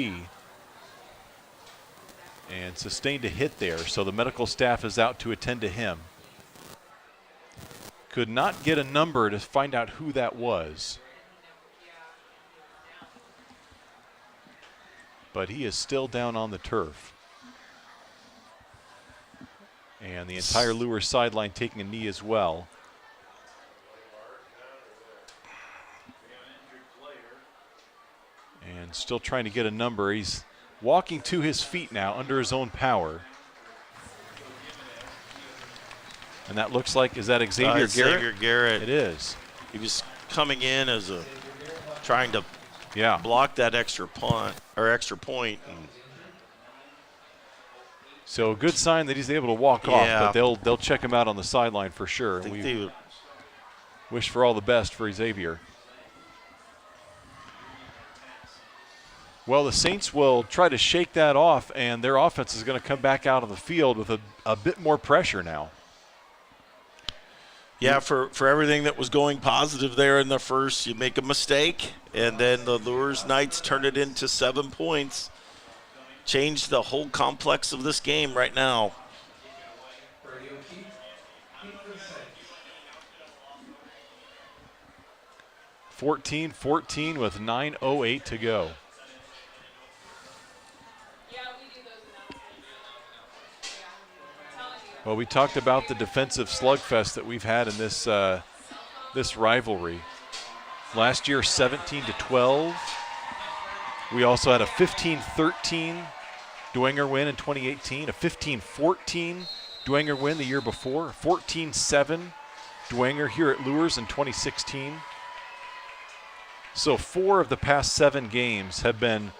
and sustained a hit there, so the medical staff is out to attend to him. Could not get a number to find out who that was. but he is still down on the turf. And the entire Luers sideline taking a knee as well. And still trying to get a number. He's walking to his feet now under his own power. And that looks like, is that Xavier Garrett?
Xavier Garrett.
It is.
He was coming in as trying to block that extra punt or extra point. And
so a good sign that he's able to walk off, but they'll check him out on the sideline for sure. And we wish for all the best for Xavier. Well, the Saints will try to shake that off, and their offense is going to come back out of the field with a bit more pressure now.
Yeah, for everything that was going positive there in the first, you make a mistake, and then the Luers Knights turn it into 7 points. Change the whole complex of this game right now.
14-14 with 9:08 to go. Well, we talked about the defensive slugfest that we've had in this this rivalry. Last year, 17-12. We also had a 15-13 Dwenger win in 2018, a 15-14 Dwenger win the year before, 14-7 Dwenger here at Luers in 2016. So 4 of the past 7 games have been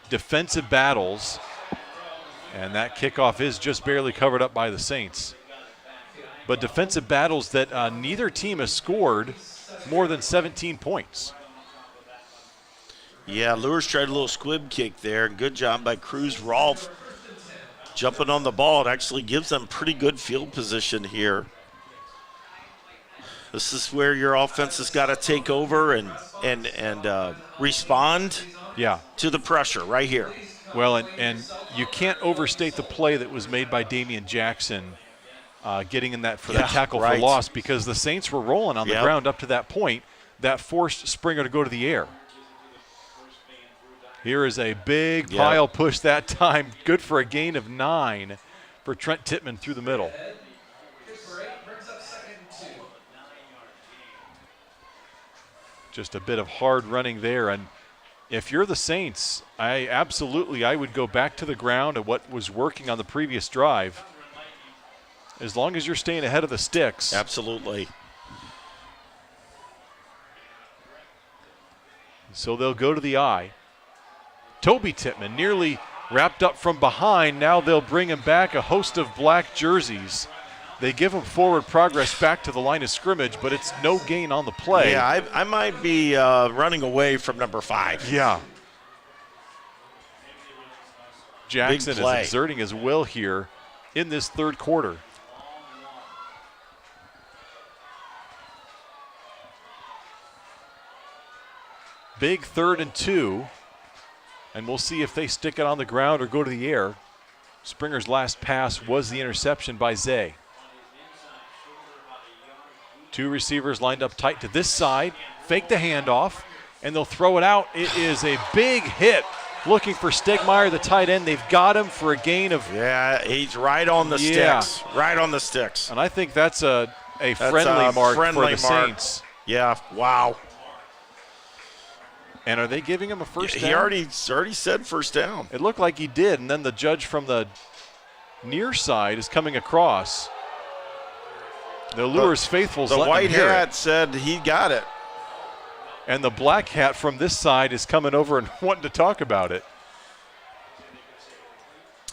defensive battles, and that kickoff is just barely covered up by the Saints. But defensive battles that neither team has scored more than 17 points.
Yeah, Luers tried a little squib kick there. Good job by Cruz Rolfe jumping on the ball. It actually gives them pretty good field position here. This is where your offense has got to take over and respond to the pressure right here.
Well, and you can't overstate the play that was made by Damian Jackson getting in that for the tackle for loss, because the Saints were rolling on the ground up to that point. That forced Springer to go to the air. Here is a big pile push that time. Good for a gain of 9 for Trent Tittman through the middle. Just a bit of hard running there. And if you're the Saints, I would go back to the ground at what was working on the previous drive. As long as you're staying ahead of the sticks.
Absolutely.
So they'll go to the eye. Toby Tittman nearly wrapped up from behind. Now they'll bring him back, a host of black jerseys. They give him forward progress back to the line of scrimmage, but it's no gain on the play.
Yeah, I might be running away from number 5.
Yeah. Jackson is exerting his will here in this third quarter. Big 3rd and 2. And we'll see if they stick it on the ground or go to the air. Springer's last pass was the interception by Zay. 2 receivers lined up tight to this side. Fake the handoff, and they'll throw it out. It is a big hit. Looking for Stegmeyer, the tight end. They've got him for a gain of...
Yeah, he's right on the sticks. Right on the sticks.
And I think that's a friendly mark for the Saints.
Yeah, wow.
And are they giving him a first down?
He already said first down.
It looked like he did, and then the judge from the near side is coming across. The Luers faithfuls
the
letting
white
him hear
hat
it.
said he got it.
And the black hat from this side is coming over and wanting to talk about it.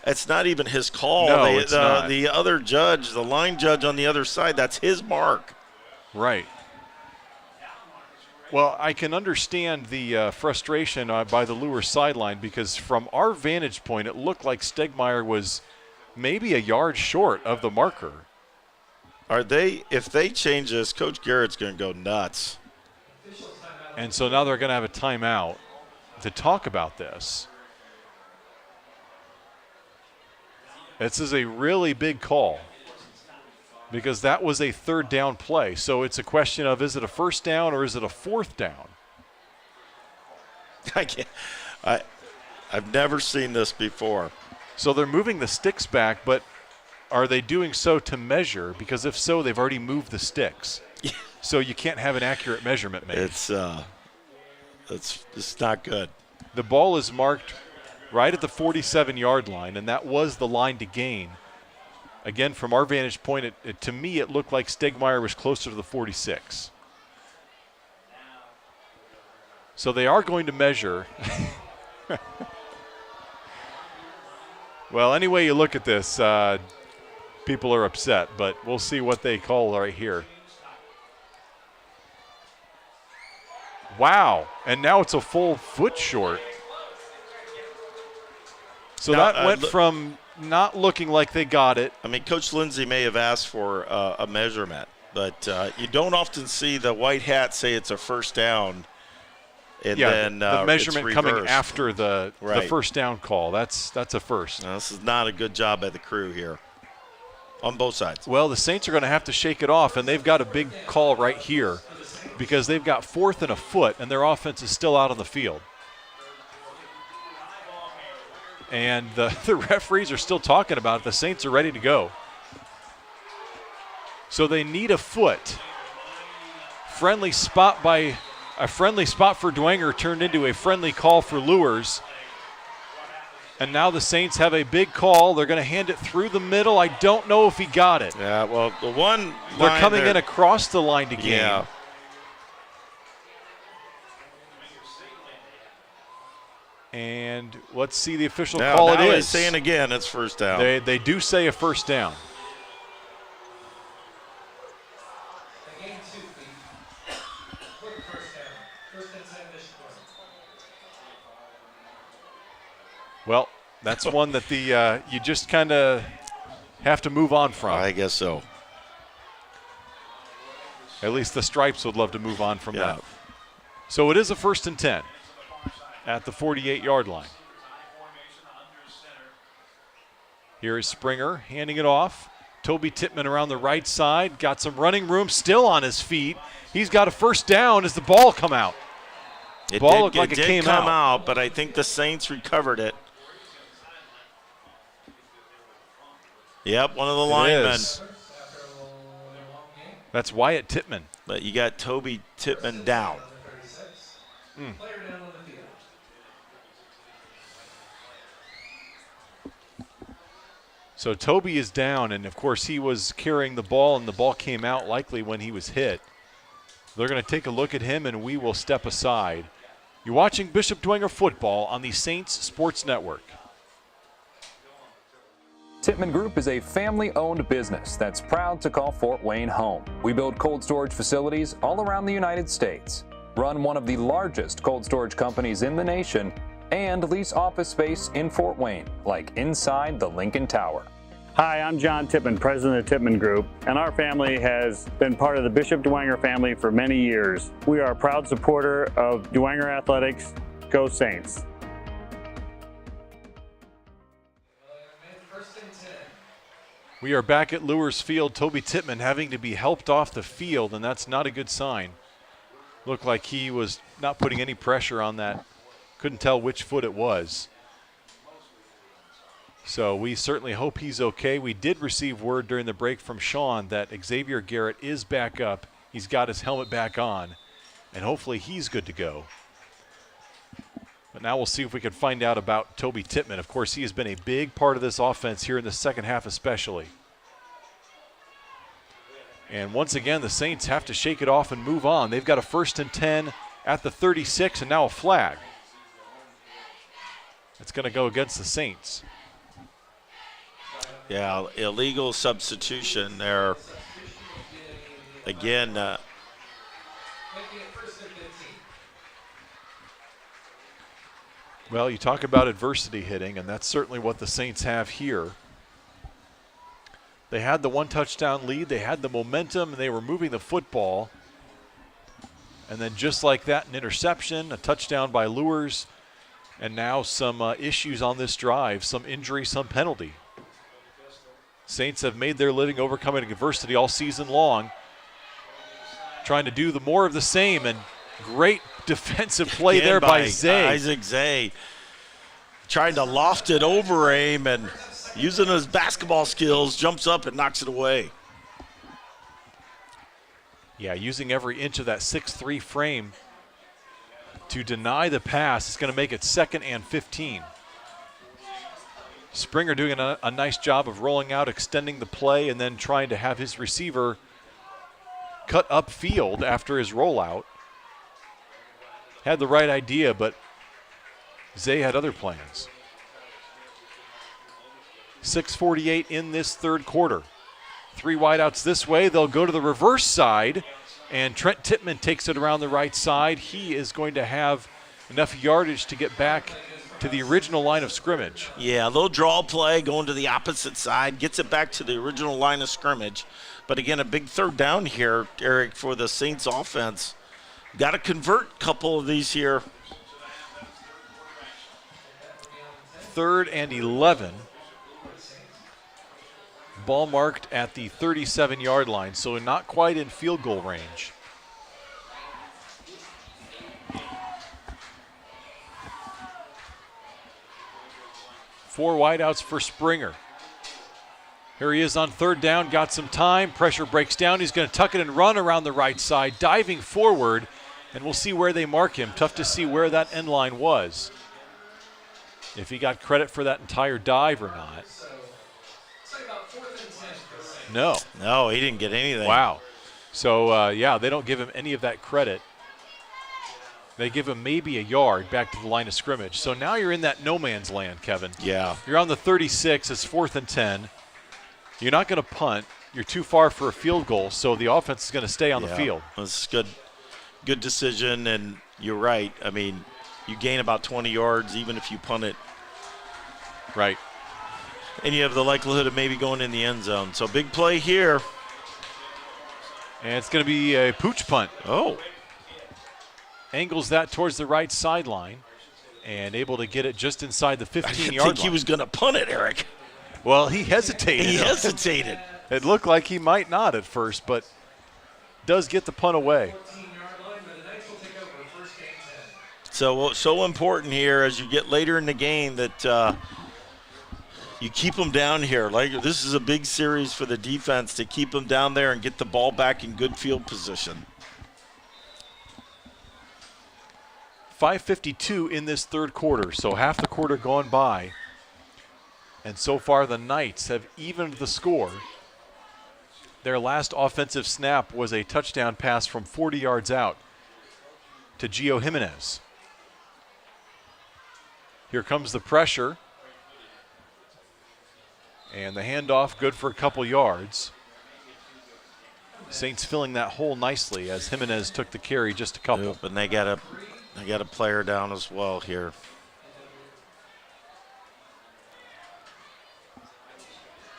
It's not even his call.
No, it's not.
The other judge, the line judge on the other side, that's his mark.
Right. Well, I can understand the frustration by the Luers sideline, because from our vantage point, it looked like Stegmeyer was maybe a yard short of the marker.
If they change this, Coach Garrett's going to go nuts.
And so now they're going to have a timeout to talk about this. This is a really big call, because that was a 3rd down play. So it's a question of, is it a first down or is it a 4th down?
I've never seen this before.
So they're moving the sticks back, but are they doing so to measure? Because if so, they've already moved the sticks. So you can't have an accurate measurement made.
It's not good.
The ball is marked right at the 47-yard line, and that was the line to gain. Again, from our vantage point, to me, it looked like Stegmeyer was closer to the 46. So they are going to measure. Well, any way you look at this, people are upset, but we'll see what they call right here. Wow, and now it's a full foot short. So
now,
that went from not looking like they got it.
I mean, Coach Lindsay may have asked for a measurement, but you don't often see the white hat say it's a first down. And then
the measurement
it's
coming
reversed.
after the first down call. That's a first.
Now, this is not a good job by the crew here on both sides.
Well, the Saints are going to have to shake it off, and they've got a big call right here because they've got 4th and a foot, and their offense is still out on the field. And the referees are still talking about it. The Saints are ready to go. So they need a foot. Friendly spot for Dwenger turned into a friendly call for Luers. And now the Saints have a big call. They're going to hand it through the middle. I don't know if he got it.
Yeah, well, the one
They're coming in across the line to gain.
Yeah.
And let's see the official
Now
call. It
they're
is.
saying again it's first down.
They do say a first down. Well, that's one that you just kind of have to move on from.
I guess so.
At least the Stripes would love to move on from that. So it is a 1st and 10 at the 48-yard line. Here is Springer handing it off. Toby Tittman around the right side. Got some running room, still on his feet. He's got a first down as the ball come out.
It
ball looked
did,
like
it
it
did
came
come
out.
out, but I think the Saints recovered it. Yep, one of the linemen.
That's Wyatt Tittman.
But you got Toby Tittman down.
So Toby is down, and of course he was carrying the ball, and the ball came out likely when he was hit. They're going to take a look at him, and we will step aside. You're watching Bishop Dwenger football on the Saints Sports Network.
Tittman Group is a family-owned business that's proud to call Fort Wayne home. We build cold storage facilities all around the United States, run one of the largest cold storage companies in the nation, and lease office space in Fort Wayne, like inside the Lincoln Tower.
Hi, I'm John Tittman, president of Tittman Group, and our family has been part of the Bishop Dwenger family for many years. We are a proud supporter of Dwenger Athletics. Go Saints.
We are back at Luers Field. Toby Tittman having to be helped off the field, and that's not a good sign. Looked like he was not putting any pressure on that. Couldn't tell which foot it was. So we certainly hope he's okay. We did receive word during the break from Sean that Xavier Garrett is back up. He's got his helmet back on, and hopefully he's good to go. But now we'll see if we can find out about Toby Tittman. Of course, he has been a big part of this offense here in the second half especially. And once again, the Saints have to shake it off and move on. They've got a 1st and 10 at the 36 and now a flag. It's going to go against the Saints.
Yeah, illegal substitution there. Again,
well, you talk about adversity hitting, and that's certainly what the Saints have here. They had the 1 touchdown lead. They had the momentum, and they were moving the football. And then just like that, an interception, a touchdown by Luers, and now some issues on this drive, some injury, some penalty. Saints have made their living overcoming adversity all season long, trying to do the more of the same, and great defensive play
again
there by Zay.
Isaac Zay. trying to loft it over aim, and using his basketball skills, jumps up and knocks it away.
Yeah, using every inch of that 6'3" frame to deny the pass is going to make it 2nd and 15. Springer doing a nice job of rolling out, extending the play, and then trying to have his receiver cut upfield after his rollout. Had the right idea, but Zay had other plans. 6:48 in this third quarter. 3 wideouts this way. They'll go to the reverse side, and Trent Tippmann takes it around the right side. He is going to have enough yardage to get back to the original line of scrimmage.
Yeah, a little draw play going to the opposite side, gets it back to the original line of scrimmage. But again, a big third down here, Eric, for the Saints offense. Got to convert a couple of these here.
3rd and 11. Ball marked at the 37-yard line, so not quite in field goal range. Four wideouts for Springer. Here he is on 3rd down, got some time. Pressure breaks down. He's going to tuck it and run around the right side, diving forward, and we'll see where they mark him. Tough to see where that end line was, if he got credit for that entire dive or not.
No, he didn't get anything.
Wow. So, yeah, they don't give him any of that credit. They give him maybe a yard back to the line of scrimmage. So now you're in that no man's land, Kevin.
Yeah.
You're on the 36. It's 4th and 10. You're not going to punt. You're too far for a field goal, so the offense is going to stay on the field.
That's good decision, and you're right. I mean, you gain about 20 yards even if you punt it.
Right.
And you have the likelihood of maybe going in the end zone. So big play here.
And it's going to be a pooch punt.
Oh.
Angles that towards the right sideline and able to get it just inside the 15-yard line.
I think he was going to punt it, Eric.
Well, he hesitated.
He hesitated.
It looked like he might not at first, but does get the punt away.
So important here as you get later in the game that you keep them down here. Like, this is a big series for the defense to keep them down there and get the ball back in good field position.
5:52 in this third quarter, so half the quarter gone by. And so far the Knights have evened the score. Their last offensive snap was a touchdown pass from 40 yards out to Gio Jimenez. Here comes the pressure. And the handoff good for a couple yards. Saints filling that hole nicely as Jimenez took the carry, just a couple.
Yep, and they got a player down as well here.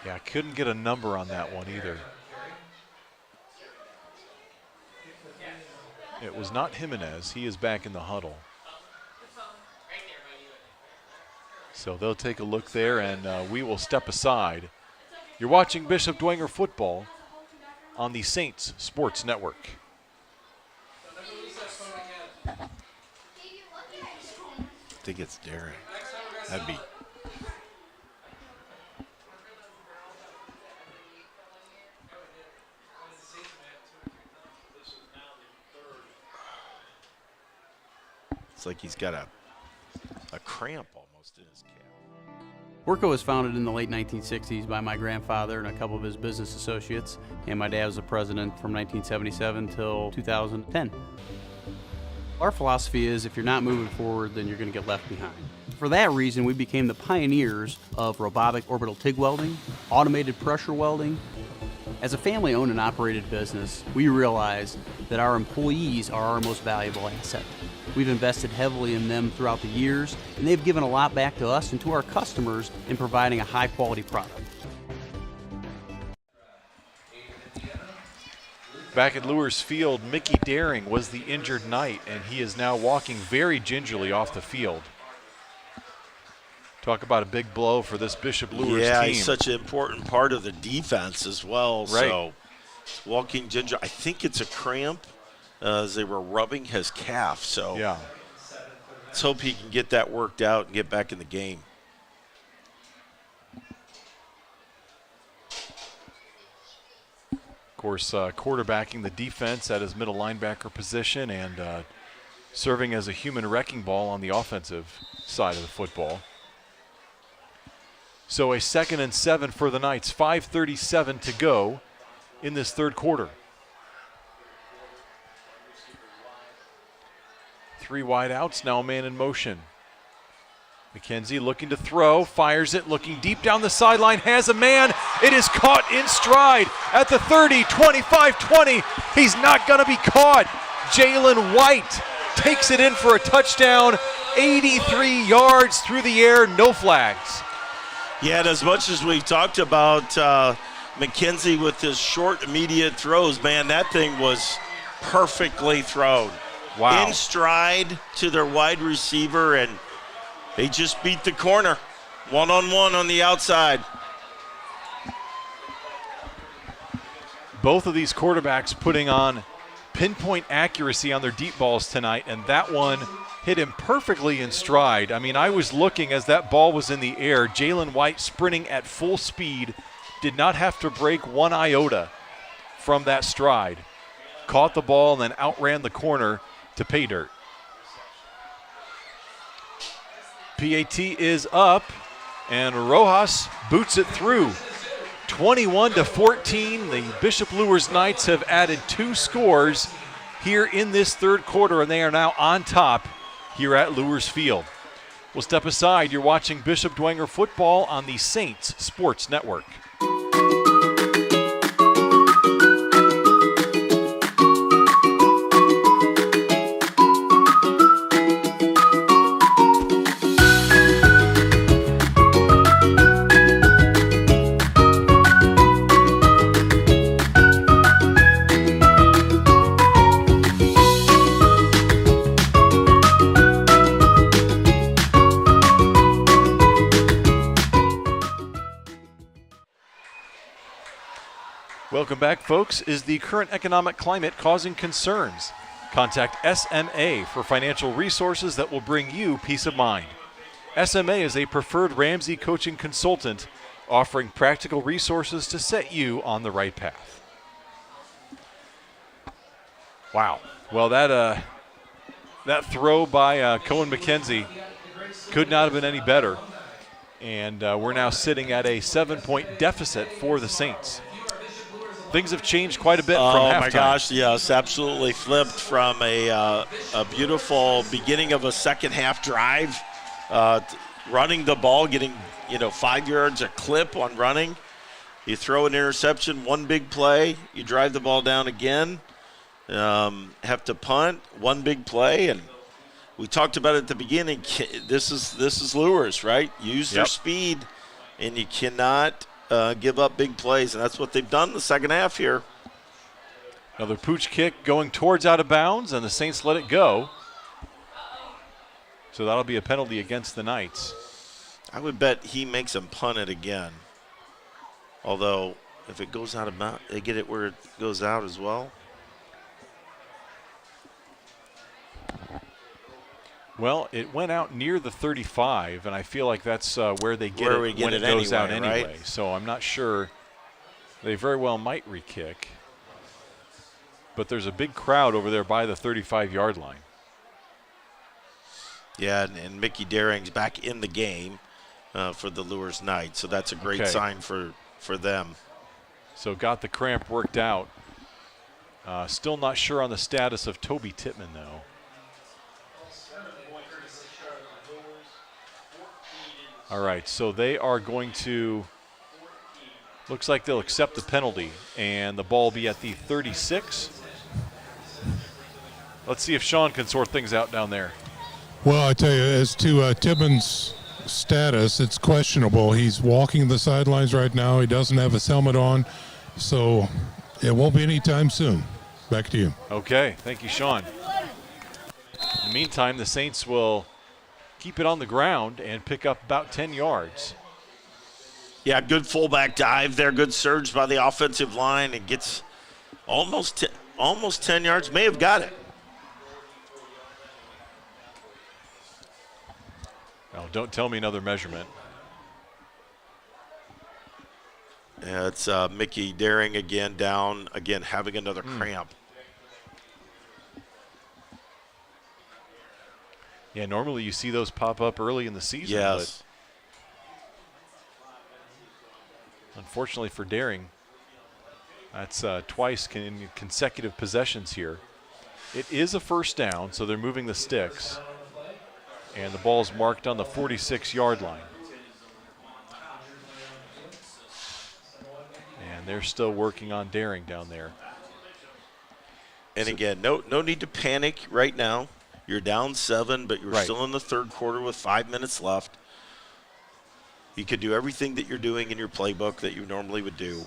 Yeah, I couldn't get a number on that one either. It was not Jimenez. He is back in the huddle. So they'll take a look there, and we will step aside. You're watching Bishop Dwenger football on the Saints Sports Network.
I think it's Darren. That'd be. It's like he's got a cramp almost in his calf.
Worco was founded in the late 1960s by my grandfather and a couple of his business associates, and my dad was the president from 1977 till 2010. Our philosophy is if you're not moving forward, then you're going to get left behind. For that reason, we became the pioneers of robotic orbital TIG welding, automated pressure welding. As a family-owned and operated business, we realize that our employees are our most valuable asset. We've invested heavily in them throughout the years, and they've given a lot back to us and to our customers in providing a high-quality product.
Back at Luers Field, Mickey Daring was the injured Knight, and he is now walking very gingerly off the field. Talk about a big blow for this Bishop Luers team.
Yeah, he's such an important part of the defense as well.
Right.
So walking ginger, I think it's a cramp as they were rubbing his calf. So
yeah.
Let's hope he can get that worked out and get back in the game.
Of course, quarterbacking the defense at his middle linebacker position and serving as a human wrecking ball on the offensive side of the football. So a 2nd and 7 for the Knights. 5:37 to go in this third quarter. 3 wide outs, now a man in motion. McKenzie looking to throw, fires it, looking deep down the sideline, has a man. It is caught in stride at the 30, 25, 20. He's not going to be caught. Jalen White takes it in for a touchdown, 83 yards through the air, no flags.
Yeah, and as much as we've talked about McKenzie with his short, immediate throws, man, that thing was perfectly thrown.
Wow.
In stride to their wide receiver, and they just beat the corner. One-on-one on the outside.
Both of these quarterbacks putting on pinpoint accuracy on their deep balls tonight, and that one hit him perfectly in stride. I mean, I was looking as that ball was in the air. Jalen White sprinting at full speed, did not have to break one iota from that stride. Caught the ball and then outran the corner to pay dirt. PAT is up, and Rojas boots it through. 21-14, the Bishop Luers Knights have added 2 scores here in this third quarter, and they are now on top here at Luers Field. We'll step aside. You're watching Bishop Dwenger football on the Saints Sports Network. Welcome back, folks. Is the current economic climate causing concerns? Contact SMA for financial resources that will bring you peace of mind. SMA is a preferred Ramsey coaching consultant offering practical resources to set you on the right path. Wow. Well, that throw by Cohen McKenzie could not have been any better. And we're now sitting at a 7-point deficit for the Saints. Things have changed quite a bit from halftime.
Oh, my gosh, yes, absolutely flipped from a beautiful beginning of a second-half drive, running the ball, getting 5 yards a clip on running. You throw an interception, one big play, you drive the ball down again, have to punt, one big play, and we talked about it at the beginning. This is Luers, right? Use their speed, and you cannot give up big plays, and that's what they've done in the second half here.
Another pooch kick going towards out of bounds, and the Saints let it go. So that'll be a penalty against the Knights.
I would bet he makes them punt it again. Although, if it goes out of bounds, they get it where it goes out as well.
Well, it went out near the 35, and I feel like that's where they get it when it goes out anyway.
Right?
So I'm not sure. They very well might re-kick. But there's a big crowd over there by the 35-yard line.
Yeah, and Mickey Daring's back in the game for the Luers Knights, so that's a great sign for them.
So got the cramp worked out. Still not sure on the status of Toby Tittman, though. All right, so they are going to, looks like they'll accept the penalty, and the ball will be at the 36. Let's see if Sean can sort things out down there.
Well, I tell you, as to Tibbins' status, it's questionable. He's walking the sidelines right now. He doesn't have his helmet on, so it won't be any time soon. Back to you.
Okay, thank you, Sean. In the meantime, the Saints will keep it on the ground and pick up about 10 yards.
Yeah, good fullback dive there. Good surge by the offensive line. It gets almost 10 yards. May have got it.
Oh, don't tell me another measurement.
Yeah, it's Mickey Daring again down, again having another cramp.
Yeah, normally you see those pop up early in the season.
Yes.
But unfortunately for Daring, that's twice in consecutive possessions here. It is a first down, so they're moving the sticks. And the ball's marked on the 46-yard line. And they're still working on Daring down there.
And again, no need to panic right now. You're down 7, but you're still in the third quarter with 5 minutes left. You could do everything that you're doing in your playbook that you normally would do.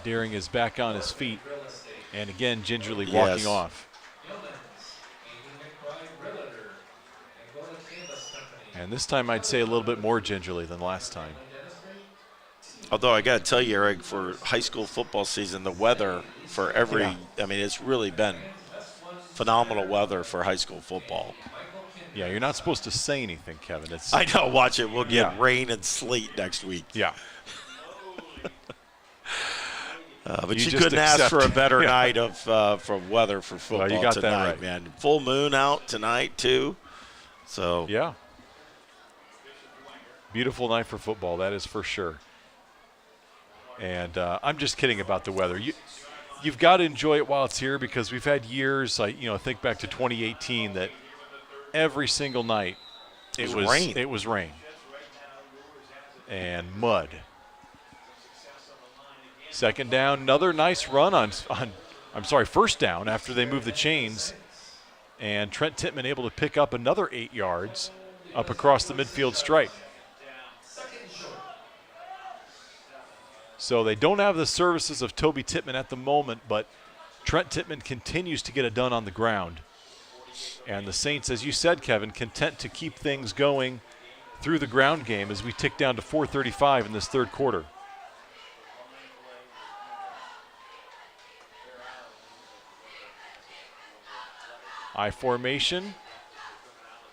Daring is back on his feet, and again, gingerly walking off. And this time I'd say a little bit more gingerly than last time.
Although I got to tell you, Eric, for high school football season, the weather for I mean, it's really been phenomenal weather for high school football.
Yeah, you're not supposed to say anything, Kevin.
I know, watch it. We'll get rain and sleet next week.
Yeah.
But you couldn't ask for a better night of from weather for football
you got
tonight,
that right.
man. Full moon out tonight, too. So
yeah. Beautiful night for football, that is for sure. And I'm just kidding about the weather. You've got to enjoy it while it's here, because we've had years, think back to 2018, that every single night it was rain. It was rain and mud. Second down, another nice run first down after they moved the chains, and Trent Tittman able to pick up another 8 yards up across the midfield stripe. So they don't have the services of Toby Tittman at the moment, but Trent Tittman continues to get it done on the ground. And the Saints, as you said, Kevin, content to keep things going through the ground game as we tick down to 4:35 in this third quarter. I formation.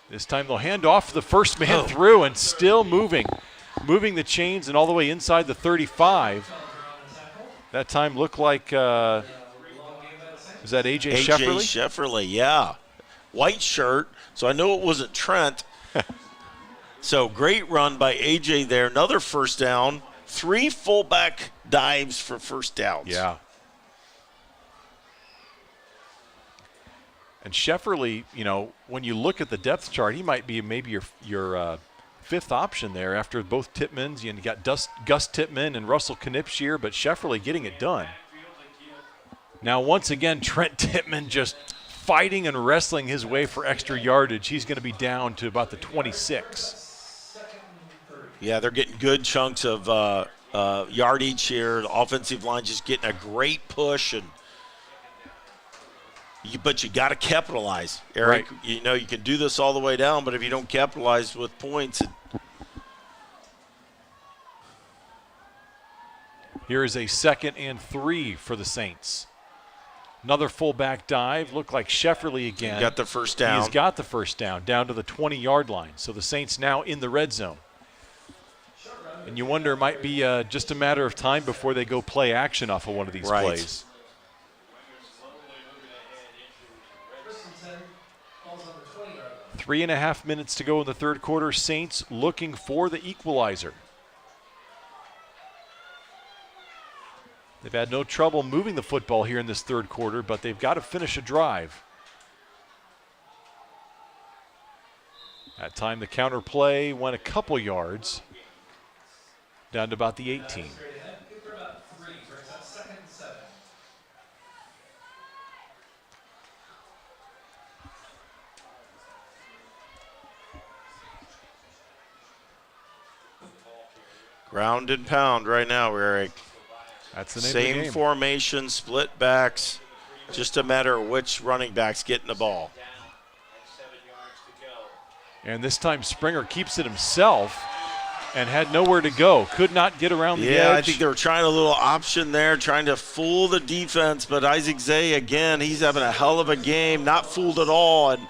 This time they'll hand off the first man through, and still moving the chains and all the way inside the 35. That time looked like, is that A.J. Shefferly?
A.J. Shefferly, yeah. White shirt, so I know it wasn't Trent. So great run by A.J. there. Another first down. 3 fullback dives for first downs.
Yeah. And Shefferly, when you look at the depth chart, he might be maybe your fifth option there after both Tittmans. You got Gus Tittman and Russell Knipschier, but Shefferly getting it done. Now, once again, Trent Tittman just fighting and wrestling his way for extra yardage. He's going to be down to about the 26.
Yeah, they're getting good chunks of yardage here. The offensive line just getting a great push, but you got to capitalize, Eric.
Right.
You can do this all the way down, but if you don't capitalize with points.
Here is a 2nd and 3 for the Saints. Another fullback dive. Looked like Shefferly again.
Got the first down.
He's got the first down to the 20-yard line. So the Saints now in the red zone. And you wonder, it might be just a matter of time before they go play action off of one of these plays. 3.5 minutes to go in the third quarter. Saints looking for the equalizer. They've had no trouble moving the football here in this third quarter, but they've got to finish a drive. That time the counter play went a couple yards, down to about the 18.
Ground and pound right now, Eric.
That's the name
Same
of the game.
formation, split backs. Just a matter of which running back's getting the ball.
And this time Springer keeps it himself. and had nowhere to go. Could not get around the edge.
Yeah, I think they were trying a little option there, trying to fool the defense. But Isaac Zay, again, he's having a hell of a game, not fooled at all, and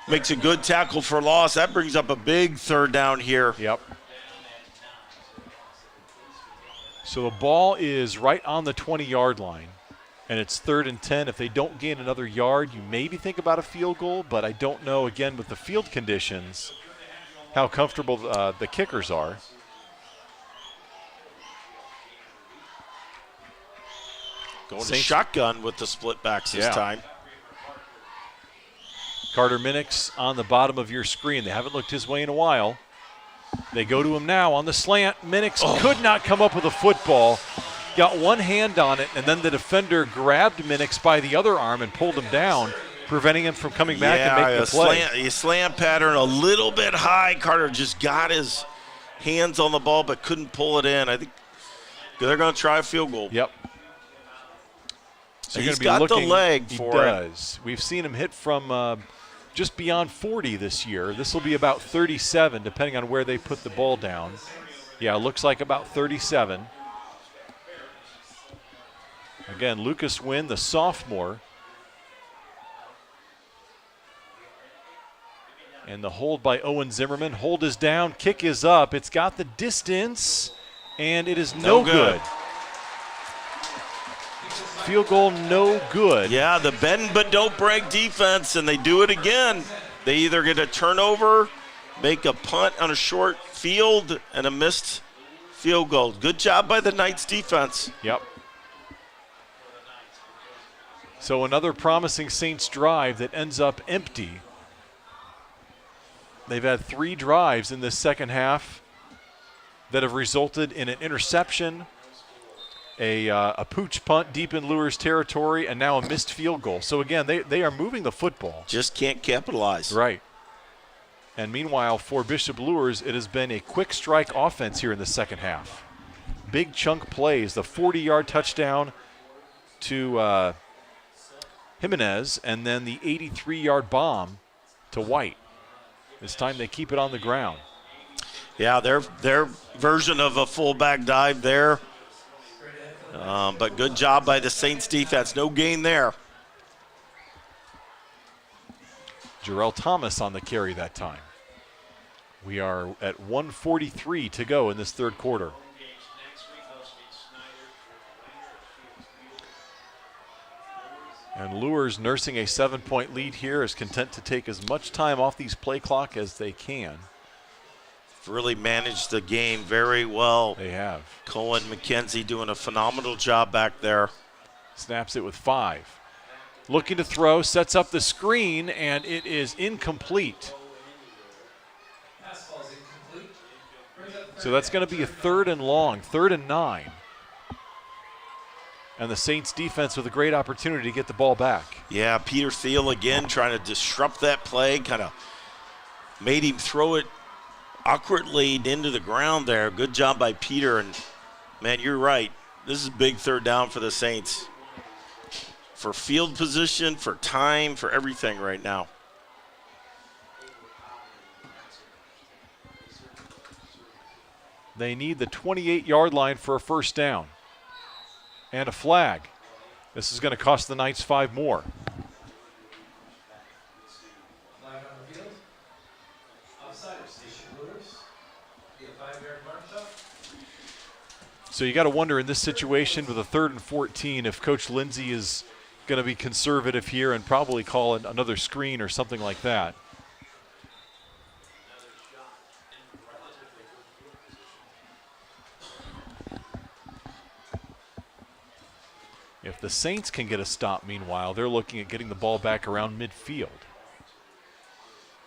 makes a good tackle for loss. That brings up a big third down here.
Yep. So the ball is right on the 20-yard line, and it's 3rd and 10. If they don't gain another yard, you maybe think about a field goal, but I don't know, again, with the field conditions, how comfortable the kickers are.
Going to shotgun with the split backs this time.
Carter Minix on the bottom of your screen. They haven't looked his way in a while. They go to him now on the slant. Minix could not come up with a football. Got one hand on it, and then the defender grabbed Minix by the other arm and pulled him down, preventing him from coming back and making the play.
A slant pattern a little bit high. Carter just got his hands on the ball but couldn't pull it in. I think they're going to try a field goal.
Yep. So
he's got the leg for it.
He does. We've seen him hit from just beyond 40 this year. This will be about 37, depending on where they put the ball down. Yeah, it looks like about 37. Again, Lucas Wynn, the sophomore. And the hold by Owen Zimmerman. Hold is down, kick is up. It's got the distance, and it is no good. Field goal, no good.
Yeah, the bend but don't break defense, and they do it again. They either get a turnover, make a punt on a short field, and a missed field goal. Good job by the Knights defense.
Yep. So another promising Saints drive that ends up empty. They've had 3 drives in this second half that have resulted in an interception, a pooch punt deep in Luers territory, and now a missed field goal. So again, they are moving the football.
Just can't capitalize.
Right. And meanwhile, for Bishop Luers, it has been a quick strike offense here in the second half. Big chunk plays, the 40-yard touchdown to Jimenez, and then the 83-yard bomb to White. This time they keep it on the ground.
Yeah, their version of a fullback dive there. But good job by the Saints defense. No gain there.
Jarrell Thomas on the carry that time. We are at 1:43 to go in this third quarter. And Luers, nursing a 7-point lead here, is content to take as much time off these play clock as they can.
Really managed the game very well.
They have.
Cohen McKenzie doing a phenomenal job back there.
Snaps it with 5. Looking to throw, sets up the screen, and it is incomplete. So that's going to be a 3rd and long, 3rd and 9. And the Saints defense with a great opportunity to get the ball back.
Yeah, Peter Thiel again trying to disrupt that play, kind of made him throw it awkwardly into the ground there. Good job by Peter. And, man, you're right. This is a big 3rd down for the Saints. For field position, for time, for everything right now.
They need the 28-yard line for a first down. And a flag. This is going to cost the Knights 5 more. So you got to wonder in this situation with a 3rd and 14 if Coach Lindsay is going to be conservative here and probably call another screen or something like that. If the Saints can get a stop, meanwhile, they're looking at getting the ball back around midfield.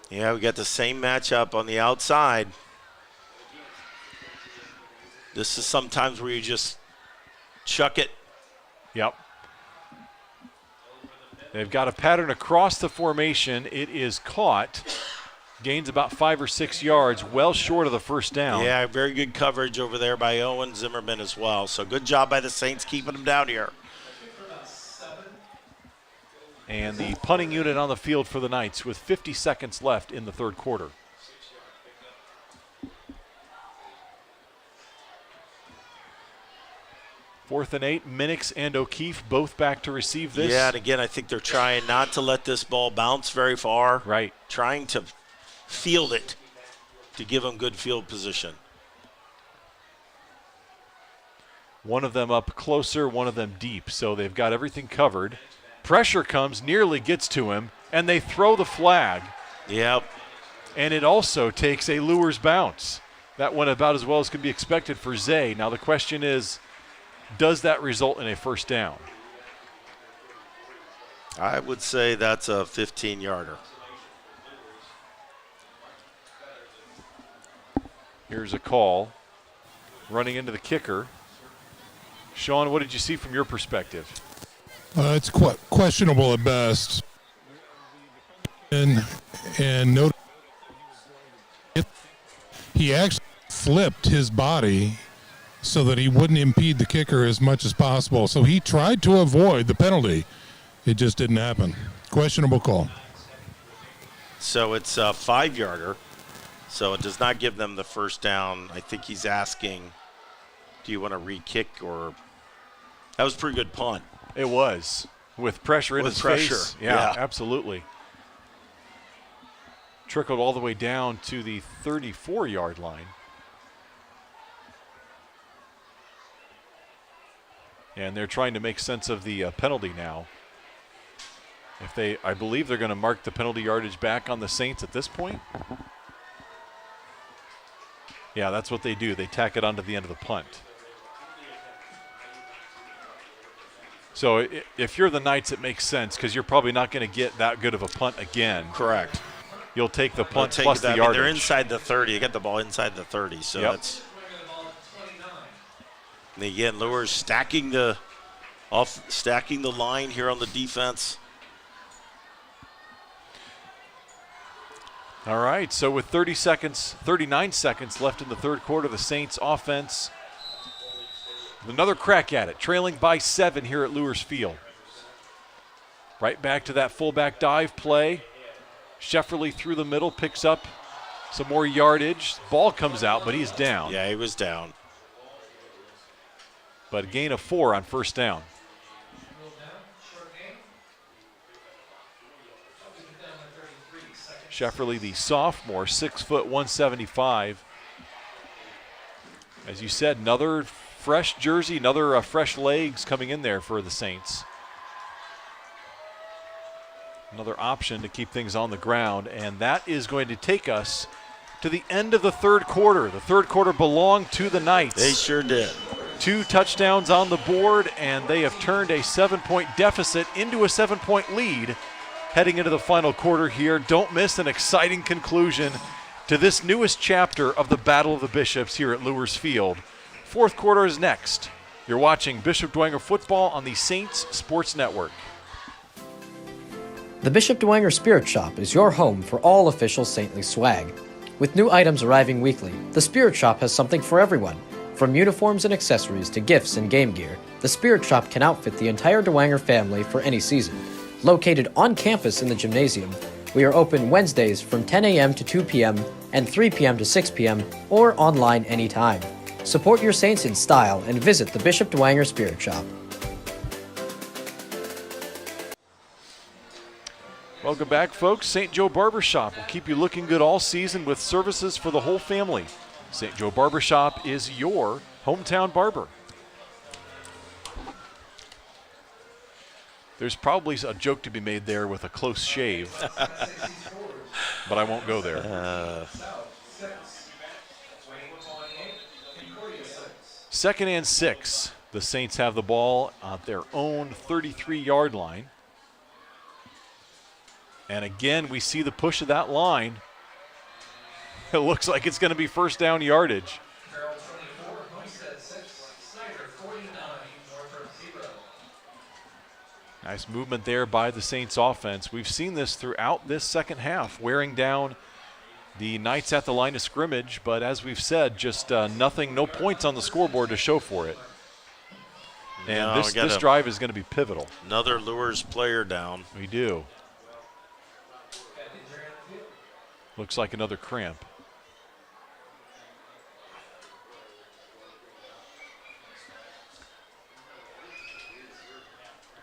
Yeah, we got the same matchup on the outside. This is sometimes where you just chuck it.
Yep. They've got a pattern across the formation. It is caught. Gains about 5 or 6 yards, well short of the first down.
Yeah, very good coverage over there by Owen Zimmerman as well. So good job by the Saints keeping them down here.
And the punting unit on the field for the Knights with 50 seconds left in the third quarter. 4th and 8, Minix and O'Keefe both back to receive this.
Yeah, and again, I think they're trying not to let this ball bounce very far.
Right.
Trying to field it to give them good field position.
One of them up closer, one of them deep, so they've got everything covered. Pressure comes, nearly gets to him, and they throw the flag.
Yep.
And it also takes a Luers bounce. That went about as well as could be expected for Zay. Now the question is, does that result in a first down?
I would say that's a 15-yarder.
Here's a call. Running into the kicker. Sean, what did you see from your perspective?
It's questionable at best. And note he actually flipped his body so that he wouldn't impede the kicker as much as possible. So he tried to avoid the penalty. It just didn't happen. Questionable call.
So it's a 5-yarder. So it does not give them the first down. I think he's asking, do you want to re-kick or – that was a pretty good punt.
It was. With pressure in his face. Yeah, absolutely. Trickled all the way down to the 34-yard line. And they're trying to make sense of the penalty now. I believe they're going to mark the penalty yardage back on the Saints at this point. Yeah, that's what they do. They tack it onto the end of the punt. So if you're the Knights, it makes sense because you're probably not going to get that good of a punt again.
Correct.
You'll take the punt plus the yardage.
They're inside the 30. They got the ball inside the 30. So that's. And again, Luers stacking the line here on the defense.
All right, so with 39 seconds left in the third quarter, the Saints offense, another crack at it, trailing by 7 here at Luers Field. Right back to that fullback dive play. Shefferly through the middle, picks up some more yardage. Ball comes out, but he's down.
Yeah, he was down.
But a gain of 4 on first down. Shefferly, the sophomore, 6 foot 175. As you said, another fresh jersey, another fresh legs coming in there for the Saints. Another option to keep things on the ground, and that is going to take us to the end of the third quarter. The third quarter belonged to the Knights.
They sure did.
2 touchdowns on the board, and they have turned a 7-point deficit into a 7-point lead. Heading into the final quarter here, don't miss an exciting conclusion to this newest chapter of the Battle of the Bishops here at Luers Field. Fourth quarter is next. You're watching Bishop Dwenger football on the Saints Sports Network.
The Bishop Dwenger Spirit Shop is your home for all official saintly swag. With new items arriving weekly, the Spirit Shop has something for everyone. From uniforms and accessories to gifts and game gear, the Spirit Shop can outfit the entire Dwenger family for any season. Located on campus in the gymnasium, we are open Wednesdays from 10 a.m. to 2 p.m. and 3 p.m. to 6 p.m. or online anytime. Support your Saints in style and visit the Bishop Dwenger Spirit Shop.
Welcome back, folks. St. Joe Barbershop will keep you looking good all season with services for the whole family. St. Joe Barbershop is your hometown barber. There's probably a joke to be made there with a close shave, but I won't go there. Second and 6. The Saints have the ball at their own 33-yard line. And again, we see the push of that line. It looks like it's going to be first down yardage. Nice movement there by the Saints offense. We've seen this throughout this second half, wearing down the Knights at the line of scrimmage, but as we've said, just nothing, no points on the scoreboard to show for it. And this drive is going to be pivotal.
Another Luers player down.
We do. Looks like another cramp.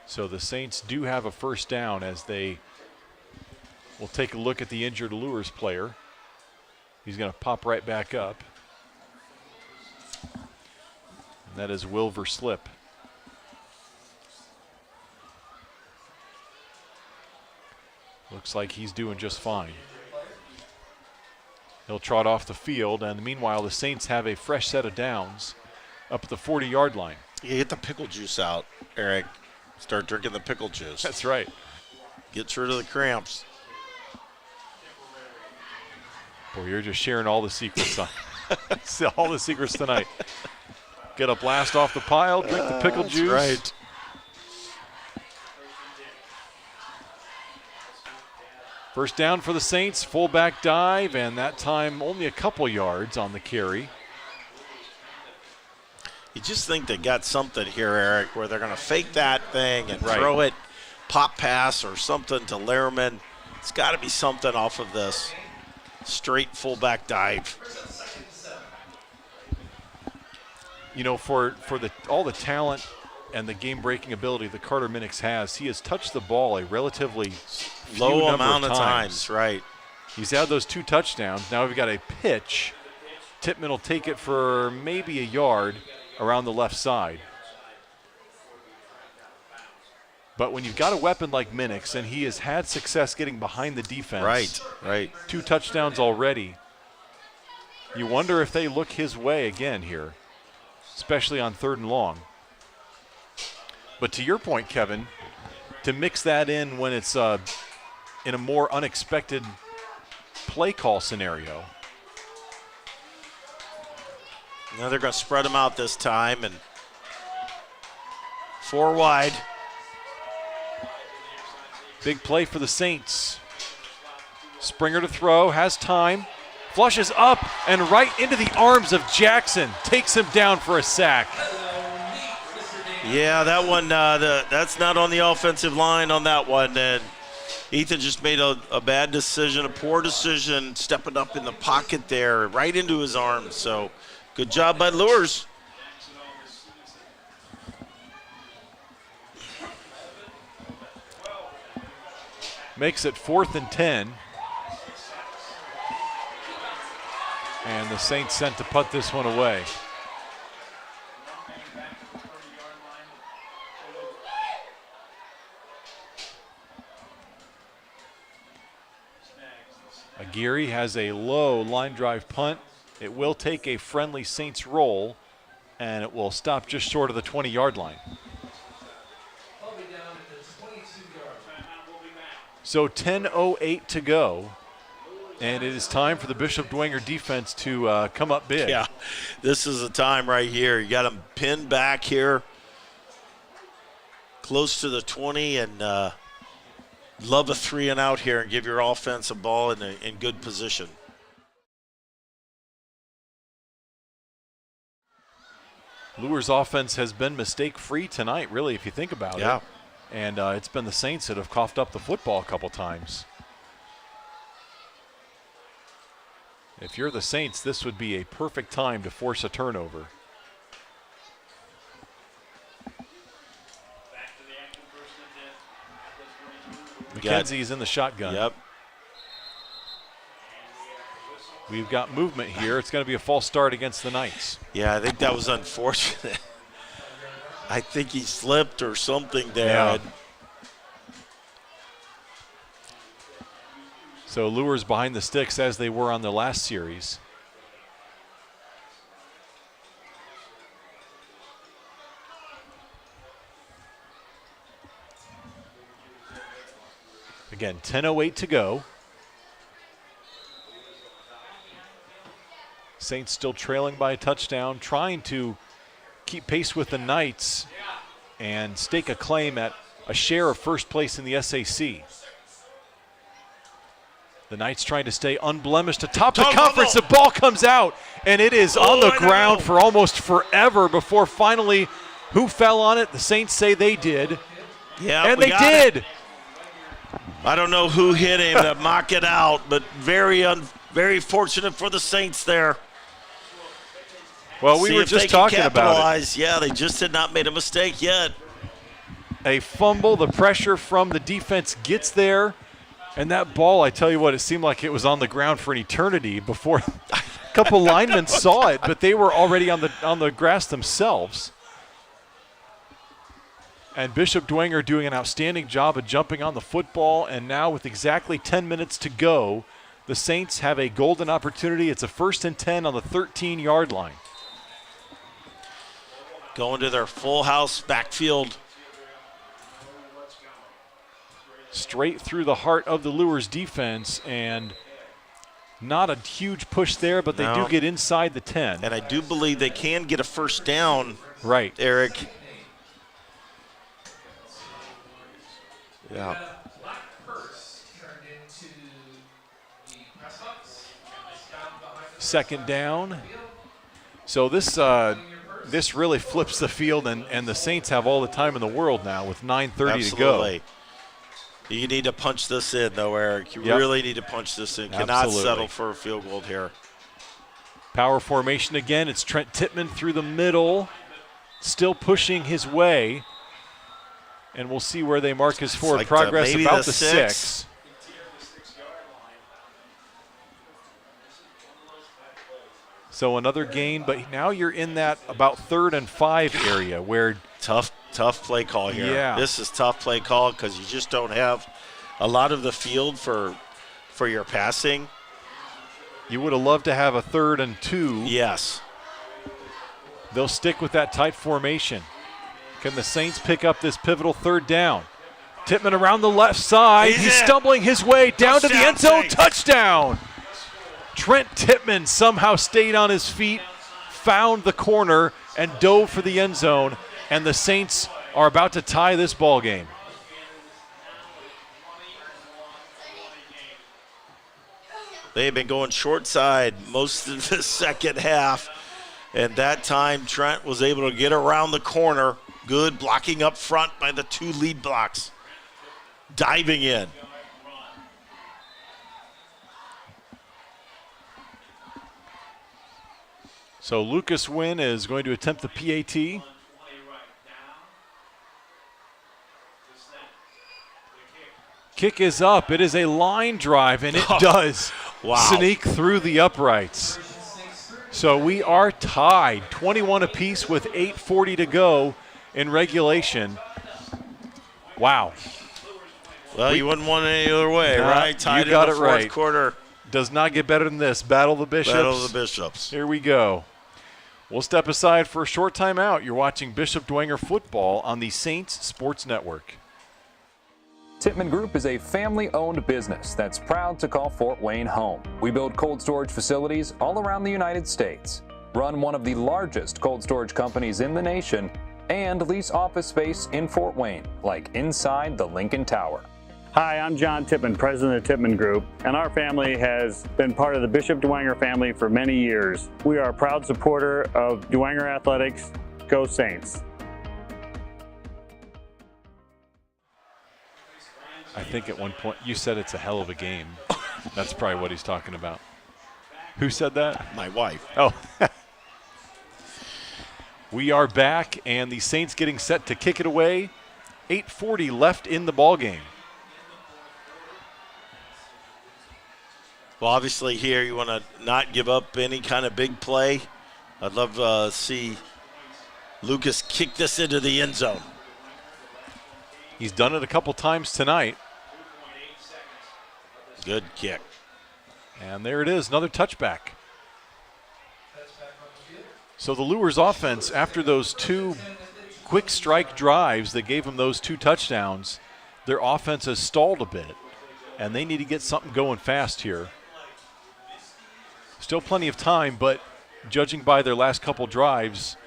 So the Saints do have a first down as they will take a look at the injured Luers player. He's going to pop right back up. And that is Wilver Slip. Looks like he's doing just fine. He'll trot off the field, and meanwhile the Saints have a fresh set of downs up at the 40-yard line.
You get the pickle juice out, Eric. Start drinking the pickle juice.
That's right.
Gets rid of the cramps.
Boy, you're just sharing all the secrets. All the secrets tonight. Get a blast off the pile, drink the pickle juice.
Right.
First down for the Saints, fullback dive, and that time only a couple yards on the carry.
You just think they got something here, Eric, where they're going to fake that thing and
Right.
throw it, pop pass or something to Lehrman. It's got to be something off of this straight fullback dive.
You know, for all the talent and the game-breaking ability that Carter Minix has, he has touched the ball a relatively
Low
few
amount
number
of times, right.
He's had those 2 touchdowns. Now we've got a pitch. Tippmann will take it for maybe a yard around the left side. But when you've got a weapon like Minix, and he has had success getting behind the defense.
Right.
2 touchdowns already. You wonder if they look his way again here, especially on 3rd and long. But to your point, Kevin, to mix that in when it's in a more unexpected play call scenario.
Now they're going to spread them out this time, and 4 wide.
Big play for the Saints. Springer to throw, has time, flushes up and right into the arms of Jackson. Takes him down for a sack.
Yeah, that one, that's not on the offensive line on that one. And Ethan just made a bad decision, a poor decision, stepping up in the pocket there, right into his arms. So good job by Luers.
Makes it 4th and 10. And the Saints sent to put this one away. Aguirre has a low line drive punt. It will take a friendly Saints roll, and it will stop just short of the 20-yard line. So 10:08 to go, and it is time for the Bishop Dwenger defense to come up big.
Yeah, this is the time right here. You got them pinned back here, close to the 20, and love a 3 and out here and give your offense a ball in good position.
Luers' offense has been mistake-free tonight, really, if you think about it. And it's been the Saints that have coughed up the football a couple times. If you're the Saints, this would be a perfect time to force a turnover. McKenzie's in the shotgun.
Yep.
We've got movement here. It's going to be a false start against the Knights.
Yeah, I think that was unfortunate. I think he slipped or something there.
Yeah. So Luers behind the sticks as they were on the last series. Again, 10:08 to go. Saints still trailing by a touchdown, trying to keep pace with the Knights and stake a claim at a share of first place in the SAC. The Knights trying to stay unblemished atop the conference. The ball comes out, and it is on the ground for almost forever before finally, who fell on it? The Saints say they did.
Yeah,
and they did.
I don't know who hit him to mock it out, but very fortunate for the Saints there.
Well, we were just talking about it.
Yeah, they just had not made a mistake yet.
a fumble. The pressure from the defense gets there. And that ball, I tell you what, it seemed like it was on the ground for an eternity before a couple linemen saw it, but they were already on the grass themselves. And Bishop Dwenger doing an outstanding job of jumping on the football. And now with exactly 10 minutes to go, the Saints have a golden opportunity. It's a 1st and 10 on the 13-yard line.
Going to their full house backfield.
Straight through the heart of the Luers defense, and not a huge push there, but they do get inside the 10.
And I do believe they can get a first down.
Right.
Eric. Yeah.
Second down. So this really flips the field, and the Saints have all the time in the world now with 9:30 to go.
You need to punch this in, though, Eric. You really need to punch this in. Cannot settle for a field goal here.
Power formation again. It's Trent Tittman through the middle, still pushing his way. And we'll see where they mark his forward progress, about the 6. So another gain, but now you're in that about 3rd and 5 area where
tough play call here.
Yeah.
This is tough play call because you just don't have a lot of the field for your passing.
You would have loved to have a 3rd and 2.
Yes.
They'll stick with that tight formation. Can the Saints pick up this pivotal 3rd down? Tittman around the left side. He's stumbling his way down to the end zone. Touchdown! Trent Tittman somehow stayed on his feet, found the corner, and dove for the end zone. And the Saints are about to tie this ball game.
They've been going short side most of the second half. And that time, Trent was able to get around the corner. Good blocking up front by the 2 lead blocks. Diving in.
So Lucas Wynn is going to attempt the PAT. Kick is up. It is a line drive, and it does sneak through the uprights. So we are tied, 21 apiece with 8:40 to go in regulation. Wow.
Well, you wouldn't want it any other way, right? Tied
You got
in the
it right.
4th quarter.
Does not get better than this. Battle of the Bishops.
Battle of the Bishops.
Here we go. We'll step aside for a short timeout. You're watching Bishop Dwenger football on the Saints Sports Network.
Tittman Group is a family-owned business that's proud to call Fort Wayne home. We build cold storage facilities all around the United States, run one of the largest cold storage companies in the nation, and lease office space in Fort Wayne, like inside the Lincoln Tower.
Hi, I'm John Tippman, president of Tippman Group, and our family has been part of the Bishop Dwenger family for many years. We are a proud supporter of Dwenger Athletics. Go Saints.
I think at one point you said it's a hell of a game. That's probably what he's talking about. Who said that?
My wife.
Oh. We are back, and the Saints getting set to kick it away. 8:40 left in the ball game.
Well, obviously here you want to not give up any kind of big play. I'd love to see Lucas kick this into the end zone.
He's done it a couple times tonight.
Good kick.
And there it is, another touchback. So the Luers offense, after those 2 quick strike drives that gave them those 2 touchdowns, their offense has stalled a bit, and they need to get something going fast here. Still plenty of time, but judging by their last couple drives,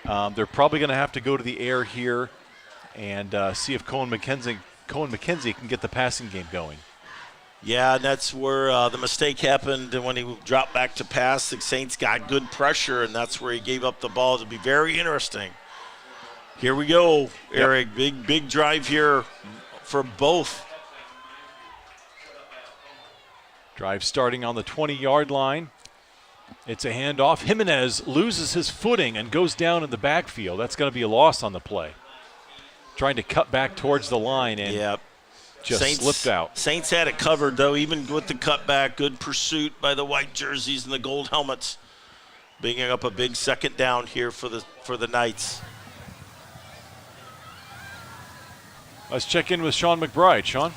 they're probably going to have to go to the air here and see if Cohen McKenzie can get the passing game going.
Yeah, and that's where the mistake happened when he dropped back to pass. The Saints got good pressure, and that's where he gave up the ball. It'll be very interesting. Here we go, Eric. Big drive here for both.
Drive starting on the 20-yard line. It's a handoff. Jimenez loses his footing and goes down in the backfield. That's going to be a loss on the play. trying to cut back towards the line and just slipped out.
Saints had it covered, though, even with the cutback. Good pursuit by the white jerseys and the gold helmets, bringing up a big second down here for the Knights.
Let's check in with Sean McBride. Sean?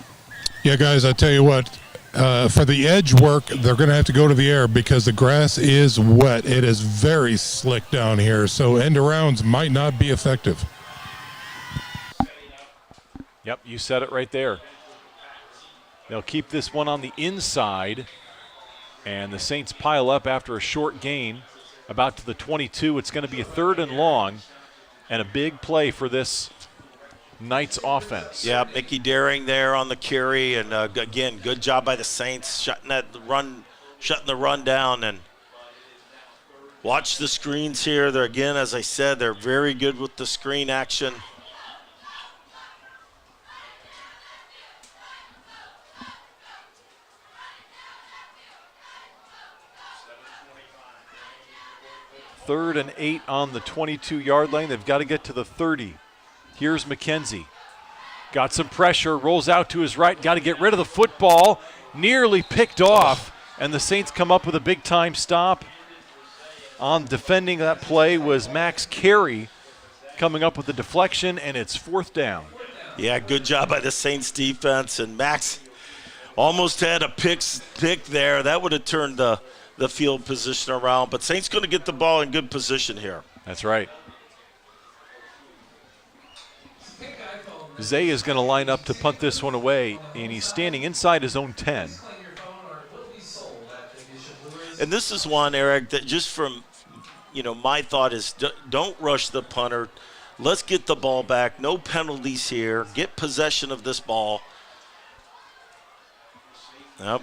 Yeah, guys, I tell you what, for the edge work, they're going to have to go to the air because the grass is wet. It is very slick down here, so end arounds might not be effective.
Yep, you said it right there. They'll keep this one on the inside, and the Saints pile up after a short gain. About to the 22, it's going to be a 3rd and long, and a big play for this Knights offense.
Yeah, Mickey Daring there on the carry, and again, good job by the Saints shutting the run down. And watch the screens here. They're, again, as I said, they're very good with the screen action.
Third and 8 on the 22-yard line. They've got to get to the 30. Here's McKenzie. Got some pressure, rolls out to his right, got to get rid of the football. Nearly picked off, and the Saints come up with a big-time stop. On defending that play was Max Carey coming up with the deflection, and it's 4th down.
Yeah, good job by the Saints defense, and Max almost had a pick there. That would have turned the field position around, but Saints going to get the ball in good position here.
That's right. Zay is going to line up to punt this one away, and he's standing inside his own 10.
And this is one, Eric, that just from, my thought is don't rush the punter. Let's get the ball back. No penalties here. Get possession of this ball. Yep.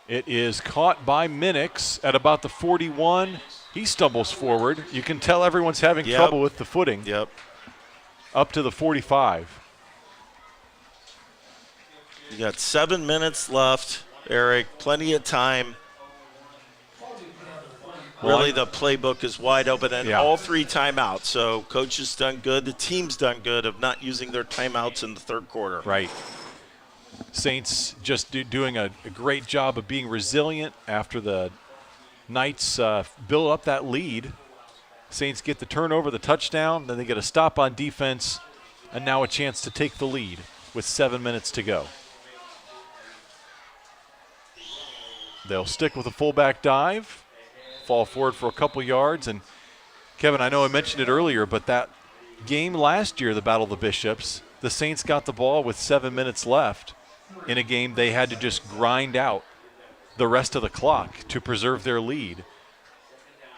It is caught by Minix at about the 41. He stumbles forward. You can tell everyone's having trouble with the footing.
Yep.
Up to the 45.
You got 7 minutes left, Eric. Plenty of time. Really, the playbook is wide open, and all 3 timeouts. So coach has done good. The team's done good of not using their timeouts in the 3rd quarter.
Right. Saints just doing a great job of being resilient after the Knights build up that lead. Saints get the turnover, the touchdown, then they get a stop on defense, and now a chance to take the lead with 7 minutes to go. They'll stick with a fullback dive, fall forward for a couple yards. And Kevin, I know I mentioned it earlier, but that game last year, the Battle of the Bishops, the Saints got the ball with 7 minutes left in a game they had to just grind out the rest of the clock to preserve their lead.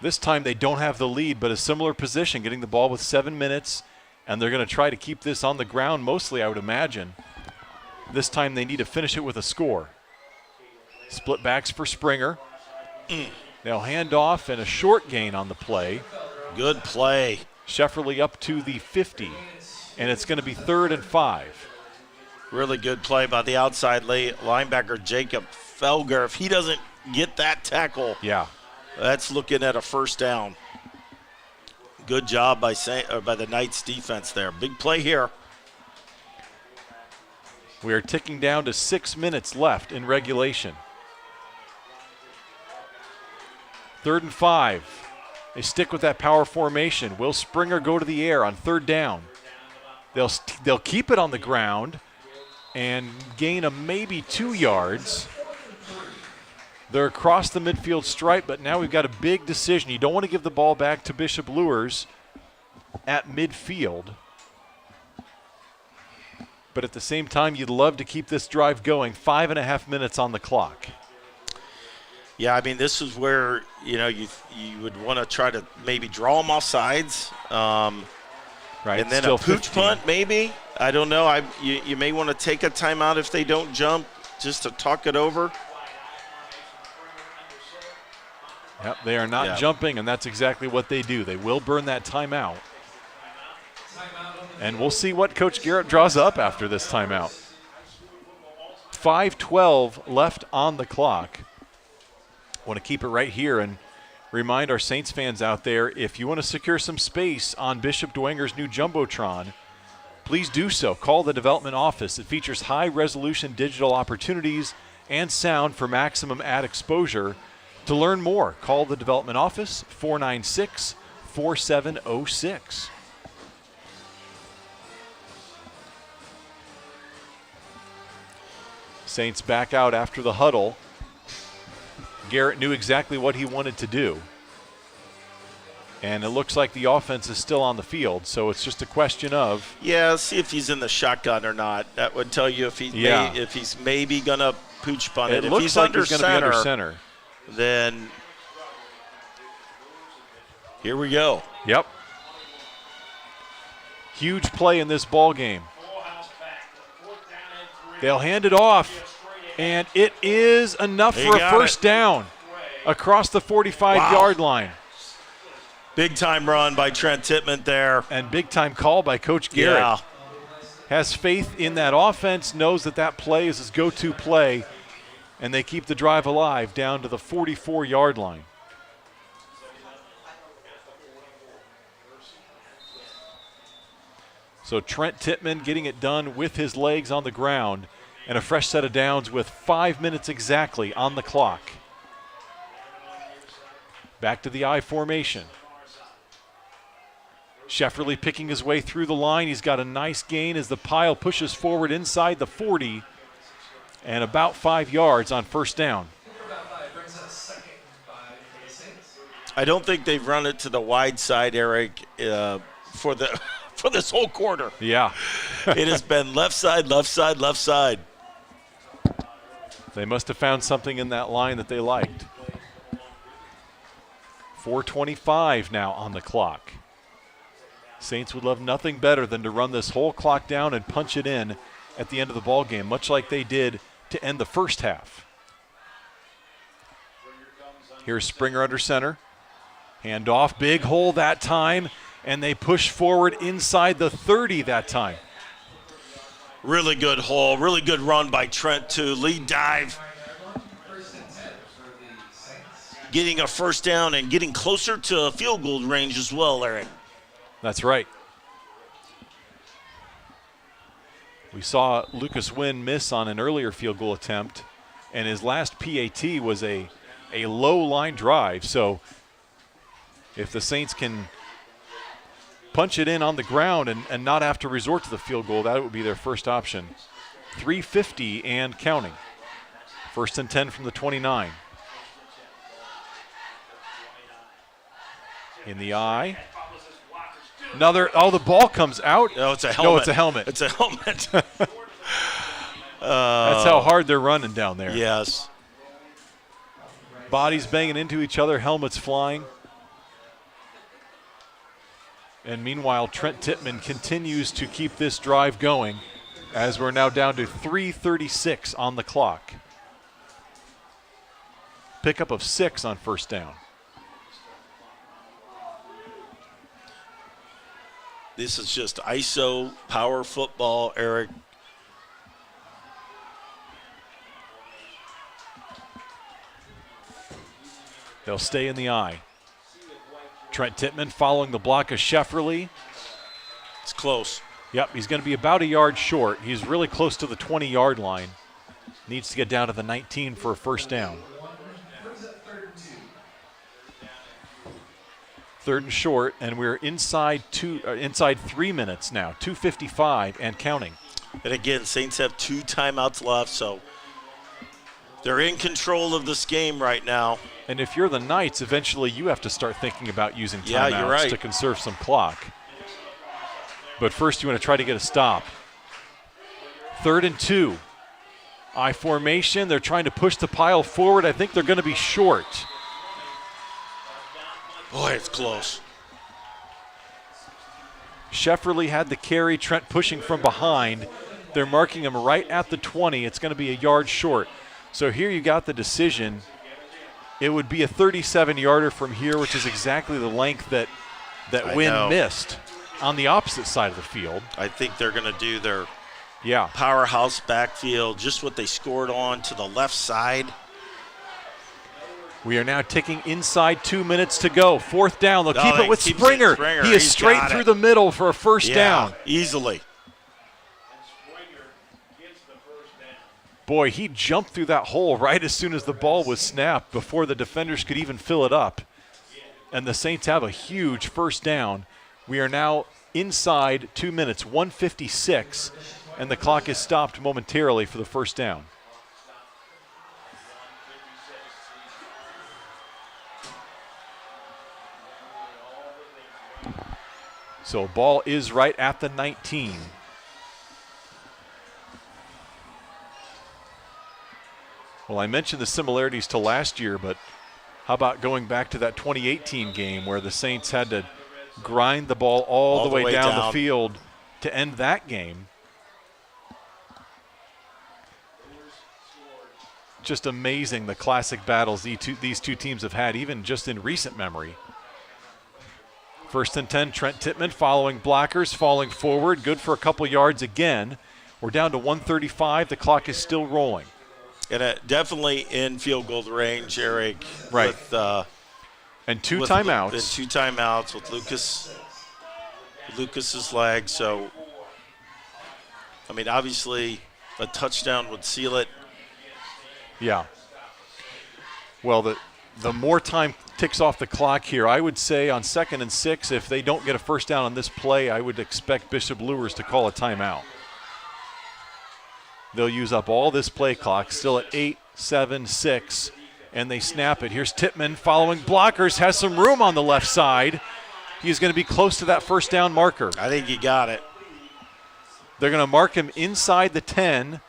This time they don't have the lead, but a similar position, getting the ball with 7 minutes, and they're going to try to keep this on the ground mostly, I would imagine. This time they need to finish it with a score. Split backs for Springer. They'll hand off and a short gain on the play.
Good play.
Shefferly up to the 50, and it's going to be 3rd and 5.
Really good play by the outside linebacker, Jacob Felger. If he doesn't get that tackle, that's looking at a 1st down. Good job by the Knights defense there. Big play here.
We are ticking down to 6 minutes left in regulation. 3rd and 5. They stick with that power formation. Will Springer go to the air on 3rd down? They'll keep it on the ground and gain a maybe 2 yards. They're across the midfield stripe, but now we've got a big decision. You don't want to give the ball back to Bishop Luers at midfield. But at the same time, you'd love to keep this drive going. 5.5 minutes on the clock.
Yeah, I mean, this is where, you would want to try to maybe draw them off sides.
Right.
And then a pooch punt, maybe. I don't know. You may want to take a timeout if they don't jump, just to talk it over.
Yep, they are not jumping, and that's exactly what they do. They will burn that timeout. And we'll see what Coach Garrett draws up after this timeout. 5:12 left on the clock. Want to keep it right here and remind our Saints fans out there, if you want to secure some space on Bishop Dwenger's new Jumbotron, please do so. Call the development office. It features high-resolution digital opportunities and sound for maximum ad exposure. To learn more, call the development office, 496-4706. Saints back out after the huddle. Garrett knew exactly what he wanted to do. And it looks like the offense is still on the field, so it's just a question of...
Yeah, see if he's in the shotgun or not. That would tell you if he's maybe going to pooch punt it.
It
if
looks
he's
like
under
he's going to be under center.
Then here we go.
Yep. Huge play in this ball game. They'll hand it off, and it is enough for a first down across the 45-yard line.
Big-time run by Trent Tittman there.
And big-time call by Coach Garrett.
Yeah.
Has faith in that offense, knows that that play is his go-to play, and they keep the drive alive down to the 44-yard line. So Trent Tittman getting it done with his legs on the ground, and a fresh set of downs with 5 minutes exactly on the clock. Back to the I formation. Shefferly picking his way through the line. He's got a nice gain as the pile pushes forward inside the 40 and about 5 yards on first down.
I don't think they've run it to the wide side, Eric, for this whole quarter.
Yeah.
It has been left side, left side, left side.
They must have found something in that line that they liked. 4:25 now on the clock. Saints would love nothing better than to run this whole clock down and punch it in at the end of the ball game, much like they did to end the first half. Here's Springer under center. Hand off, big hole that time, and they push forward inside the 30 that time.
Really good hole, really good run by Trent too. Lead dive. Getting a first down and getting closer to field goal range as well, Eric.
That's right. We saw Lucas Wynn miss on an earlier field goal attempt, and his last PAT was a low line drive. So if the Saints can punch it in on the ground and not have to resort to the field goal, that would be their first option. 3:50 and counting. 1st and 10 from the 29. In the eye. Another, the ball comes out.
No, it's a helmet.
No, it's a helmet.
It's a helmet.
That's how hard they're running down there.
Yes.
Bodies banging into each other, helmets flying. And meanwhile, Trent Tittman continues to keep this drive going as we're now down to 3:36 on the clock. Pickup of 6 on first down.
This is just ISO power football, Eric.
They'll stay in the eye. Trent Tittman following the block of Shefferly.
It's close.
Yep, he's going to be about a yard short. He's really close to the 20-yard line. Needs to get down to the 19 for a first down. 3rd and short, and we're inside 3 minutes now, 2:55 and counting.
And again, Saints have 2 timeouts left, so they're in control of this game right now.
And if you're the Knights, eventually you have to start thinking about using timeouts to conserve some clock. But first you want to try to get a stop. 3rd and 2. I formation, they're trying to push the pile forward. I think they're going to be short.
Boy, it's close.
Shefferly had the carry, Trent pushing from behind. They're marking him right at the 20. It's going to be a yard short. So here you got the decision. It would be a 37-yarder from here, which is exactly the length that Wynn missed on the opposite side of the field.
I think they're going to do their
Yeah.
Powerhouse backfield, just what they scored on to the left side.
We are now ticking inside 2 minutes to go. 4th down. They'll keep it with
keeps it
Springer.
Springer.
He is
He's
straight
got
through
it.
the middle for a first down.
Easily.
Boy, he jumped through that hole right as soon as the ball was snapped before the defenders could even fill it up. And the Saints have a huge first down. We are now inside 2 minutes, 1:56, and the clock is stopped momentarily for the first down. So ball is right at the 19. Well, I mentioned the similarities to last year, but how about going back to that 2018 game where the Saints had to grind the ball all the way down the field to end that game? Just amazing the classic battles these two teams have had, even just in recent memory. 1st and 10, Trent Tittman following blockers, falling forward, good for a couple yards again. We're down to 1:35. The clock is still rolling.
And definitely in field goal range, Eric.
Right.
With,
and two timeouts.
And 2 timeouts with Lucas's leg. So, I mean, obviously a touchdown would seal it.
Yeah. Well, the more time ticks off the clock here, I would say on 2nd and 6, if they don't get a first down on this play, I would expect Bishop Luers to call a timeout. They'll use up all this play clock, still at 8, 7, 6, and they snap it. Here's Tittman following blockers, has some room on the left side. He's going to be close to that first down marker.
I think you got it.
They're going to mark him inside the 10,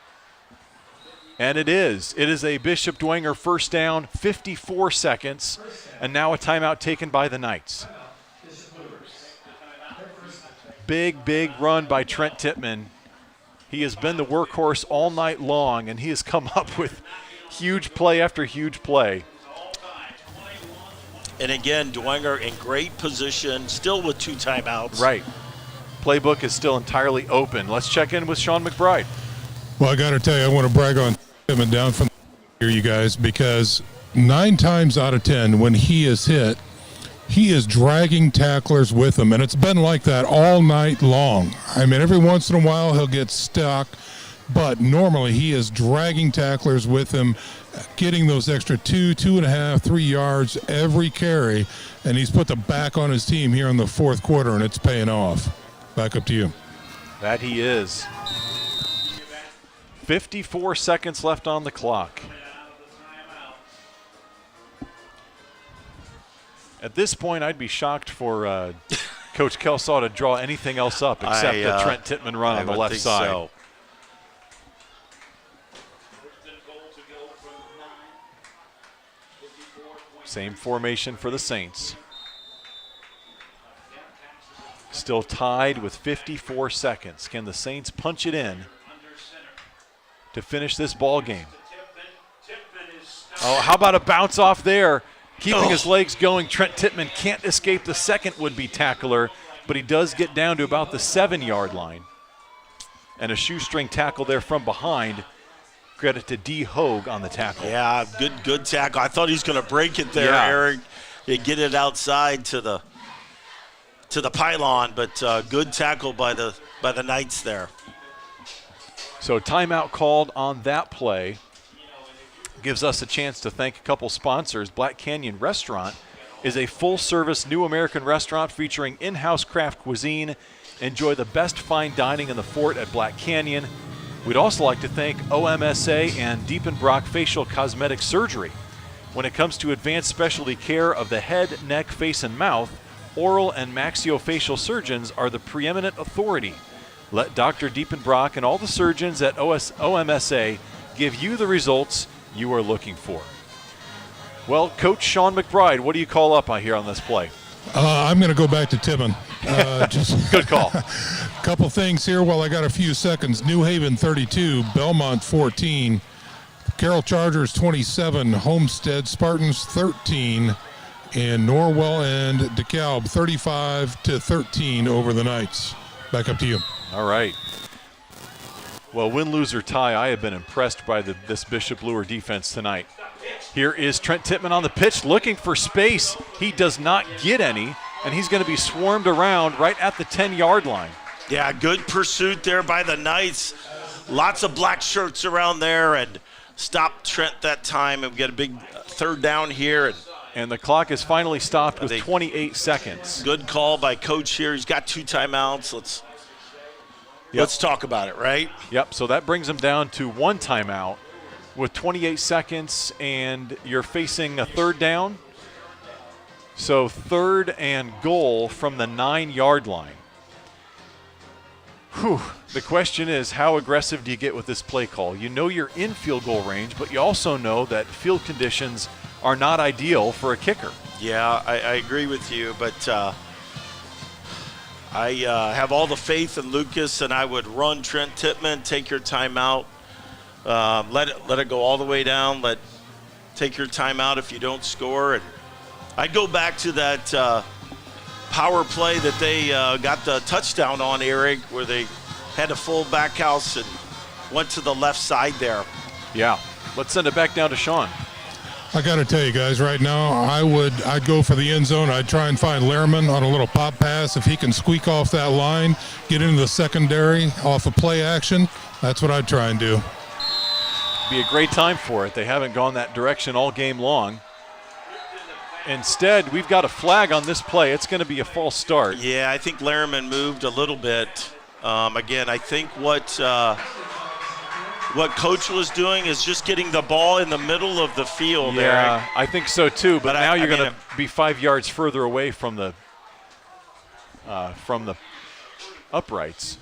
and it is. It is a Bishop Dwenger first down, 54 seconds, and now a timeout taken by the Knights. Big run by Trent Tittman. He has been the workhorse all night long, and he has come up with huge play after huge play.
And again, Dwenger in great position, still with 2 timeouts.
Right. Playbook is still entirely open. Let's check in with Sean McBride.
Well, I got to tell you, I want to brag on him down from here, you guys, because 9 times out of 10 when he is hit, he is dragging tacklers with him, and it's been like that all night long. I mean, every once in a while he'll get stuck, but normally he is dragging tacklers with him, getting those extra 2, 2.5, 3 yards every carry, and he's put the back on his team here in the 4th quarter, and it's paying off. Back up to you.
That he is. 54 seconds left on the clock. At this point, I'd be shocked for Coach Kelsaw to draw anything else up except the Trent Tittman run on the left side. So. Same formation for the Saints. Still tied with 54 seconds. Can the Saints punch it in to finish this ball game? Oh, how about a bounce off there? Keeping his legs going, Trent Tittman can't escape the second would-be tackler, but he does get down to about the 7-yard line. And a shoestring tackle there from behind. Credit to D. Hogue on the tackle.
Yeah, good tackle. I thought he was going to break it there, Eric. They get it outside to the pylon, but good tackle by the Knights there.
So timeout called on that play. Gives us a chance to thank a couple sponsors. Black Canyon Restaurant is a full-service new American restaurant featuring in-house craft cuisine. Enjoy the best fine dining in the fort at Black Canyon. We'd also like to thank OMSA and Diepenbrock Facial Cosmetic Surgery. When it comes to advanced specialty care of the head, neck, face, and mouth, oral and maxillofacial surgeons are the preeminent authority. Let Dr. Diepenbrock and all the surgeons at OMSA give you the results you are looking for. Well, Coach Sean McBride, what do you call up here on this play?
I'm going to go back to Tittman.
Good call.
Couple things here while I got a few seconds. New Haven 32, Belmont 14, Carroll Chargers 27, Homestead Spartans 13, and Norwell and DeKalb 35-13 over the Knights. Back up to you.
All right. Well, win, lose, or tie, I have been impressed by this Bishop Luers defense tonight. Here is Trent Tittman on the pitch looking for space. He does not get any, and he's going to be swarmed around right at the 10-yard line.
Yeah, good pursuit there by the Knights. Lots of black shirts around there, and stopped Trent that time, and we get a big third down here.
And the clock is finally stopped with 28 seconds.
Good call by Coach here. He's got 2 timeouts. Let's talk about it, right?
Yep, so that brings him down to 1 timeout with 28 seconds, and you're facing a third down. So 3rd and goal from the 9-yard line. Whew. The question is, how aggressive do you get with this play call? You know you're in field goal range, but you also know that field conditions are not ideal for a kicker.
Yeah, I agree with you, but I have all the faith in Lucas, and I would run Trent Tittman, take your timeout, let it go all the way down, take your timeout if you don't score. And I'd go back to that power play that they got the touchdown on, Eric, where they had a full back house and went to the left side there.
Yeah, let's send it back down to Sean.
I got to tell you guys, right now, I'd go for the end zone. I'd try and find Lehrman on a little pop pass. If he can squeak off that line, get into the secondary off of play action, that's what I'd try and do.
Be a great time for it. They haven't gone that direction all game long. Instead, we've got a flag on this play. It's going to be a false start.
Yeah, I think Lehrman moved a little bit. Again, I think what Coach was doing is just getting the ball in the middle of the field.
Yeah,
Eric.
I think so too. But now you're going to be 5 yards further away from the uprights.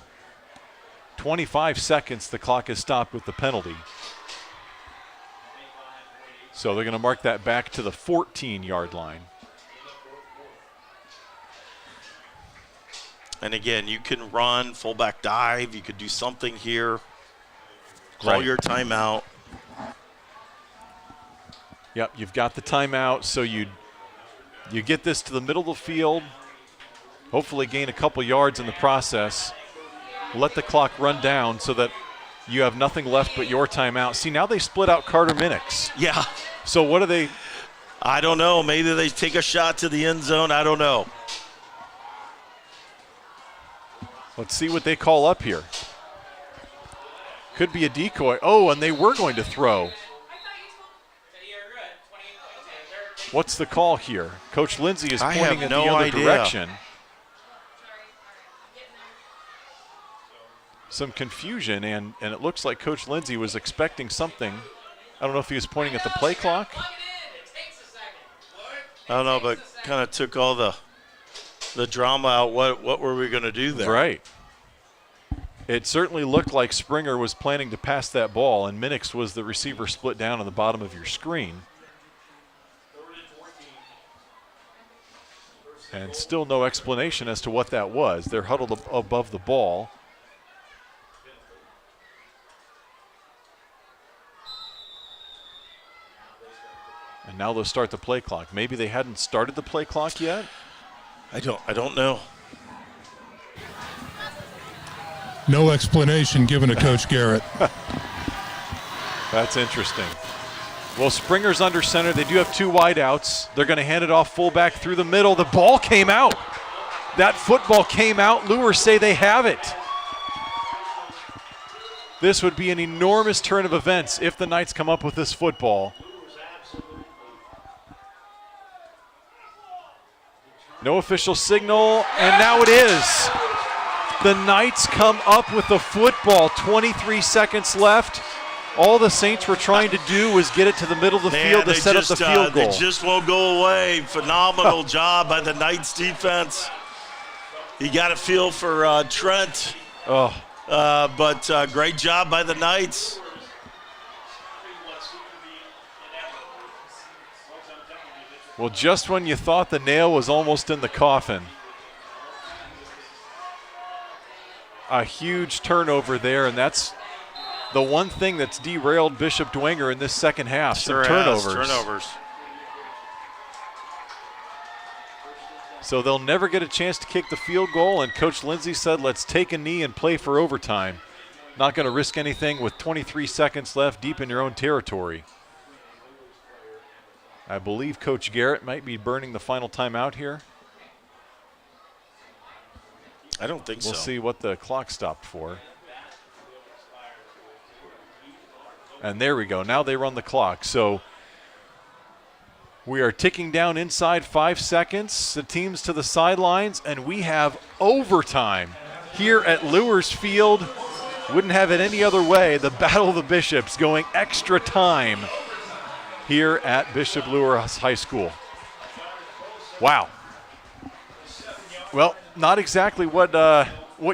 25 seconds. The clock is stopped with the penalty. So they're going to mark that back to the 14-yard line.
And again, you can run, fullback dive. You could do something here. Call your timeout.
Yep, you've got the timeout, so you get this to the middle of the field, hopefully gain a couple yards in the process, let the clock run down so that you have nothing left but your timeout. See, now they split out Carter Minix.
Yeah.
So what do they?
I don't know. Maybe they take a shot to the end zone. I don't know.
Let's see what they call up here. Could be a decoy. Oh, and they were going to throw. What's the call here? Coach Lindsay is pointing in the other direction. Some confusion, and it looks like Coach Lindsay was expecting something. I don't know if he was pointing at the play clock.
I don't know, but kind of took all the drama out. What were we going to do there?
Right. It certainly looked like Springer was planning to pass that ball, and Minix was the receiver split down on the bottom of your screen. And still no explanation as to what that was. They're huddled above the ball. And now they'll start the play clock. Maybe they hadn't started the play clock yet?
I don't know.
No explanation given to Coach Garrett.
That's interesting. Well, Springer's under center. They do have 2 wideouts. They're going to hand it off fullback through the middle. The ball came out. That football came out. Luers say they have it. This would be an enormous turn of events if the Knights come up with this football. No official signal, and now it is. The Knights come up with the football. 23 seconds left. All the Saints were trying to do was get it to the middle of the field to set up the field goal.
They just won't go away. Phenomenal job by the Knights defense. You got a feel for Trent. But great job by the Knights.
Well, just when you thought the nail was almost in the coffin. A huge turnover there, and that's the one thing that's derailed Bishop Dwenger in this second half.
Sure
some turnovers.
Turnovers.
So they'll never get a chance to kick the field goal, and Coach Lindsay said, let's take a knee and play for overtime. Not going to risk anything with 23 seconds left deep in your own territory. I believe Coach Garrett might be burning the final timeout here.
I don't think so.
We'll see what the clock stopped for. And there we go. Now they run the clock. So we are ticking down inside 5 seconds. The team's to the sidelines, and we have overtime here at Luers Field. Wouldn't have it any other way. The Battle of the Bishops going extra time here at Bishop Luers High School. Wow. Well, not exactly what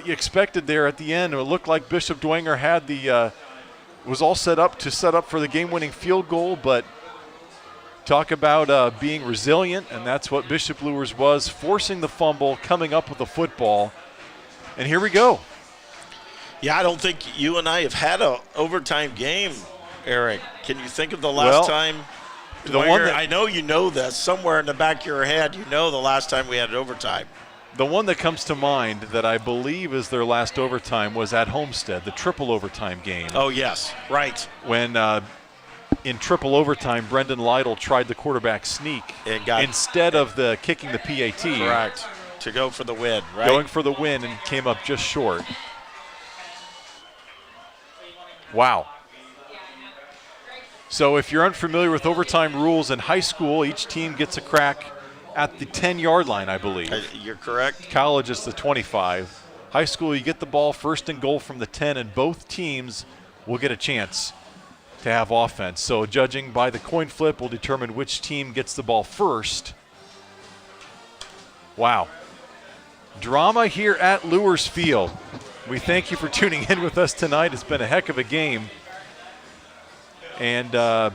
you expected there at the end. It looked like Bishop Dwenger had was all set up for the game-winning field goal, but talk about being resilient, and that's what Bishop Luers was, forcing the fumble, coming up with the football, and here we go.
Yeah, I don't think you and I have had an overtime game, Eric. Can you think of the last time?
The one that,
I know you know this. Somewhere in the back of your head, you know the last time we had an overtime.
The one that comes to mind that I believe is their last overtime was at Homestead, the triple overtime game.
Oh, yes, right.
When in triple overtime, Brendan Lytle tried the quarterback sneak instead of kicking the PAT.
Correct. To go for the win, right?
Going for the win and came up just short. Wow. So if you're unfamiliar with overtime rules in high school, each team gets a crack at the 10-yard line, I believe.
You're correct.
College is the 25. High school, you get the ball first and goal from the 10, and both teams will get a chance to have offense. So judging by the coin flip will determine which team gets the ball first. Wow. Drama here at Luers Field. We thank you for tuning in with us tonight. It's been a heck of a game. And
I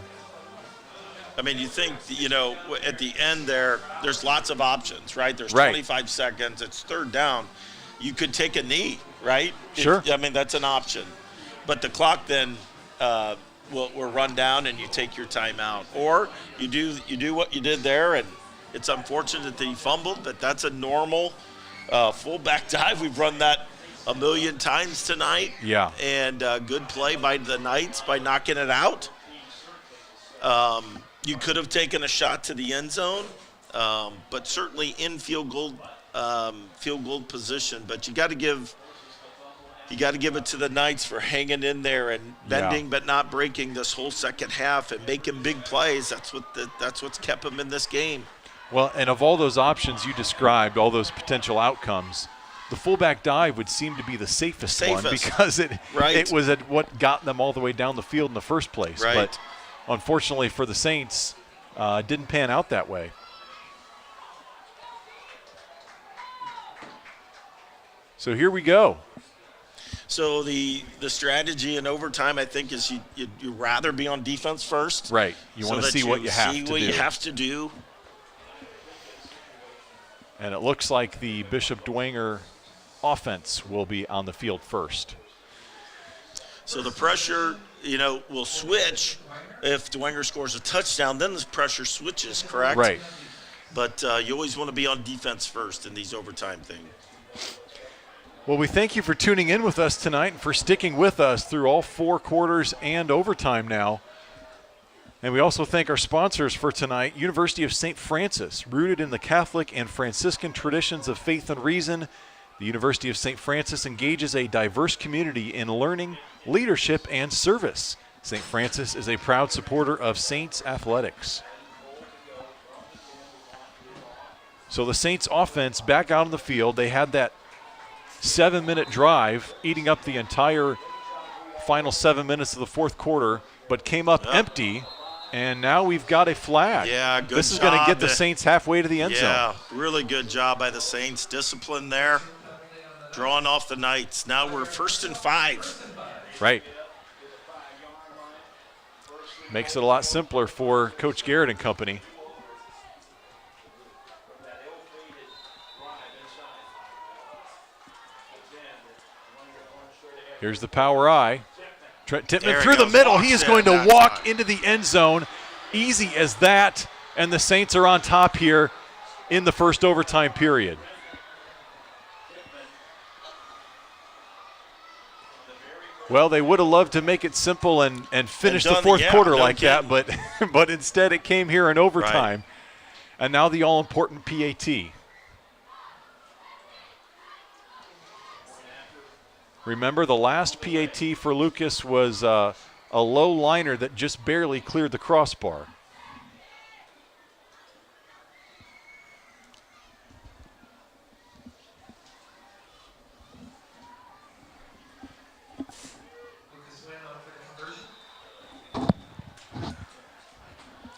mean, you think, at the end there's lots of options, right? There's 25 seconds. It's third down. You could take a knee, right?
Sure.
I mean, that's an option. But the clock then will run down and you take your timeout. Or you do what you did there, and it's unfortunate that he fumbled, but that's a normal fullback dive. We've run that a million times tonight.
Yeah.
And good play by the Knights by knocking it out. You could have taken a shot to the end zone, but certainly in field goal position. But you got to give it to the Knights for hanging in there and bending but not breaking this whole second half and making big plays. That's what's kept them in this game.
Well, and of all those options you described, all those potential outcomes, the fullback dive would seem to be the safest one because it was at what got them all the way down the field in the first place.
Right.
But unfortunately for the Saints, didn't pan out that way. So here we go.
So the strategy in overtime, I think, is you'd rather be on defense first.
Right. You want to see what you have to do.
See what you have to do.
And it looks like the Bishop Dwenger offense will be on the field first.
So the pressure, will switch if Dwenger scores a touchdown. Then the pressure switches, correct?
Right.
But you always want to be on defense first in these overtime things.
Well, we thank you for tuning in with us tonight and for sticking with us through all 4 quarters and overtime now. And we also thank our sponsors for tonight, University of St. Francis. Rooted in the Catholic and Franciscan traditions of faith and reason, the University of St. Francis engages a diverse community in learning, leadership, and service. St. Francis is a proud supporter of Saints athletics. So the Saints offense back out on the field. They had that 7-minute drive eating up the entire final 7 minutes of the fourth quarter, but came up empty. And now we've got a flag.
Yeah, good job.
This is going to get the Saints halfway to the end zone.
Yeah, really good job by the Saints. Discipline there. Drawing off the Knights. Now we're 1st and 5.
Right. Makes it a lot simpler for Coach Garrett and company. Here's the power eye. Trent Tippmann through the middle. He is going to walk into the end zone. Easy as that. And the Saints are on top here in the first overtime period. Well, they would have loved to make it simple and finish the
done
fourth quarter
no
like
kidding.
that, but instead it came here in overtime. Right. And now the all-important PAT. Remember, the last PAT for Lucas was a low liner that just barely cleared the crossbar.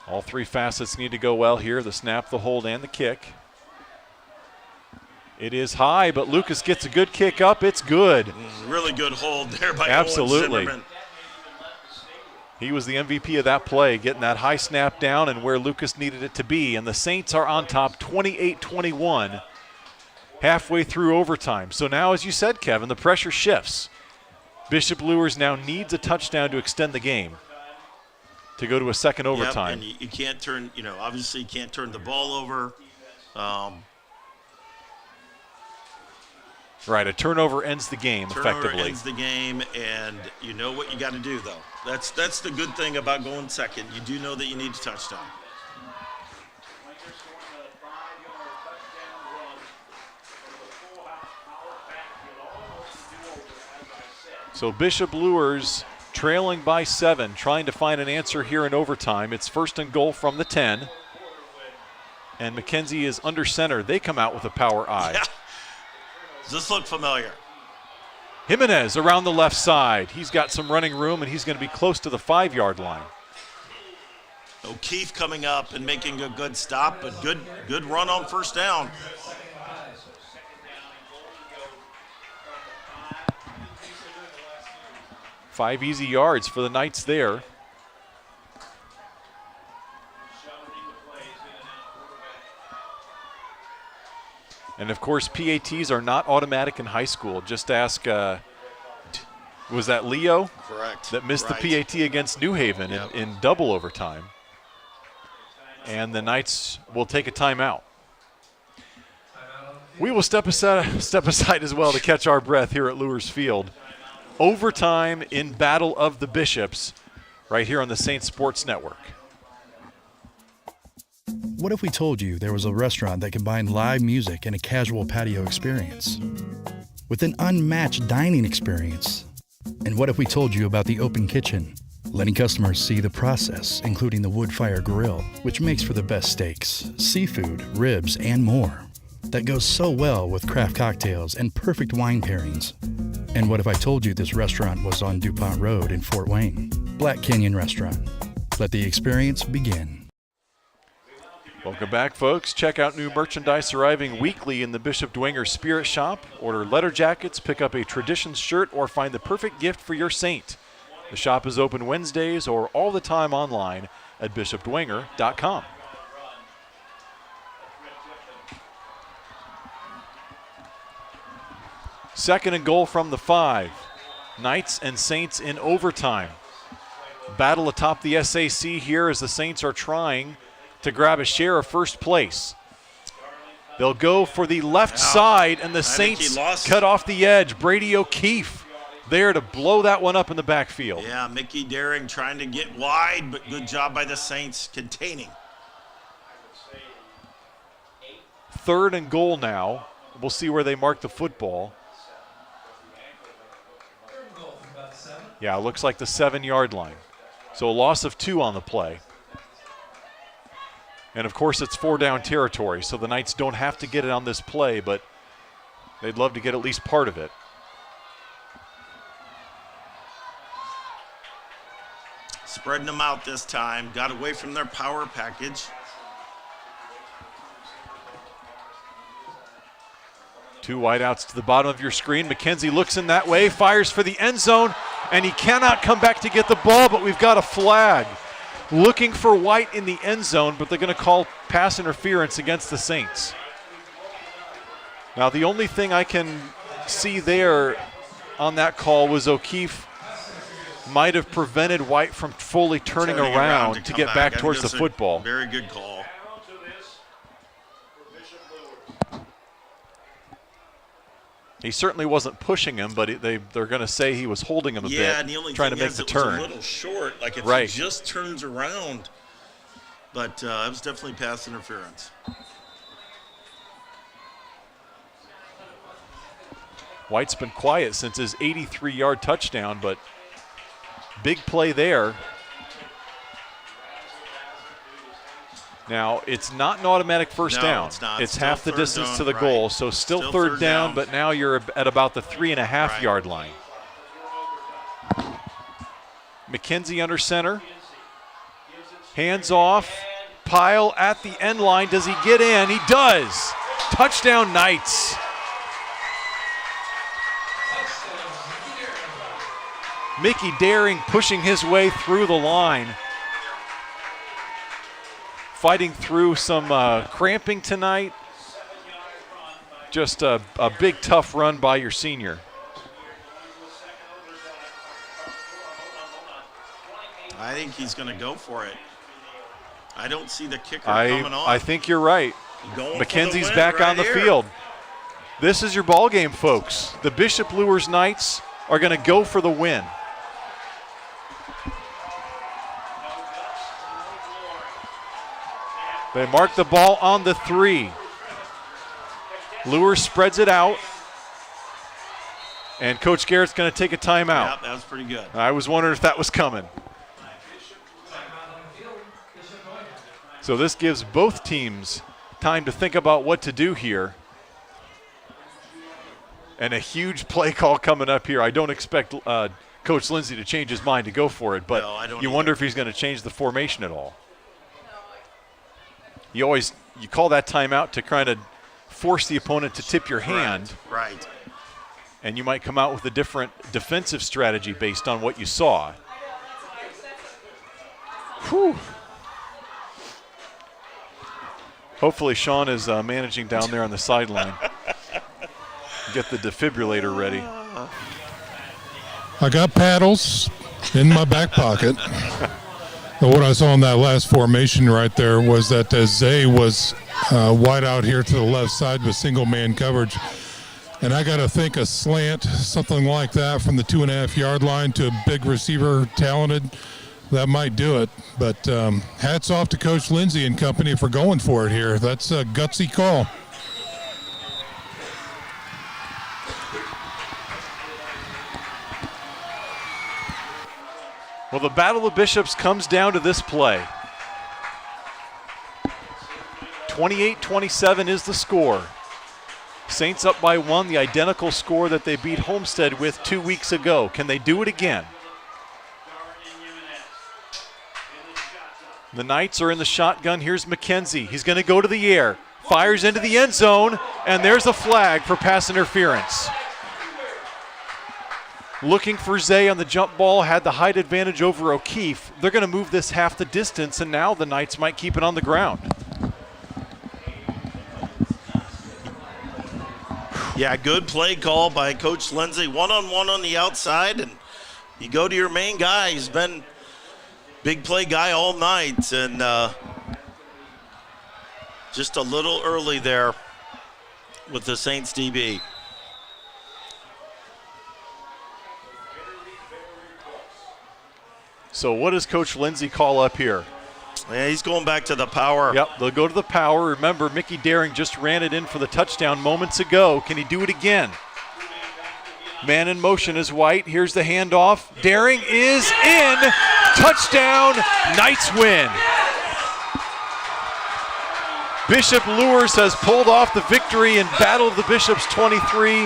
All three facets need to go well here, the snap, the hold, and the kick. It is high, but Lucas gets a good kick up. It's good.
Really good hold there by
Absolutely.
Owen Zimmerman.
He was the MVP of that play, getting that high snap down and where Lucas needed it to be. And the Saints are on top 28-21 halfway through overtime. So now, as you said, Kevin, the pressure shifts. Bishop Luers now needs a touchdown to extend the game, to go to a second overtime.
Yep, and you can't turn, obviously you can't turn the ball over.
Right, a turnover ends the game effectively.
Turnover ends the game, and you know what you got to do, though. That's the good thing about going second. You do know that you need a touchdown.
So Bishop Luers trailing by 7, trying to find an answer here in overtime. It's 1st and goal from the 10. And McKenzie is under center. They come out with a power I.
Yeah. Does this look familiar?
Jimenez around the left side. He's got some running room, and he's going to be close to the 5-yard line.
O'Keefe coming up and making a good stop, but good run on first down.
Five easy yards for the Knights there. And of course, PATs are not automatic in high school. Just ask, was that Leo?
Correct.
That missed
Right.
the PAT against New Haven in double overtime. And the Knights will take a timeout. We will step aside as well to catch our breath here at Luers Field. Overtime in Battle of the Bishops right here on the Saints Sports Network.
What if we told you there was a restaurant that combined live music and a casual patio experience with an unmatched dining experience? And what if we told you about the open kitchen, letting customers see the process, including the wood fire grill, which makes for the best steaks, seafood, ribs, and more, that goes so well with craft cocktails and perfect wine pairings? And what if I told you this restaurant was on DuPont Road in Fort Wayne? Black Canyon Restaurant. Let the experience begin.
Welcome back, folks. Check out new merchandise arriving weekly in the Bishop Dwenger Spirit Shop. Order letter jackets, pick up a Traditions shirt, or find the perfect gift for your saint. The shop is open Wednesdays or all the time online at bishopdwenger.com. Second and goal from the 5. Knights and Saints in overtime. Battle atop the SAC here as the Saints are trying to grab a share of first place. They'll go for the left side, and the Saints cut off the edge. Brady O'Keefe there to blow that one up in the backfield.
Yeah, Mickey Daring trying to get wide, but good job by the Saints containing.
3rd and goal now. We'll see where they mark the football. Yeah, it looks like the 7-yard line. So a loss of 2 on the play. And, of course, it's 4-down territory, so the Knights don't have to get it on this play, but they'd love to get at least part of it.
Spreading them out this time. Got away from their power package.
Two wideouts to the bottom of your screen. McKenzie looks in that way, fires for the end zone, and he cannot come back to get the ball, but we've got a flag. Looking for White in the end zone, but they're going to call pass interference against the Saints. Now, the only thing I can see there on that call was O'Keefe might have prevented White from fully turning around to get back towards the football.
Very good call.
He certainly wasn't pushing him, but they're going to say he was holding him a bit,
and the only
trying to
thing
make
is
the
it
turn.
was a little short, like if
Right.
he just turns around. But it was definitely pass interference.
White's been quiet since his 83-yard touchdown, but big play there. Now, it's not an automatic first down.
It's not.
It's
Still
half the
third
distance
down,
to the
right.
goal, so still third down, but now you're at about the 3.5-yard line. McKenzie under center. Hands off. Pile at the end line. Does he get in? He does. Touchdown, Knights. Mickey Daring pushing his way through the line. Fighting through some cramping tonight. Just a big, tough run by your senior.
I think he's going to go for it. I don't see the kicker coming on.
I think you're right. McKenzie's back
right
on the
here.
field. This is your ball game, folks. The Bishop Luers Knights are going to go for the win. They mark the ball on the 3. Luers spreads it out. And Coach Garrett's going to take a timeout.
Yep, that was pretty good.
I was wondering if that was coming. So this gives both teams time to think about what to do here. And a huge play call coming up here. I don't expect Coach Lindsay to change his mind to go for it, but
No, I don't
you
either.
wonder if he's going to change the formation at all. You call that timeout to kind of force the opponent to tip your hand.
Right.
And you might come out with a different defensive strategy based on what you saw. Whew. Hopefully Sean is managing down there on the sideline. Get the defibrillator ready.
I got paddles in my back pocket. But what I saw in that last formation right there was that Zay was wide out here to the left side with single man coverage. And I got to think a slant, something like that from the 2.5-yard line to a big receiver, talented, that might do it. But hats off to Coach Lindsay and company for going for it here. That's a gutsy call.
Well, the Battle of Bishops comes down to this play. 28-27 is the score. Saints up by 1, the identical score that they beat Homestead with 2 weeks ago. Can they do it again? The Knights are in the shotgun. Here's McKenzie. He's going to go to the air. Fires into the end zone, and there's a flag for pass interference. Looking for Zay on the jump ball, had the height advantage over O'Keefe. They're going to move this half the distance, and now the Knights might keep it on the ground.
Yeah, good play call by Coach Lindsay. One-on-one on the outside, and you go to your main guy. He's been big play guy all night, and just a little early there with the Saints DB.
So what does Coach Lindsay call up here?
Yeah, he's going back to the power.
Yep, they'll go to the power. Remember, Mickey Daring just ran it in for the touchdown moments ago. Can he do it again? Man in motion is White. Here's the handoff. Daring is in. Touchdown. Knights win. Bishop Luers has pulled off the victory in Battle of the Bishops 23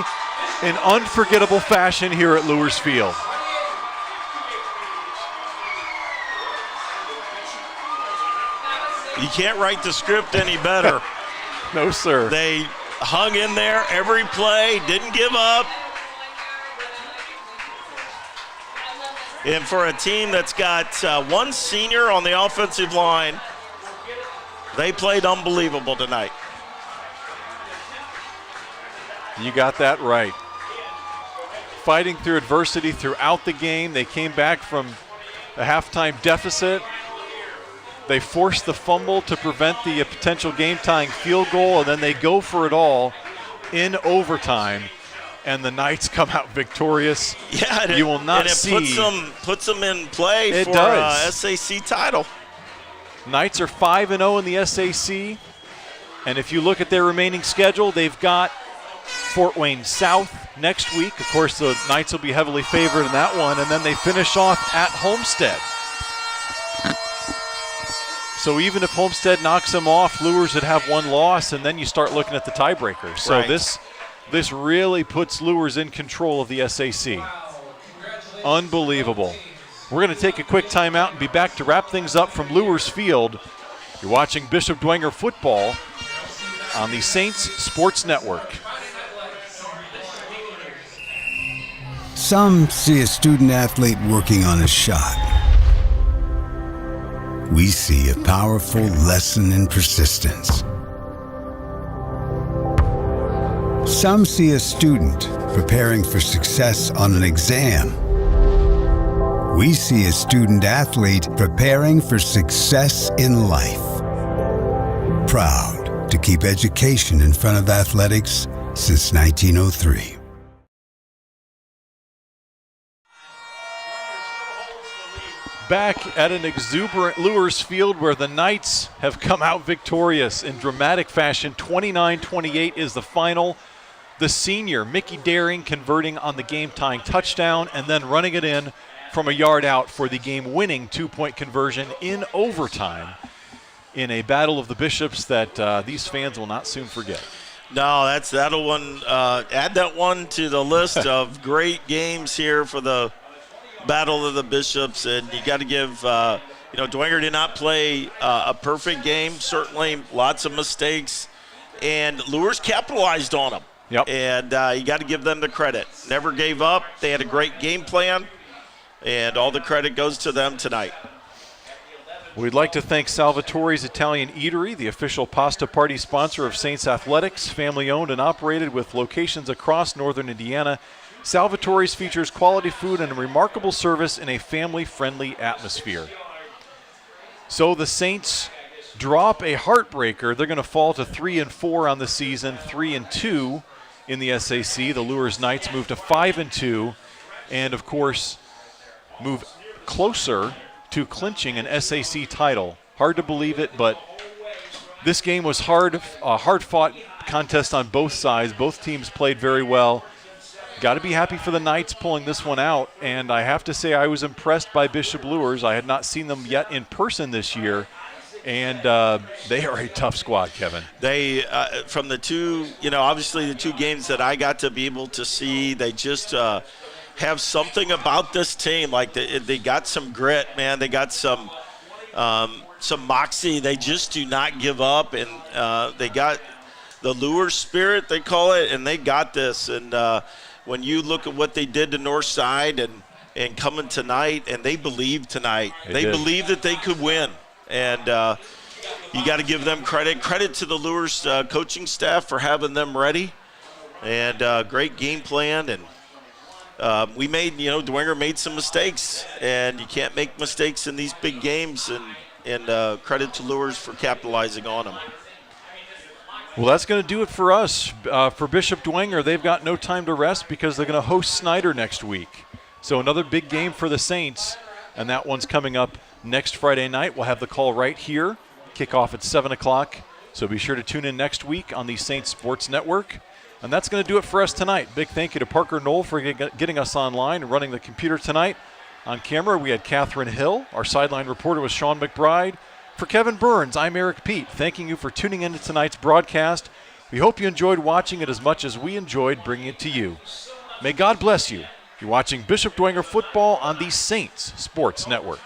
in unforgettable fashion here at Luers Field.
You can't write the script any better.
No, sir.
They hung in there every play, didn't give up. And for a team that's got one senior on the offensive line, they played unbelievable tonight.
You got that right. Fighting through adversity throughout the game. They came back from a halftime deficit. They forced the fumble to prevent the potential game-tying field goal, and then they go for it all in overtime and the Knights come out victorious.
Yeah,
you will not see.
Puts them in play
it
for
does.
SAC title.
Knights are 5-0 in the SAC, and if you look at their remaining schedule, they've got Fort Wayne South next week. Of course, the Knights will be heavily favored in that one, and then they finish off at Homestead. So even if Homestead knocks them off, Luers would have one loss, and then you start looking at the tiebreaker. So
Right.
this really puts Luers in control of the SAC. Unbelievable. We're going to take a quick timeout and be back to wrap things up from Luers Field. You're watching Bishop Dwenger football on the Saints Sports Network.
Some see a student athlete working on a shot. We see a powerful lesson in persistence. Some see a student preparing for success on an exam. We see a student athlete preparing for success in life. Proud to keep education in front of athletics since 1903.
Back at an exuberant Luers Field where the Knights have come out victorious in dramatic fashion. 29-28 is the final. The senior, Mickey Daring, converting on the game-tying touchdown and then running it in from a yard out for the game-winning two-point conversion in overtime in a battle of the Bishops that these fans will not soon forget.
No, that'll one. Add that one to the list of great games here for the Battle of the Bishops, and you got to give, Dwenger did not play a perfect game. Certainly, lots of mistakes, and Luers capitalized on them.
Yep.
And you got to give them the credit. Never gave up. They had a great game plan, and all the credit goes to them tonight.
We'd like to thank Salvatore's Italian Eatery, the official pasta party sponsor of Saints Athletics, family-owned and operated with locations across northern Indiana. Salvatore's features quality food and a remarkable service in a family-friendly atmosphere. So the Saints drop a heartbreaker. They're going to fall to 3-4 on the season, 3-2 in the SAC. The Luers Knights move to 5-2, and of course, move closer to clinching an SAC title. Hard to believe it, but this game was a hard-fought contest on both sides. Both teams played very well. Got to be happy for the Knights pulling this one out, and I have to say I was impressed by Bishop Luers. I had not seen them yet in person this year, and they are a tough squad, Kevin.
They, from the two, obviously the two games that I got to be able to see, they just have something about this team. Like they got some grit, man. They got some moxie. They just do not give up, and they got the Luers spirit, they call it, and they got this. And when you look at what they did to Northside and coming tonight, and they believed tonight. They believed that they could win. And you got to give them credit. Credit to the Luers coaching staff for having them ready. And great game plan. And we made, Dwenger made some mistakes. And you can't make mistakes in these big games. And credit to Luers for capitalizing on them.
Well, that's going to do it for us. For Bishop Dwenger, they've got no time to rest because they're going to host Snyder next week. So another big game for the Saints, and that one's coming up next Friday night. We'll have the call right here, kickoff at 7 o'clock. So be sure to tune in next week on the Saints Sports Network. And that's going to do it for us tonight. Big thank you to Parker Knoll for getting us online and running the computer tonight. On camera, we had Catherine Hill. Our sideline reporter was Sean McBride. For Kevin Burns, I'm Eric Pete, thanking you for tuning in to tonight's broadcast. We hope you enjoyed watching it as much as we enjoyed bringing it to you. May God bless you. You're watching Bishop Dwenger football on the Saints Sports Network.